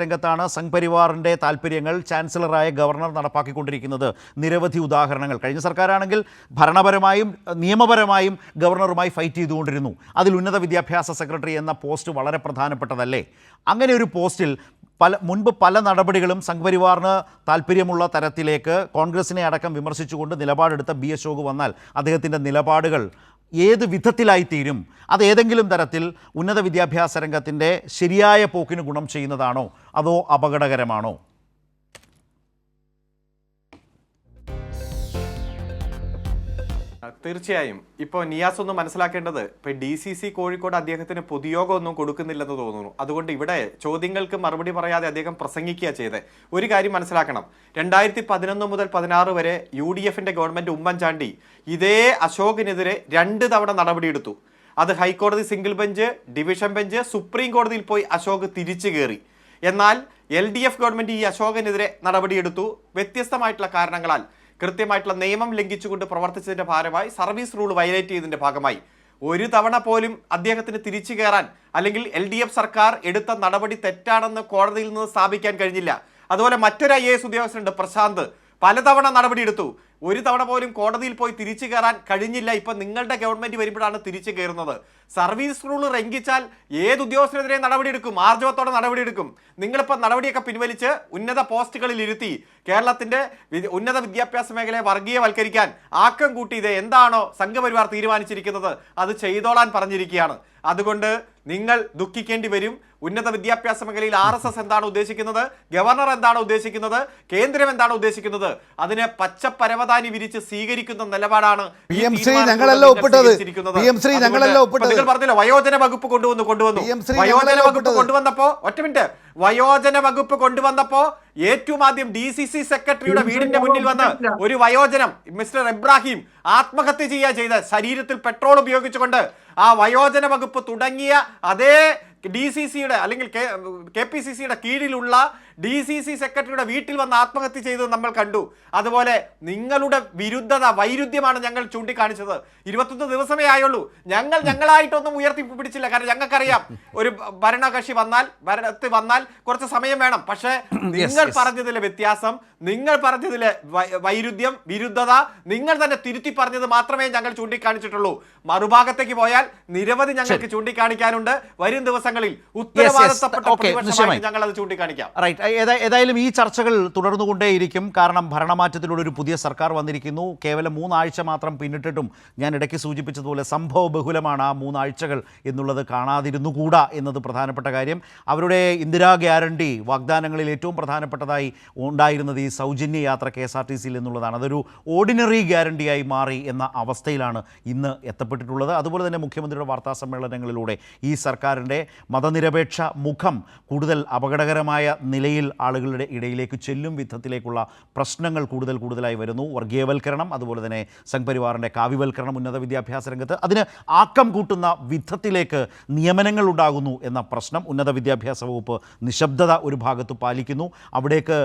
രംഗത്താണ് സംഘ് പരിവാറിൻ്റെ താല്പര്യങ്ങൾ ചാൻസലറായ ഗവർണർ നടപ്പാക്കിക്കൊണ്ടിരിക്കുന്നത്. നിരവധി ഉദാഹരണങ്ങൾ. കഴിഞ്ഞ സർക്കാരാണെങ്കിൽ ഭരണപരമായും നിയമപരമായും ഗവർണറുമായി ഫൈറ്റ് ചെയ്തുകൊണ്ടിരുന്നു. അതിൽ ഉന്നത വിദ്യാഭ്യാസ സെക്രട്ടറി എന്ന പോസ്റ്റ് വളരെ പ്രധാനപ്പെട്ടതല്ലേ? അങ്ങനെ ഒരു പോസ്റ്റിൽ മുൻപ് പല നടപടികളും സംഘ് പരിവാറിന് താല്പര്യമുള്ള തരത്തിലേക്ക് കോൺഗ്രസിനെ അടക്കം വിമർശിച്ചുകൊണ്ട് നിലപാടെടുത്ത ബി അശോക് വന്നാൽ അദ്ദേഹത്തിൻ്റെ നിലപാടുകൾ ഏത് വിധത്തിലായിത്തീരും? അത് ഏതെങ്കിലും തരത്തിൽ ഉന്നത വിദ്യാഭ്യാസ രംഗത്തിൻ്റെ ശരിയായ പോക്കിന് ഗുണം ചെയ്യുന്നതാണോ അതോ അപകടകരമാണോ? തീർച്ചയായും ഇപ്പോൾ നിയാസ് ഒന്ന് മനസ്സിലാക്കേണ്ടത്, ഇപ്പോൾ DCC കോഴിക്കോട് അദ്ദേഹത്തിന് പൊതുയോഗം ഒന്നും കൊടുക്കുന്നില്ലെന്ന് തോന്നുന്നു. അതുകൊണ്ട് ഇവിടെ ചോദ്യങ്ങൾക്ക് മറുപടി പറയാതെ അദ്ദേഹം പ്രസംഗിക്കുക ചെയ്തത്. ഒരു കാര്യം മനസ്സിലാക്കണം, 2011 മുതൽ 16 വരെ UDFന്റെ ഗവൺമെന്റ് ഉമ്മൻചാണ്ടി ഇതേ അശോകിനെതിരെ 2 തവണ നടപടിയെടുത്തു. അത് ഹൈക്കോടതി single bench, division bench, supreme കോടതിയിൽ പോയി അശോക് തിരിച്ചു കയറി. എന്നാൽ LDF ഗവൺമെന്റ് ഈ അശോകിനെതിരെ നടപടിയെടുത്തു. വ്യത്യസ്തമായിട്ടുള്ള കാരണങ്ങളാൽ കൃത്യമായിട്ടുള്ള നിയമം ലംഘിച്ചുകൊണ്ട് പ്രവർത്തിച്ചതിന്റെ ഭാഗമായി സർവീസ് റൂൾ വയലേറ്റ് ചെയ്തതിന്റെ ഭാഗമായി ഒരു തവണ പോലും അദ്ദേഹത്തിന് തിരിച്ചു കയറാൻ അല്ലെങ്കിൽ LDF സർക്കാർ എടുത്ത നടപടി തെറ്റാണെന്ന് കോടതിയിൽ നിന്ന് സ്ഥാപിക്കാൻ കഴിഞ്ഞില്ല. അതുപോലെ മറ്റൊരു IAS ഉദ്യോഗസ്ഥനുണ്ട് പ്രശാന്ത്, പലതവണ നടപടിയെടുത്തു. ഒരു തവണ പോലും കോടതിയിൽ പോയി തിരിച്ചു കയറാൻ കഴിഞ്ഞില്ല. ഇപ്പം നിങ്ങളുടെ ഗവൺമെന്റ് വരുമ്പോഴാണ് തിരിച്ചു കയറുന്നത്. സർവീസ് റൂൾ ലംഘിച്ചാൽ ഏത് ഉദ്യോഗസ്ഥനെതിരെ നടപടിയെടുക്കും? ആർജവത്തോടെ നടപടിയെടുക്കും. നിങ്ങളിപ്പോൾ നടപടിയൊക്കെ പിൻവലിച്ച് ഉന്നത പോസ്റ്റുകളിൽ ഇരുത്തി കേരളത്തിന്റെ ഉന്നത വിദ്യാഭ്യാസ മേഖലയെ വർഗീയവൽക്കരിക്കാൻ ആക്കം കൂട്ടിയത് എന്താണോ സംഘപരിവാർ തീരുമാനിച്ചിരിക്കുന്നത് അത് ചെയ്തോളാൻ പറഞ്ഞിരിക്കുകയാണ്. അതുകൊണ്ട് നിങ്ങൾ ദുഃഖിക്കേണ്ടി വരും. ഉന്നത വിദ്യാഭ്യാസ മേഖലയിൽ RSS എന്താണ് ഉദ്ദേശിക്കുന്നത്, ഗവർണർ എന്താണ് ഉദ്ദേശിക്കുന്നത്, കേന്ദ്രം എന്താണ് ഉദ്ദേശിക്കുന്നത്, അതിനെ പച്ചപ്പരവതാനി വിരിച്ച് സ്വീകരിക്കുന്ന നിലപാടാണ് പറഞ്ഞില്ല. വയോജന വകുപ്പ് കൊണ്ടുവന്നപ്പോ ഏറ്റവും ആദ്യം DCC സെക്രട്ടറിയുടെ വീടിന്റെ മുന്നിൽ വന്ന് ഒരു വയോജനം മിസ്റ്റർ ഇബ്രാഹിം ആത്മഹത്യ ചെയ്യുക ചെയ്ത, ശരീരത്തിൽ പെട്രോൾ ഉപയോഗിച്ചുകൊണ്ട് ആ വയോജന വകുപ്പ് തുടങ്ങിയ അതേ DCCയുടെ അല്ലെങ്കിൽ KPCCയുടെ കീഴിലുള്ള DCC സെക്രട്ടറിയുടെ വീട്ടിൽ വന്ന് ആത്മഹത്യ ചെയ്തത് നമ്മൾ കണ്ടു. അതുപോലെ നിങ്ങളുടെ വൈരുദ്ധ്യമാണ് ഞങ്ങൾ ചൂണ്ടിക്കാണിച്ചത്. 21 ദിവസമേ ആയുള്ളൂ. ഞങ്ങളായിട്ടൊന്നും ഉയർത്തി പിടിച്ചില്ല. കാരണം ഞങ്ങൾക്കറിയാം ഒരു ഭരണകക്ഷി ഭരണത്തിൽ വന്നാൽ കുറച്ച് സമയം വേണം. പക്ഷേ നിങ്ങൾ പറഞ്ഞതിലെ വ്യത്യാസം, നിങ്ങൾ പറഞ്ഞതിലെ വൈരുദ്ധ്യം, വിരുദ്ധത നിങ്ങൾ തന്നെ തിരുത്തി പറഞ്ഞത് മാത്രമേ ഞങ്ങൾ ചൂണ്ടിക്കാണിച്ചിട്ടുള്ളൂ. മറുഭാഗത്തേക്ക് പോയാൽ നിരവധി ഞങ്ങൾക്ക് ചൂണ്ടിക്കാണിക്കാനുണ്ട്. വരും ദിവസങ്ങളിൽ ഉത്തരവാദിത്തപ്പെട്ട പ്രതിപക്ഷമായി ഞങ്ങൾ അത് ചൂണ്ടിക്കാണിക്കാം. റൈറ്റ്. ഏതായാലും ഈ ചർച്ചകൾ തുടർന്നുകൊണ്ടേയിരിക്കും. കാരണം ഭരണമാറ്റത്തിലൂടെ ഒരു പുതിയ സർക്കാർ വന്നിരിക്കുന്നു. കേവലം 3 ആഴ്ച മാത്രം പിന്നിട്ടിട്ടും ഞാൻ ഇടയ്ക്ക് സൂചിപ്പിച്ചതുപോലെ സംഭവ ബഹുലമാണ് ആ 3 ആഴ്ചകൾ എന്നുള്ളത് കാണാതിരുന്നുകൂടാ എന്നത് പ്രധാനപ്പെട്ട കാര്യം. അവരുടെ ഇന്ദിരാ ഗ്യാരണ്ടി വാഗ്ദാനങ്ങളിൽ ഏറ്റവും പ്രധാനപ്പെട്ടതായി ഉണ്ടായിരുന്നത് ഈ സൗജന്യ യാത്ര KSRTCയിൽ എന്നുള്ളതാണ്. അതൊരു ഓർഡിനറി ഗ്യാരണ്ടിയായി മാറി എന്ന അവസ്ഥയിലാണ് ഇന്ന് എത്തപ്പെട്ടിട്ടുള്ളത്. അതുപോലെ തന്നെ മുഖ്യമന്ത്രിയുടെ വാർത്താ സമ്മേളനങ്ങളിലൂടെ ഈ സർക്കാരിൻ്റെ മതനിരപേക്ഷ മുഖം കൂടുതൽ അപകടകരമായ നിലയിൽ ആളുകളുടെ ഇടയിലേക്ക് ചെല്ലും വിധത്തിലേക്കുള്ള പ്രശ്നങ്ങൾ കൂടുതലായി വരുന്നു. വർഗീയവൽക്കരണം, അതുപോലെ തന്നെ സംഘ് പരിവാറിൻ്റെ കാവ്യവൽക്കരണം ഉന്നത വിദ്യാഭ്യാസ രംഗത്ത്, അതിന് ആക്കം കൂട്ടുന്ന വിധത്തിലേക്ക് നിയമനങ്ങൾ ഉണ്ടാകുന്നു എന്ന പ്രശ്നം. ഉന്നത വിദ്യാഭ്യാസ വകുപ്പ് നിശബ്ദത ഒരു ഭാഗത്ത് പാലിക്കുന്നു. അവിടേക്ക്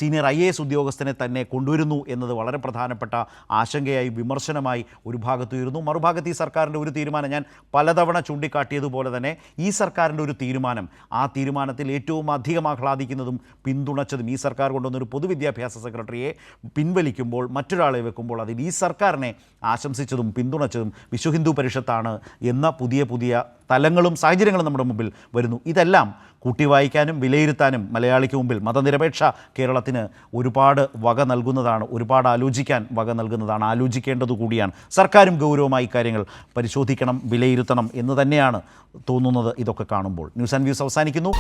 സീനിയർ IAS ഉദ്യോഗസ്ഥനെ തന്നെ കൊണ്ടുവരുന്നു എന്നത് വളരെ പ്രധാനപ്പെട്ട ആശങ്കയായി, വിമർശനമായി ഒരു ഭാഗത്ത് ഉയരുന്നു. മറുഭാഗത്ത് ഈ സർക്കാരിൻ്റെ ഒരു തീരുമാനം, ഞാൻ പലതവണ ചൂണ്ടിക്കാട്ടിയതുപോലെ തന്നെ ഈ സർക്കാരിൻ്റെ ഒരു തീരുമാനം, ആ തീരുമാനത്തിൽ ഏറ്റവും അധികം ആഹ്ലാദിക്കുന്നതും പിന്തുണച്ചതും ഈ സർക്കാർ കൊണ്ടുവന്നൊരു പൊതുവിദ്യാഭ്യാസ സെക്രട്ടറിയെ പിൻവലിക്കുമ്പോൾ, മറ്റൊരാളെ വെക്കുമ്പോൾ അതിൽ ഈ സർക്കാരിനെ ആശംസിച്ചതും പിന്തുണച്ചതും വിശ്വ ഹിന്ദു പരിഷത്താണ് എന്ന പുതിയ തലങ്ങളും സാഹചര്യങ്ങളും നമ്മുടെ മുമ്പിൽ വരുന്നു. ഇതെല്ലാം കൂട്ടി വായിക്കാനും വിലയിരുത്താനും മലയാളിക്ക് മുമ്പിൽ മതനിരപേക്ഷ കേരളത്തിന് ഒരുപാട് വക നൽകുന്നതാണ്, ഒരുപാട് ആലോചിക്കാൻ വക നൽകുന്നതാണ്, ആലോചിക്കേണ്ടതു കൂടിയാണ്. സർക്കാരും ഗൗരവമായി കാര്യങ്ങൾ പരിശോധിക്കണം, വിലയിരുത്തണം എന്ന് തന്നെയാണ് തോന്നുന്നത് ഇതൊക്കെ കാണുമ്പോൾ. ന്യൂസ് ആൻഡ് വ്യൂസ് അവസാനിക്കുന്നു.